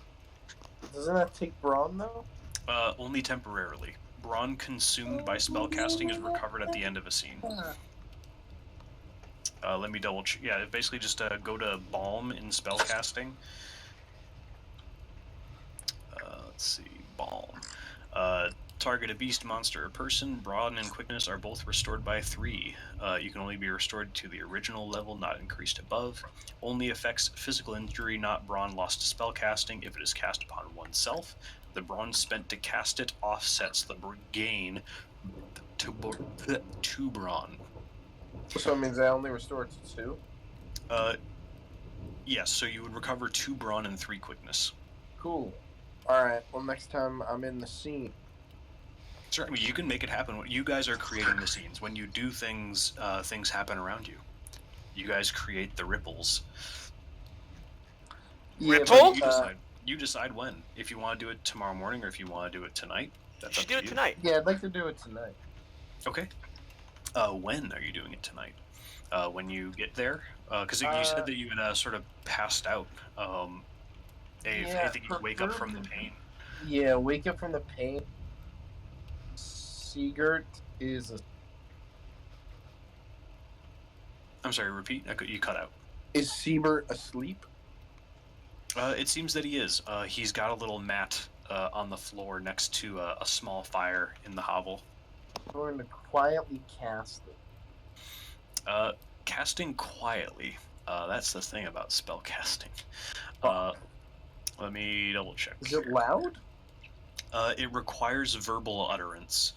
Doesn't that take brawn though? Only temporarily. Brawn consumed by spellcasting is recovered at the end of a scene. Let me double check. Yeah, basically just go to Balm in spellcasting. Let's see, Balm. Target a beast, monster, or person. Brawn and quickness are both restored by 3. You can only be restored to the original level, not increased above. Only affects physical injury, not brawn lost to spellcasting if it is cast upon oneself. The brawn spent to cast it offsets the gain to brawn. So it means I only restore it to 2? Yes, so you would recover 2 brawn and 3 quickness. Cool. Alright, well next time I'm in the scene. Sure, I mean, you can make it happen. You guys are creating the scenes. When you do things, things happen around you. You guys create the ripples. Yeah, Ripple? You decide when. If you want to do it tomorrow morning or if you want to do it tonight. You That's should up do to it you. tonight. Yeah, I'd like to do it tonight. Okay. When are you doing it tonight? When you get there? Because you said that you had sort of passed out. I think you wake up from the pain. Yeah, wake up from the pain. Sigurd is a... I'm sorry, repeat? You cut out. Is Siebert asleep? It seems that he is. He's got a little mat on the floor next to a small fire in the hovel. I'm going to quietly cast it. Casting quietly. That's the thing about spell casting. Let me double check. Is it loud? It requires verbal utterance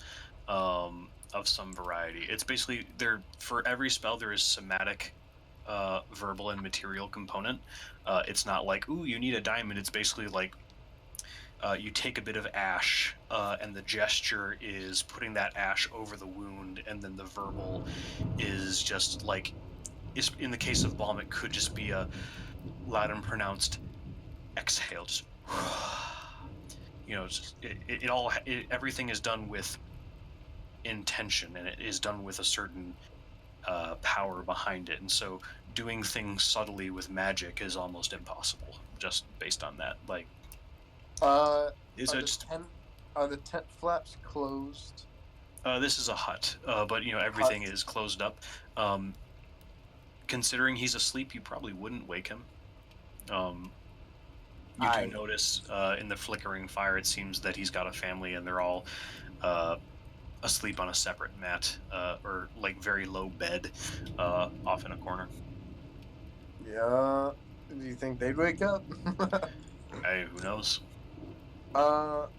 of some variety. It's basically for every spell there is somatic, verbal, and material component. It's not like, ooh, you need a diamond. It's basically like you take a bit of ash, and the gesture is putting that ash over the wound, and then the verbal is just like, in the case of Balm, it could just be a loud and pronounced exhale. Just, everything is done with intention, and it is done with a certain power behind it, and so doing things subtly with magic is almost impossible, just based on that. Like, Are the tent flaps closed? This is a hut, but everything is closed up. Considering he's asleep, you probably wouldn't wake him. You do notice in the flickering fire, it seems that he's got a family, and they're all asleep on a separate mat, or like very low bed, off in a corner. Yeah. Do you think they'd wake up? Hey, who knows? Fuck.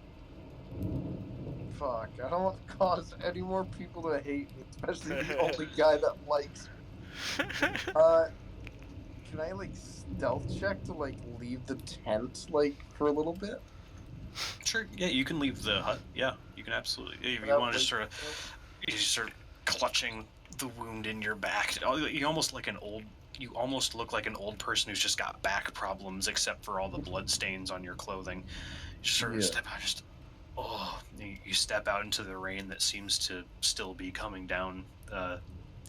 I don't want to cause any more people to hate me, especially the only guy that likes me. Can I stealth check to leave the tent for a little bit? Sure. Yeah, you can leave the hut. Yeah, you can absolutely. If you want to just you start clutching the wound in your back. You almost look like an old person who's just got back problems, except for all the blood stains on your clothing. You sort of step out, you step out into the rain that seems to still be coming down.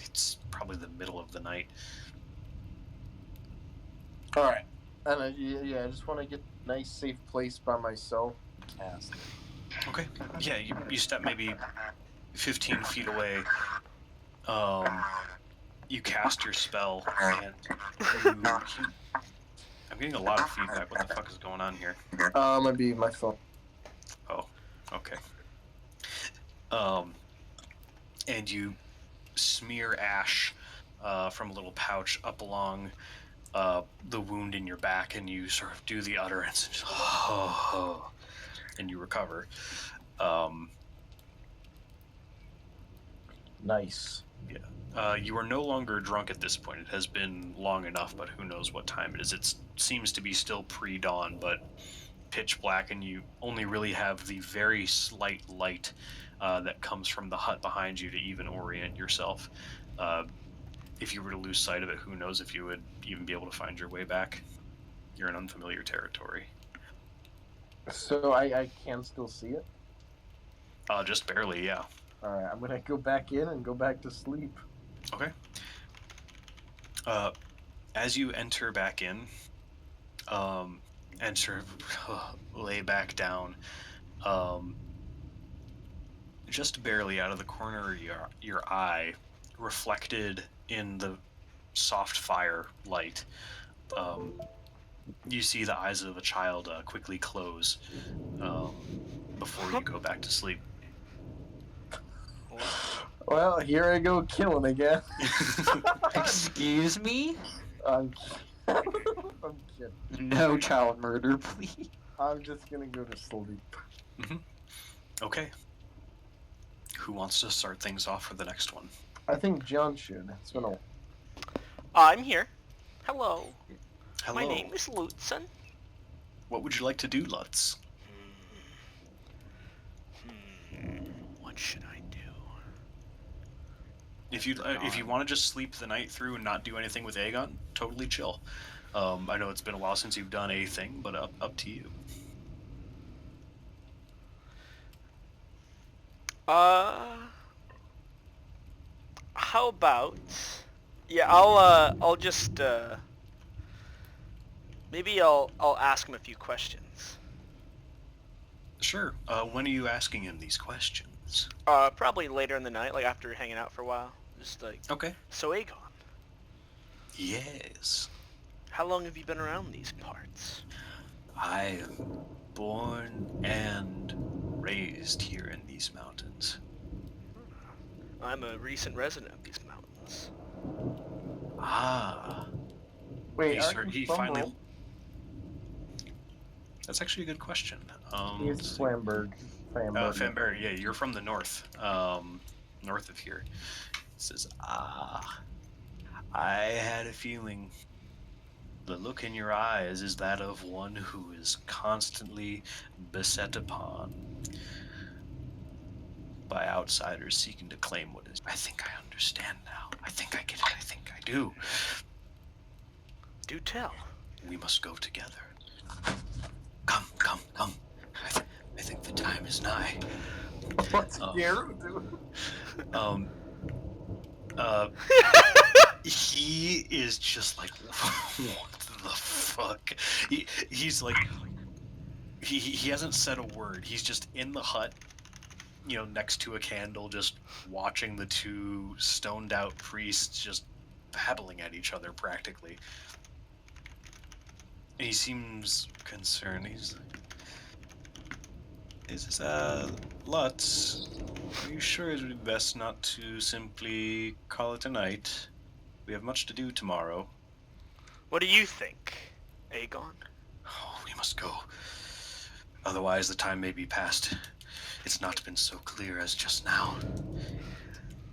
It's probably the middle of the night. All right, and I just want to get a nice, safe place by myself. Cast it. Okay. Yeah, you step maybe 15 feet away. You cast your spell, and I'm getting a lot of feedback. What the fuck is going on here? Might be my phone. Oh, okay. And you smear ash from a little pouch up along the wound in your back, and you sort of do the utterance, and, just, and you recover. Nice. You are no longer drunk at this point. It has been long enough, but who knows what time it is. It seems to be still pre-dawn, but pitch black, and you only really have the very slight light that comes from the hut behind you to even orient yourself. If you were to lose sight of it, who knows if you would even be able to find your way back. You're in unfamiliar territory. So I can still see it? Just barely, yeah. Alright, I'm gonna go back in and go back to sleep. Okay. As you enter back in, and sort of lay back down, just barely out of the corner of your eye, reflected in the soft fire light, you see the eyes of a child quickly close before you go back to sleep. Well, here I go killing again. Excuse me? I'm kidding. No child murder, please. I'm just gonna go to sleep. Okay. Who wants to start things off for the next one? I think John should. It's been a... I'm here. Hello. Hello. My name is Lutzen. What would you like to do, Lutz? What should I do? If you want to just sleep the night through and not do anything with Aegon, totally chill. I know it's been a while since you've done a thing, but up to you. How about... Yeah, I'll just, maybe I'll ask him a few questions. Sure. When are you asking him these questions? Probably later in the night, like after hanging out for a while. Just like, Okay. so Aegon, Yes. how long have you been around these parts? I am born and raised here in these mountains. I'm a recent resident of these mountains. Ah. Wait, He finally... That's actually a good question. He's Flamberg. Fanberry, yeah, you're from the north. North of here. It says, I had a feeling. The look in your eyes is that of one who is constantly beset upon by outsiders seeking to claim what is. I think I understand now. I think I get it. I think I do. Do tell. We must go together. Come, come, come. I think the time is nigh. What's Garrett doing? He is just like, what the fuck? He's like, he hasn't said a word. He's just in the hut, you know, next to a candle, just watching the two stoned out priests just babbling at each other practically. And he seems concerned. He's like, is this, Lutz, are you sure it would be best not to simply call it a night? We have much to do tomorrow. What do you think, Aegon? Oh, we must go. Otherwise the time may be past. It's not been so clear as just now.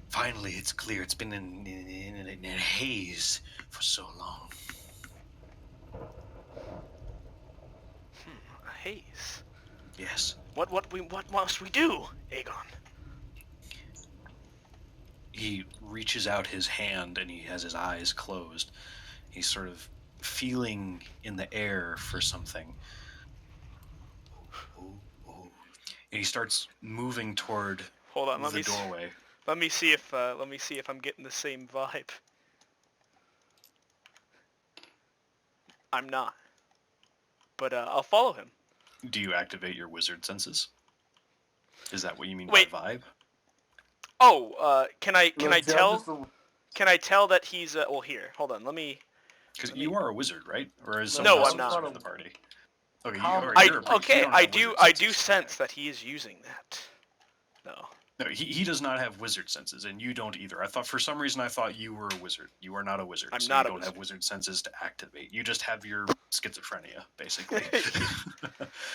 Finally, it's clear. It's been in a haze for so long. A haze. Yes. What must we do, Aegon? He reaches out his hand and he has his eyes closed. He's sort of feeling in the air for something. And he starts moving toward Hold on, the doorway. Let me see if I'm getting the same vibe. I'm not. But I'll follow him. Do you activate your wizard senses? Is that what you mean Wait. by vibe? Oh, can I Look, John, tell? just a- Can I tell that he's well here? Hold on, let me. Because you are a wizard, right? Or is No, someone I'm else not. in the party? Okay, How- you're a priest. You don't I have do wizard sense that he is using that. No. No, he does not have wizard senses, and you don't either. For some reason I thought you were a wizard. You are not a wizard, I'm so not you a don't have wizard. wizard senses to activate. You just have your schizophrenia, basically.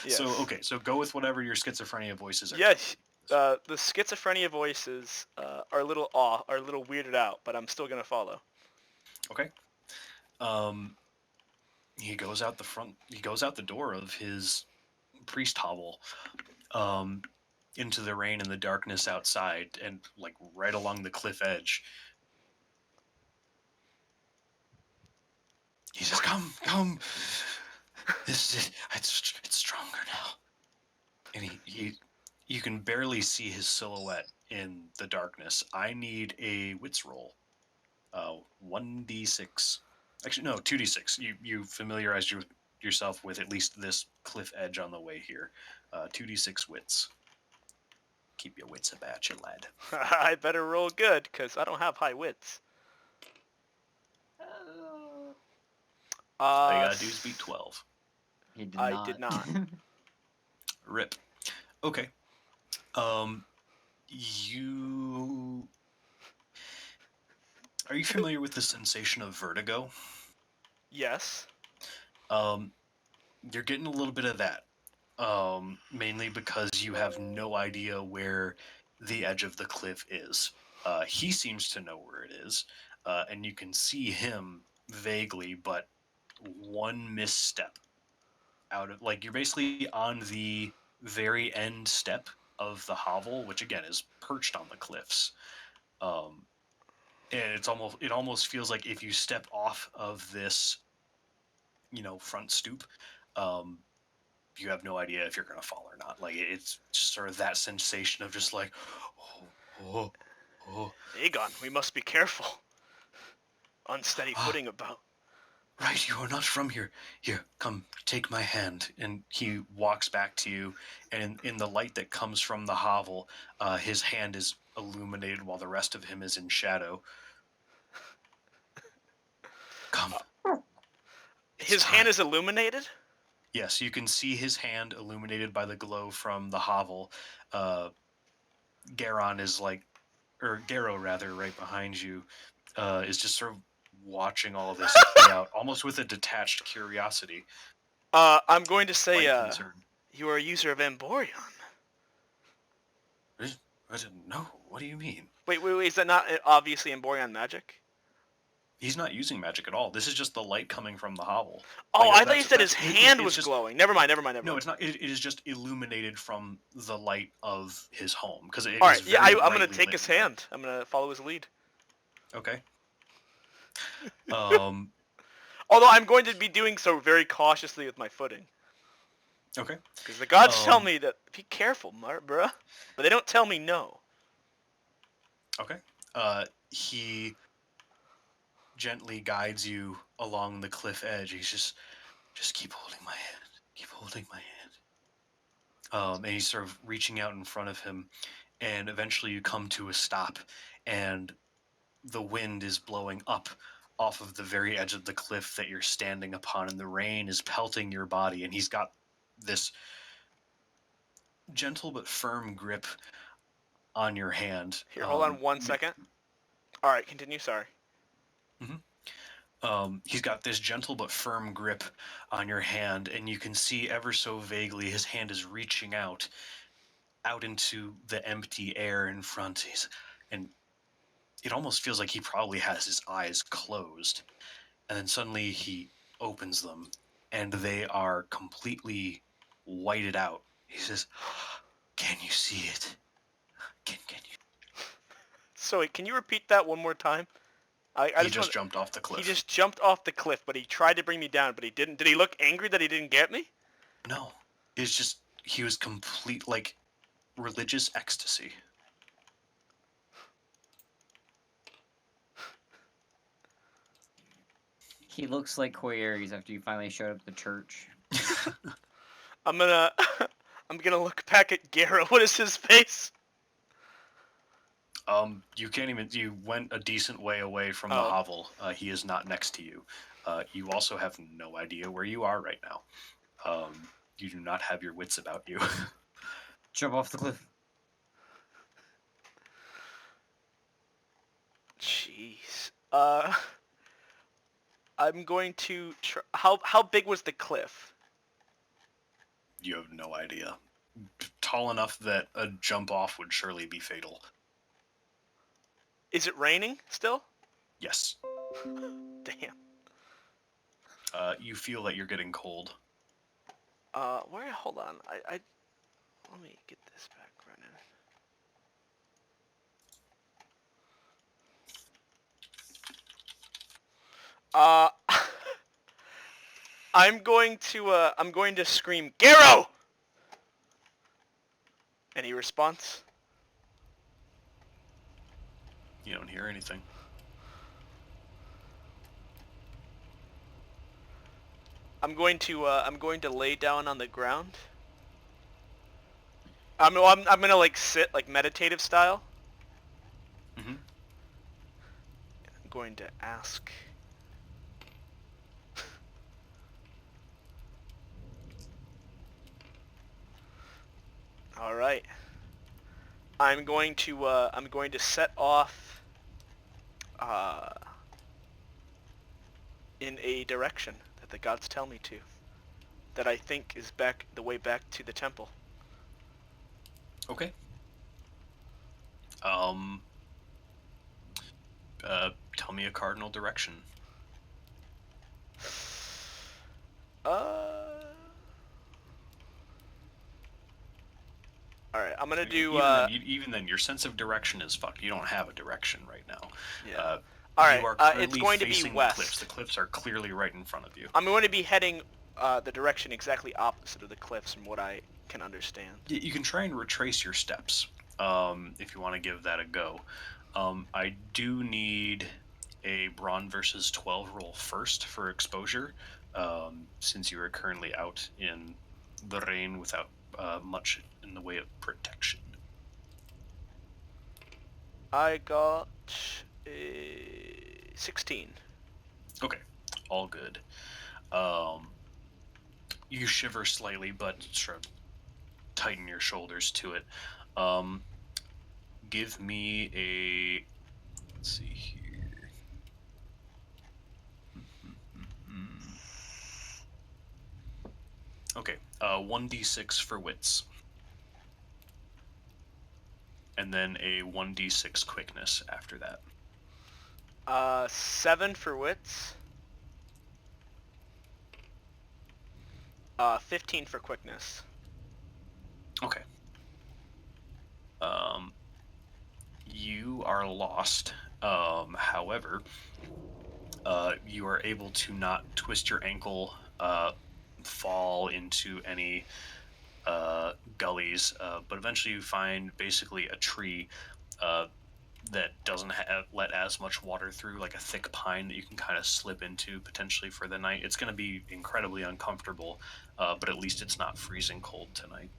Yes. So okay, so go with whatever your schizophrenia voices are. Yes. The schizophrenia voices are a little are a little weirded out, but I'm still gonna follow. Okay. He goes out the front. He goes out the door of his priest hovel, into the rain and the darkness outside, and like right along the cliff edge. He says, "Come, come. It's stronger now." And you can barely see his silhouette in the darkness. I need a wits roll. 1d6. Actually, no, 2d6. You familiarize yourself with at least this cliff edge on the way here. 2d6 wits. Keep your wits about you, lad. I better roll good, because I don't have high wits. All you gotta do is beat 12. He did I not. did not. Rip. Okay. You... Are you familiar with the sensation of vertigo? Yes. You're getting a little bit of that. Mainly because you have no idea where the edge of the cliff is. He seems to know where it is, and you can see him vaguely, but one misstep out of, like, you're basically on the very end step of the hovel, which again is perched on the cliffs. And it almost feels like if you step off of this, front stoop, you have no idea if you're gonna fall or not. Like, it's just sort of that sensation of just like, oh, oh, Aegon, we must be careful. Unsteady footing about. right, you are not from here. Here, come, take my hand. And he walks back to you, and in the light that comes from the hovel, his hand is illuminated while the rest of him is in shadow. Come. His hand is illuminated? Yes, you can see his hand illuminated by the glow from the hovel. Garon is Garrow rather, right behind you, is just sort of watching all of this play out, almost with a detached curiosity. I'm going to say, Quite concerned. you are a user of Emborion. I didn't know. What do you mean? Wait, is that not obviously Emborion magic? He's not using magic at all. This is just the light coming from the hovel. Oh, Like, I thought you said his hand was just glowing. Never mind. No, it's not. It is just illuminated from the light of his home, because it All is right, yeah, very I'm gonna brightly take lit his in there. hand. I'm gonna follow his lead. Okay. Although I'm going to be doing so very cautiously with my footing. Okay. Because the gods tell me that, be careful, bruh. But they don't tell me no. Okay. He gently guides you along the cliff edge. He's just keep holding my hand. Keep holding my hand. And he's sort of reaching out in front of him, and eventually you come to a stop, and the wind is blowing up off of the very edge of the cliff that you're standing upon, and the rain is pelting your body, and he's got this gentle but firm grip on your hand. Here, hold on 1 second. All right, continue. Sorry. He's got this gentle but firm grip on your hand, and you can see ever so vaguely his hand is reaching out into the empty air in front. And it almost feels like he probably has his eyes closed. And then suddenly he opens them, and they are completely whited out. He says, "Can you see it? Can you?" So wait, can you repeat that one more time? He just jumped off the cliff. He just jumped off the cliff, but he tried to bring me down, but he didn't. Did he look angry that he didn't get me? No. It's just, he was complete, like, religious ecstasy. He looks like Koyeris after you finally showed up at the church. I'm gonna look back at Garrow. What is his face? You can't even, you went a decent way away from the Oh. hovel. He is not next to you. You also have no idea where you are right now. You do not have your wits about you. Jump off the cliff. Jeez. I'm going to try. How big was the cliff? You have no idea. Tall enough that a jump off would surely be fatal. Is it raining still? Yes. Damn. You feel that you're getting cold. Where? Hold on. I let me get this back running. I'm going to scream, Garrow! Any response? You don't hear anything. I'm going to lay down on the ground. I'm gonna like sit like meditative style. Mm-hmm. I'm going to ask. All right. I'm going to set off in a direction that the gods tell me to, that I think is the way back to the temple. Okay. Tell me a cardinal direction. All right, I'm gonna do. Even then, your sense of direction is fucked. You don't have a direction right now. Yeah. All right. You are It's currently going to be facing west. the cliffs. The cliffs are clearly right in front of you. I'm going to be heading the direction exactly opposite of the cliffs, from what I can understand. You can try and retrace your steps if you want to give that a go. I do need a Brawn versus 12 roll first for exposure, since you are currently out in the rain without much in the way of protection. I got a 16. Okay, all good. You shiver slightly, but sort of tighten your shoulders to it. Give me a... Let's see here. Okay, 1d6 for wits. And then a 1d6 quickness after that. 7 for wits. 15 for quickness. Okay. You are lost. However, you are able to not twist your ankle, fall into any gullies, but eventually you find basically a tree that doesn't let as much water through, like a thick pine that you can kind of slip into potentially for the night. It's going to be incredibly uncomfortable, but at least it's not freezing cold tonight.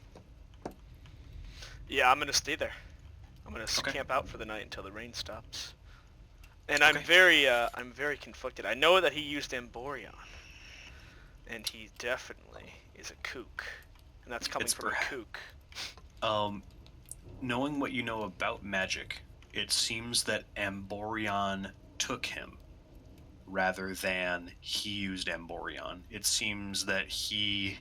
Yeah, I'm gonna stay there. I'm gonna Okay. camp out for the night until the rain stops. And I'm Okay. very conflicted. I know that he used Amborion, and he definitely is a kook, and that's coming It's from a kook. Knowing what you know about magic, it seems that Amborion took him rather than he used Amborion. It seems that he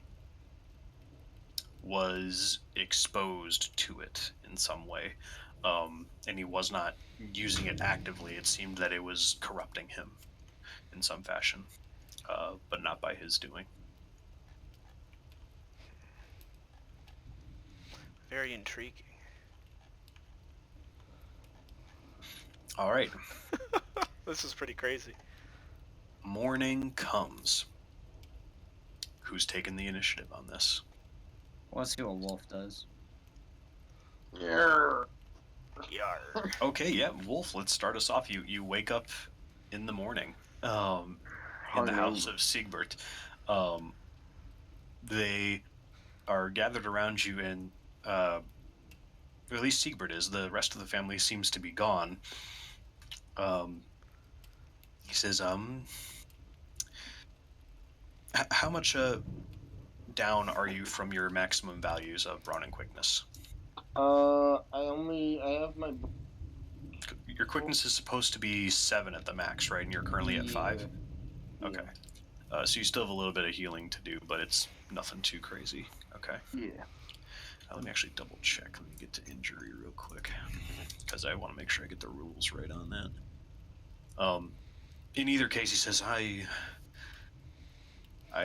was exposed to it in some way, and he was not using it actively. It seemed that it was corrupting him in some fashion, but not by his doing. Very intriguing. All right. This is pretty crazy. Morning comes. Who's taking the initiative on this? Let's see what Wolf does. Yeah. Yarr. Okay, yeah, Wolf, let's start us off. You wake up in the morning in the house of Siegbert. They are gathered around you, and or at least Siegbert is. The rest of the family seems to be gone. He says, how much down are you from your maximum values of brawn and quickness? I have my. your quickness is supposed to be 7 at the max, right? And you're currently at 5. Yeah. Okay. So you still have a little bit of healing to do, but it's nothing too crazy. Okay. Yeah. Let me actually double check. Let me get to injury real quick, because I want to make sure I get the rules right on that. In either case, he says, I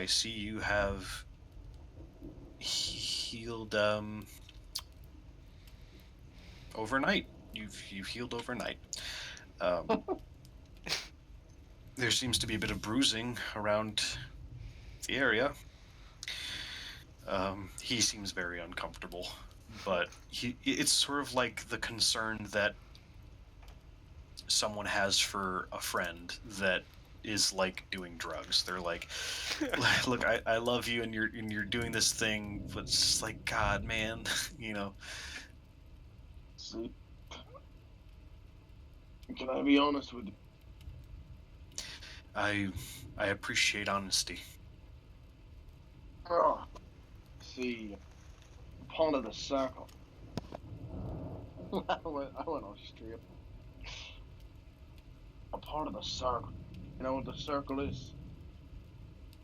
see you have healed overnight. You've healed overnight. There seems to be a bit of bruising around the area. He seems very uncomfortable, but it's sort of like the concern that someone has for a friend that is like doing drugs. They're like, look, I love you, and you're doing this thing, but it's just like, God, man, you know. See, can I be honest with you? I appreciate honesty. Oh, see, part of the circle. I went off straight. A part of the circle. You know what the circle is?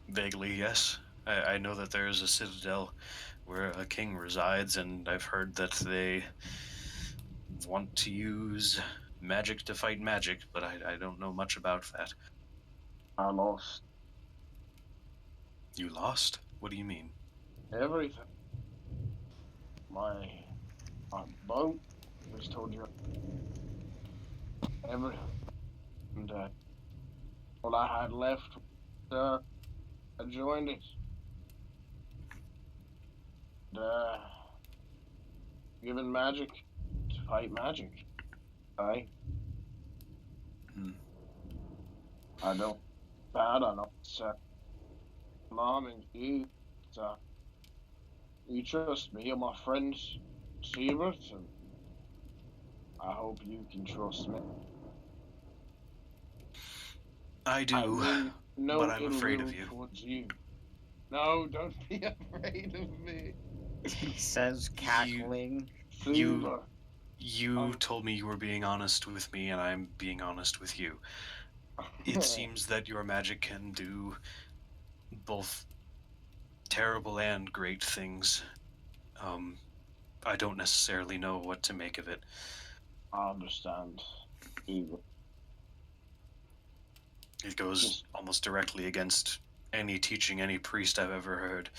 Vaguely, yes. I know that there is a citadel where a king resides, and I've heard that they want to use magic to fight magic, but I don't know much about that. I lost You lost? What do you mean? everything. My boat, I just told you. Everything. And what I had left, I joined it. And, given magic to fight magic. Aye. Hmm. I know. Bad, I know. It's alarming to you. It's, you trust me and my friends, Siebert, and I hope you can trust me. I do, I mean, no but I'm ill afraid will of you. towards you. No, don't be afraid of me. He says, cackling. Siebert. You told me you were being honest with me, and I'm being honest with you. It seems that your magic can do both terrible and great things. I don't necessarily know what to make of it. I understand. Siebert. It goes almost directly against any teaching any priest I've ever heard.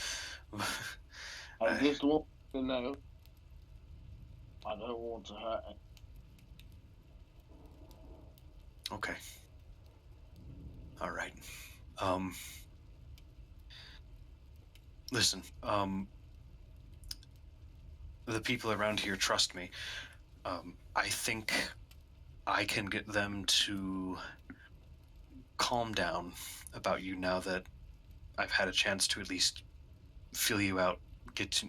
I just want to know. I don't want to hurt him. Okay. All right. Listen, the people around here trust me. I think I can get them to calm down about you now that I've had a chance to at least feel you out.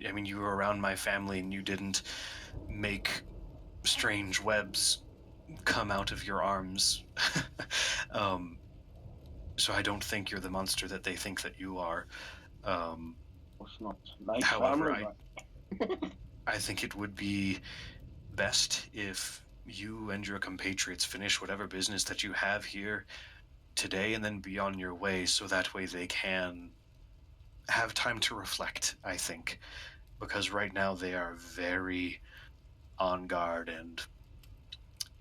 I mean, you were around my family and you didn't make strange webs come out of your arms. So I don't think you're the monster that they think that you are. It's not nice However, family, I think it would be best if you and your compatriots finish whatever business that you have here today and then be on your way, so that way they can have time to reflect, I think. Because right now they are very on guard, and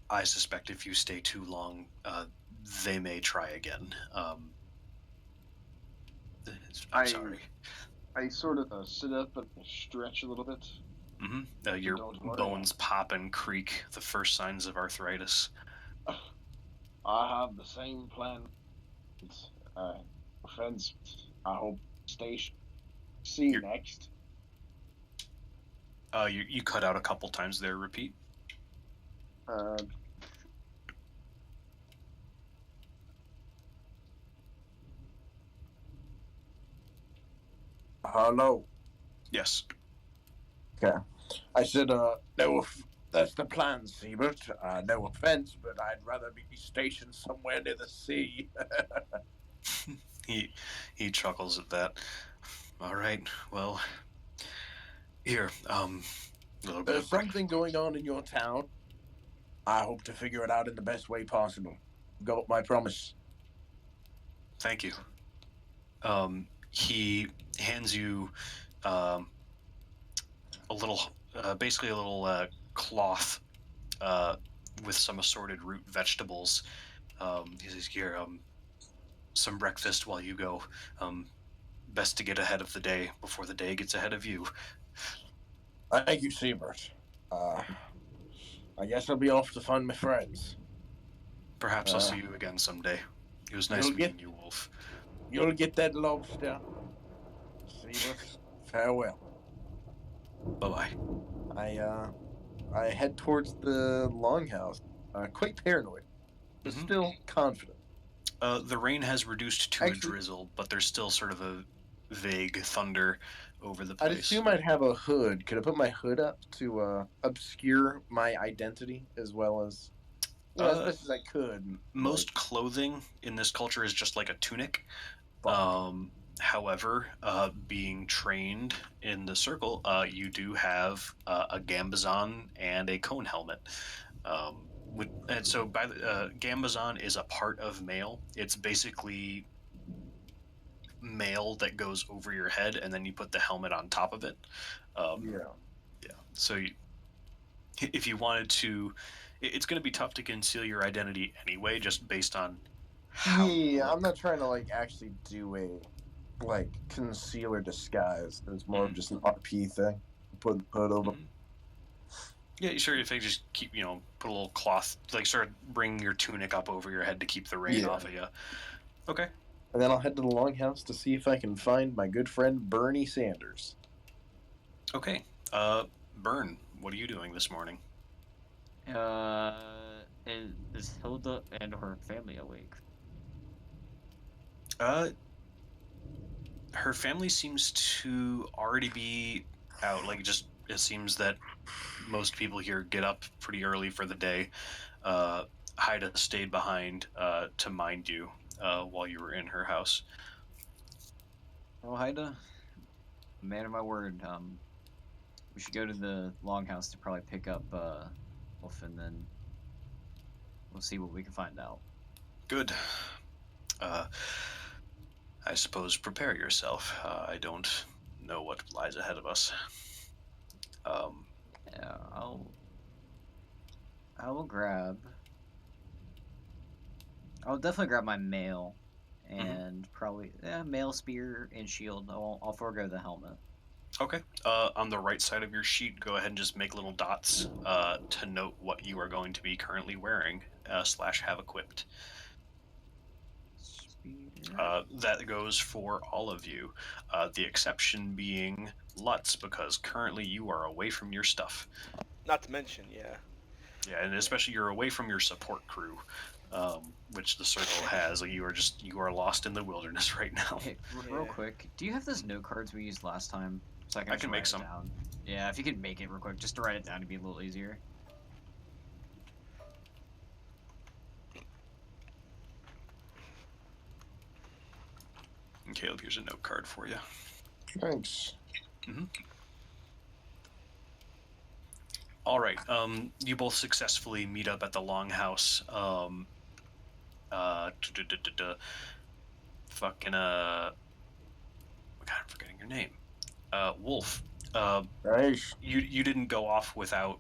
I suspect if you stay too long, they may try again. I'm sorry. I sort of sit up and stretch a little bit. Your Don't worry. bones pop and creak, the first signs of arthritis. I have the same plan. Friends, I hope station. See you next. You cut out a couple times there. Repeat. Hello. Yes. Okay. I said, that's the plan, Siebert. No offense, but I'd rather be stationed somewhere near the sea. He chuckles at that. All right. Well, here. A little bit There's of something going on in your town. I hope to figure it out in the best way possible. Got my promise. Thank you. He hands you a little, basically a little cloth with some assorted root vegetables. He says, "Here, some breakfast while you go. Best to get ahead of the day before the day gets ahead of you." Thank you, Seabert. I guess I'll be off to find my friends. Perhaps I'll see you again someday. It was nice you'll meeting you, Wolf. You'll get that lobster. Seabert, farewell. Bye-bye. I head towards the longhouse, quite paranoid, but Mhm. still confident. The rain has reduced to Actually- a drizzle, but there's still sort of a vague thunder over the I'd place. assume I'd have a hood. Could I put my hood up to obscure my identity as well as, as best as I could? Most clothing in this culture is just like a tunic. Fuck. However, being trained in the circle, you do have a gambazon and a cone helmet. And so, by the gambazon is a part of mail. It's basically mail that goes over your head, and then you put the helmet on top of it. Yeah. Yeah. So, if you wanted to, it's going to be tough to conceal your identity anyway, just based on how. you Yeah, I'm look. not trying to like actually do a like conceal or disguise. It's more of just an RP thing. Put hood over. Mhm. Yeah, sure. If they just keep, put a little cloth, like sort of bring your tunic up over your head to keep the rain Yeah. off of you. Okay. And then I'll head to the longhouse to see if I can find my good friend Bernie Sanders. Okay. Bern, what are you doing this morning? Is Hilda and her family awake? Her family seems to already be out. Like, it seems that most people here get up pretty early for the day. Haida stayed behind to mind you while you were in her house. Well, Haida, man of my word, we should go to the longhouse to probably pick up Wolf, and then we'll see what we can find out. Good. I suppose prepare yourself. I don't know what lies ahead of us. Yeah, I will grab. I'll definitely grab my mail, and probably mail, spear, and shield. I'll forego the helmet. Okay. On the right side of your sheet, go ahead and just make little dots to note what you are going to be currently wearing / have equipped. Spear. That goes for all of you. The exception being Lutz, because currently you are away from your stuff. Not to mention, yeah. Yeah, and especially you're away from your support crew, which the circle has. Like, you are lost in the wilderness right now. Hey, real Yeah. quick, do you have those note cards we used last time? So I can, I just can write make it some. down. Yeah, if you could make it real quick, just to write it down, it'd be a little easier. And Caleb, here's a note card for you. Thanks. All right. You both successfully meet up at the longhouse. Fucking God, I'm forgetting your name. Wolf. Nice. You didn't go off without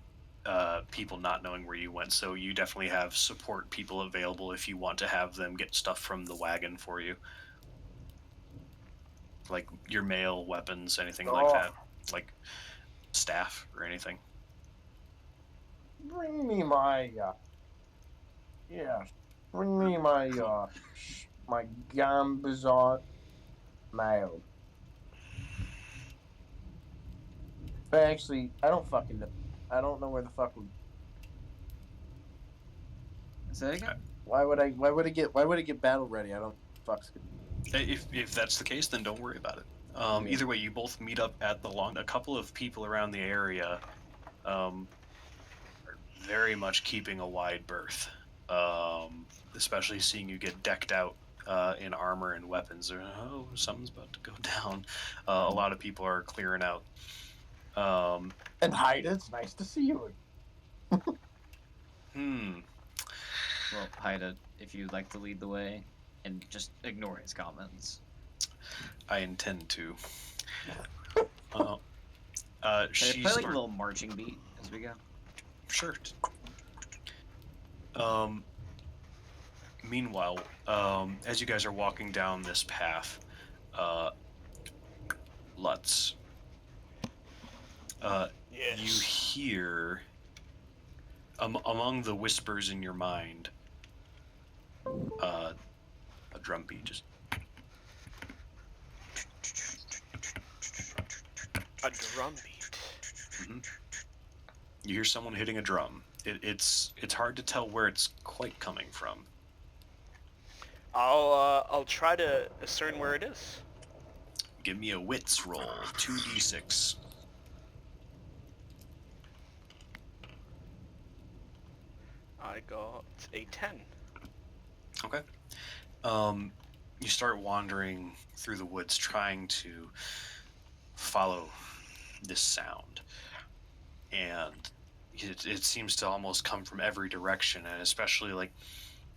people not knowing where you went, so you definitely have support people available if you want to have them get stuff from the wagon for you, like your mail, weapons, anything like that, like staff or anything. Bring me my bring me my my Gambazon mail. But actually, I don't fucking know. I don't know where the fuck we. Say it again? Why would it get battle ready? I don't fucks. If that's the case, then don't worry about it. Yeah. Either way, you both meet up at the a couple of people around the area are very much keeping a wide berth, especially seeing you get decked out in armor and weapons. Oh, something's about to go down. A lot of people are clearing out. And Haida, it's nice to see you. Well, Haida, if you'd like to lead the way, and just ignore his comments. I intend to. Play She's like a little marching beat as we go. sure. Meanwhile, as you guys are walking down this path, Lutz, Yes. you hear among the whispers in your mind, a drum beat just. A drum beat. You hear someone hitting a drum. It's hard to tell where it's quite coming from. I'll try to discern where it is. Give me a wits roll, 2d6. I got a 10. Okay. You start wandering through the woods trying to follow this sound. And it seems to almost come from every direction, and especially like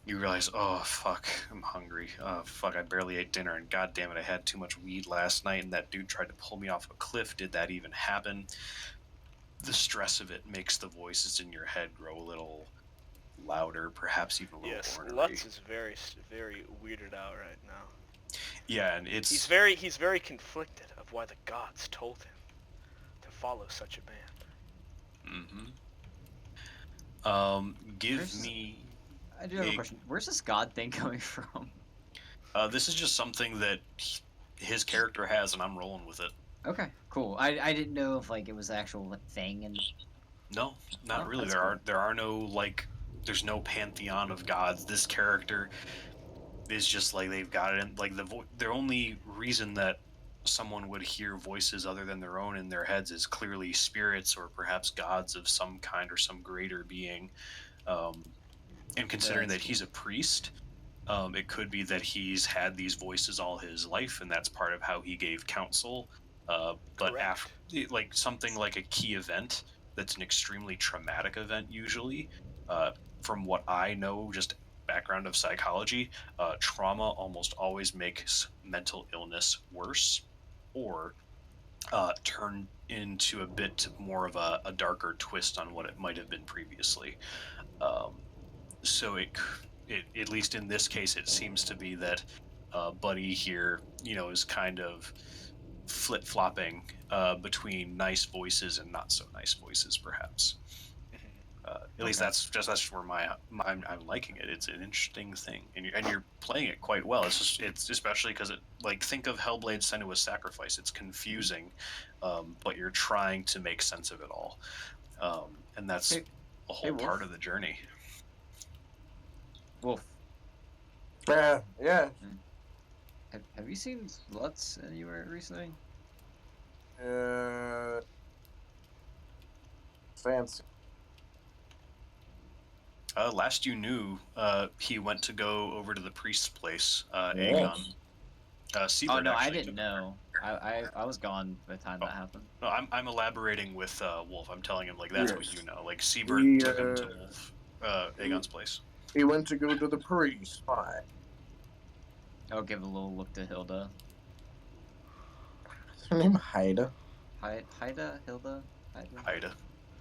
you realize, oh fuck, I'm hungry. Oh fuck, I barely ate dinner, and god damn it, I had too much weed last night, and that dude tried to pull me off a cliff. Did that even happen? The stress of it makes the voices in your head grow a little louder, perhaps even a little Yes, ornery. Lutz is very weirded out right now. Yeah, and it's He's very conflicted of why the gods told him to follow such a man. give Where's- me. I do have a Big. question. Where's this god thing coming from? This is just something that his character has, and I'm rolling with it. Okay, cool. I didn't know if like it was the actual thing and No, not Oh, really. that's There are no like. There's no pantheon of gods. This character is just like they've got it in like the only reason that someone would hear voices other than their own in their heads is clearly spirits or perhaps gods of some kind or some greater being. And considering That's that he's a priest, it could be that he's had these voices all his life, and that's part of how he gave counsel. But Correct. after, like something like a key event, that's an extremely traumatic event usually. From what I know, just background of psychology, trauma almost always makes mental illness worse, or turn into a bit more of a darker twist on what it might have been previously. So it, at least in this case, it seems to be that Buddy here, is kind of flip-flopping between nice voices and not so nice voices, perhaps. At least that's just where I'm liking it. It's an interesting thing, and you're playing it quite well. It's especially because think of Hellblade: Senua's Sacrifice. It's confusing, but you're trying to make sense of it all, and that's Hey- a whole Wolf. part of the journey. Wolf. Yeah. Have you seen Lutz anywhere recently? Fancy. Last you knew, he went to go over to the priest's place, Yes. Aegon. Oh Seabird no, I actually didn't took- know. I was gone by the time that happened. No, I'm elaborating with Wolf. I'm telling him that's what Yes. you know. Like Seabird He, took him to Wolf, Aegon's place. He went to go to the priest. Why? I'll give a little look to Hilda. Is her name Haida? Haida? Hilda? Haida? Ida.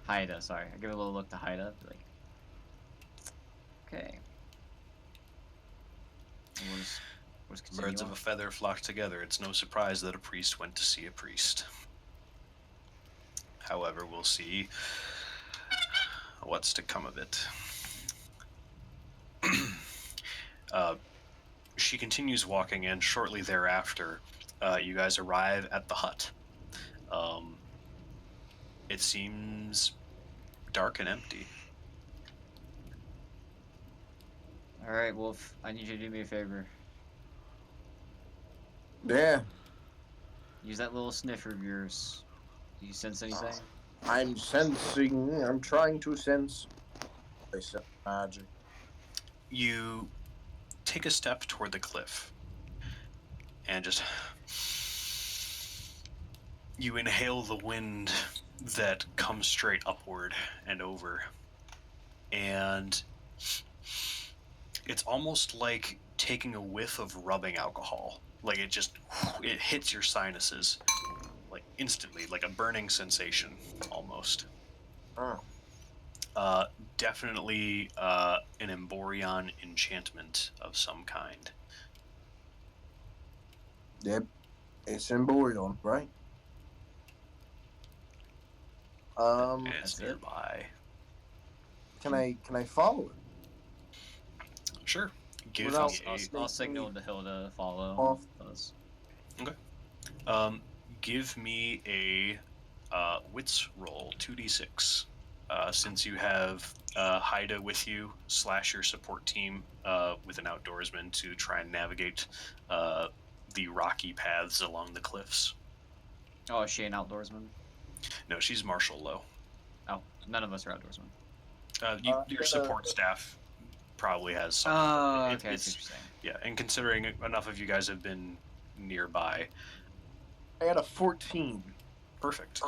Haida, sorry. I give a little look to Haida. Be like, okay. We'll just continue Birds of on. a feather flock together. It's no surprise that a priest went to see a priest. However, we'll see what's to come of it. She continues walking, and shortly thereafter, you guys arrive at the hut. It seems dark and empty. Alright, Wolf. I need you to do me a favor. Yeah. Use that little sniffer of yours. Do you sense anything? I'm sensing. I'm trying to sense. They said magic. You take a step toward the cliff and just you inhale the wind that comes straight upward and over, and it's almost like taking a whiff of rubbing alcohol. Like it hits your sinuses, like instantly, like a burning sensation, almost. Oh. Definitely an Emborion enchantment of some kind. Yep. It's in Boreon, right? And it's That's it? nearby. Can I follow it? Sure. Give Without me I'll signal to Hilda follow Off. us. give me a wits roll, 2d6. Since you have Haida with you / your support team with an outdoorsman to try and navigate the rocky paths along the cliffs. Oh, is she an outdoorsman? No, she's martial low. Oh, none of us are outdoorsmen. Your support staff probably has some. Oh, It- okay, I it's- see what you're saying. Yeah, and considering enough of you guys have been nearby, I got a 14. perfect.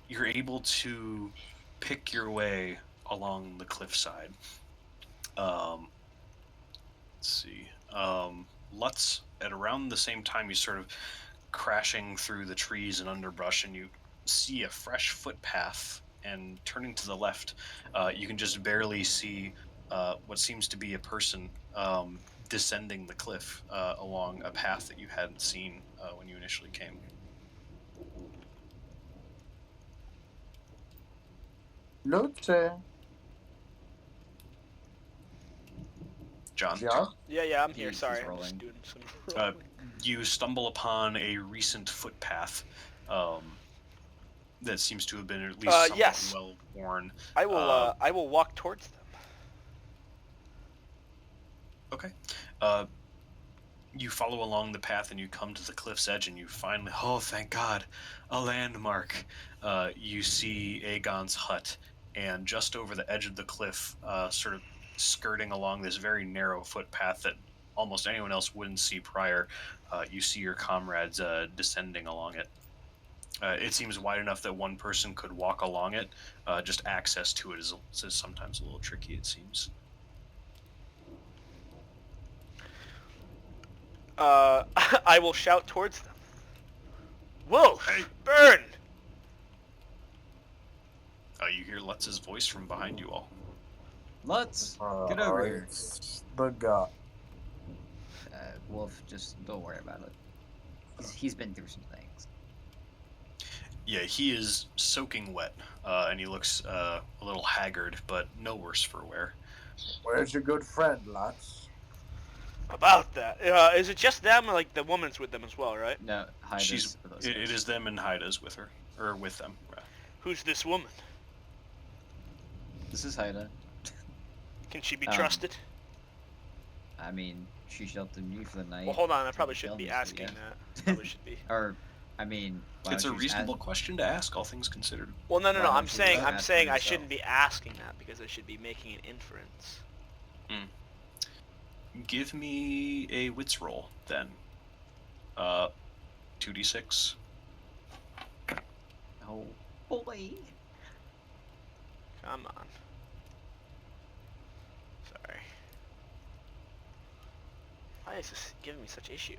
You're able to pick your way along the cliffside. Let's see. Lutz, at around the same time, you sort of crashing through the trees and underbrush, and you see a fresh footpath. And turning to the left, you can just barely see what seems to be a person descending the cliff along a path that you hadn't seen when you initially came. Lutze. John, John? Yeah, I'm here. He's Sorry, I'm rolling. just doing some Uh, rolling. you stumble upon a recent footpath that seems to have been at least somewhat yes. well worn. I will walk towards them. Okay. You follow along the path and you come to the cliff's edge and you finally, oh, thank God, a landmark. You see Aegon's hut, and just over the edge of the cliff, sort of skirting along this very narrow footpath that almost anyone else wouldn't see prior, you see your comrades descending along it. It seems wide enough that one person could walk along it. Just access to it is sometimes a little tricky, it seems. I will shout towards them. Wolf, Hey. burn! You hear Lutz's voice from behind you all. Let's get over here. It's the god. Wolf, just don't worry about it. He's been through some things. Yeah, he is soaking wet, and he looks a little haggard, but no worse for wear. Where's your good friend, Lutz? About that. Is it just them, or like the woman's with them as well, right? No, Hyda's She's with us. it is them and Haida's with her, or with them. Who's this woman? This is Haida. Can she be Um, trusted? I mean, she sheltered me for the night. Well, hold on. I to probably the shouldn't be illness, but asking yeah. that. Probably should be. Or, I mean, why It's a don't you just reasonable question to ask, all things considered. Well, no. Why don't I'm you saying just I'm ask saying for I yourself? shouldn't be asking that because I should be making an inference. Give me a wits roll, then. 2d6. Oh, boy. Come on. Sorry. Why is this giving me such issue?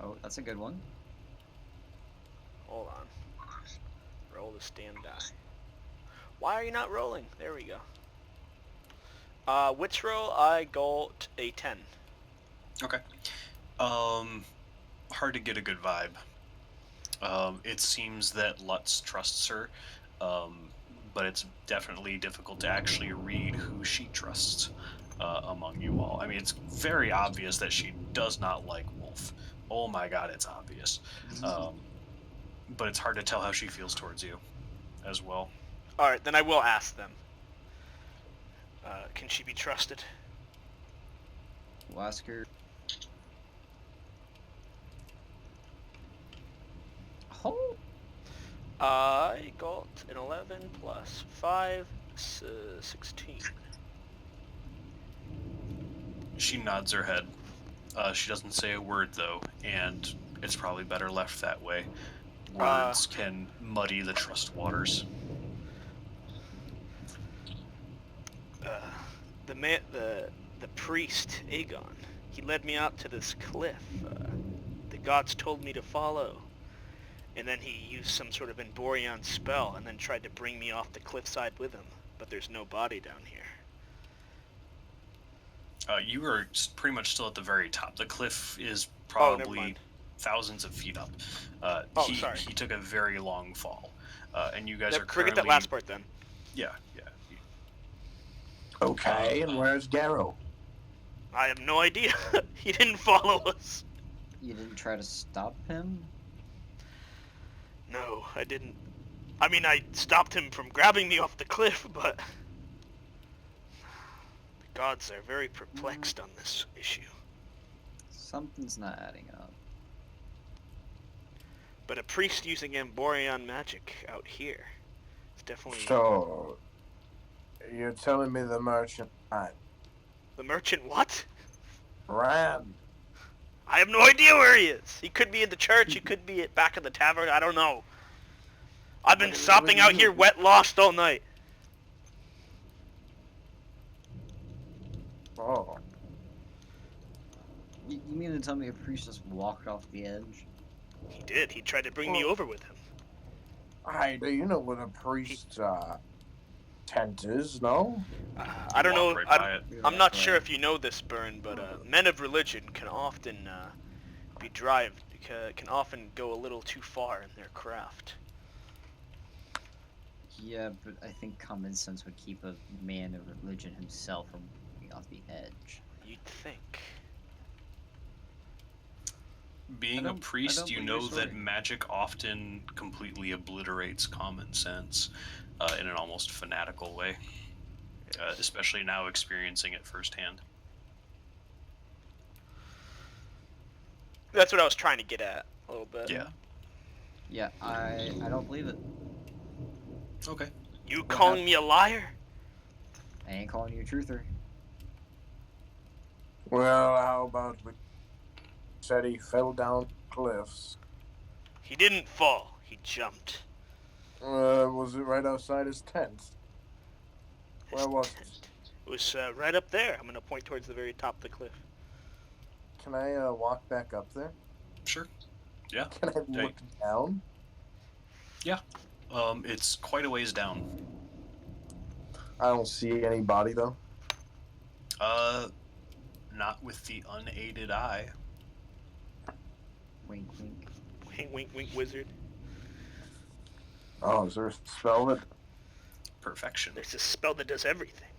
Oh, that's a good one. Hold on. Roll the stand die. Why are you not rolling? There we go. Wits roll, I got a 10. Okay. Hard to get a good vibe. It seems that Lutz trusts her, but it's definitely difficult to actually read who she trusts among you all. I mean, it's very obvious that she does not like Wolf. Oh my God, it's obvious. But it's hard to tell how she feels towards you as well. Alright, then I will ask them. Can she be trusted? We'll ask her. Oh, I got an 11 plus 5, 16. She nods her head. She doesn't say a word, though, and it's probably better left that way. Words can muddy the trust waters. the priest Aegon. He led me out to this cliff. The gods told me to follow, and then he used some sort of Emborion spell, and then tried to bring me off the cliffside with him. But there's no body down here. You are pretty much still at the very top. The cliff is Oh, never probably mind. thousands of feet up. Oh, sorry. He took a very long fall, and you guys are Forget currently. that last part then. Yeah. Okay, and where's Garrow? I have no idea. He didn't follow us. You didn't try to stop him? No, I didn't. I mean, I stopped him from grabbing me off the cliff, but... The gods are very perplexed on this issue. Something's not adding up. But a priest using Emborion magic out here is definitely... So, you're telling me the merchant The merchant what? ran? I have no idea where he is. He could be in the church, he could be back in the tavern, I don't know. I've been stopping out here wet lost all night. Oh, You mean to tell me a priest just walked off the edge? He did. He tried to bring me over with him. hey, do you know what a priest's tent is? No. I don't know. Walk right by it. I'm not sure if you know this, Byrne, but men of religion can often can often go a little too far in their craft. Yeah, but I think common sense would keep a man of religion himself from walking off the edge. You'd think. Being I a don't priest, you believe know your that story. magic often completely obliterates common sense in an almost fanatical way, especially now experiencing it firsthand. That's what I was trying to get at a little bit. Yeah. Yeah, I don't believe it. Okay. You calling me a liar? I ain't calling you a truther. Well, how about we said he fell down cliffs? He didn't fall. He jumped. Was it right outside his tent? His Where was tent. It was right up there. I'm gonna point towards the very top of the cliff. Can I walk back up there? Sure. Yeah. Can I look down? It's quite a ways down. I don't see any body though. Not with the unaided eye. Wink, wink. Wink, wink, wink, wizard. Oh, is there a spell that Perfection. There's a spell that does everything.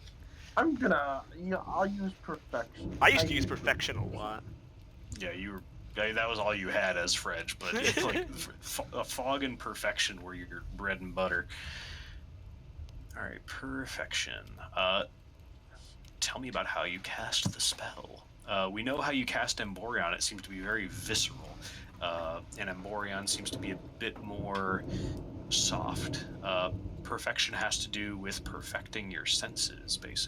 I'm gonna? Yeah, I'll use perfection. I used to use perfection a lot. Yeah, that was all you had as Fredge, but it's like a fog and perfection were your bread and butter. All right, perfection. Tell me about how you cast the spell. We know how you cast Emborion. It seems to be very visceral, and Emborion seems to be a bit more soft. Perfection has to do with perfecting your senses, basically.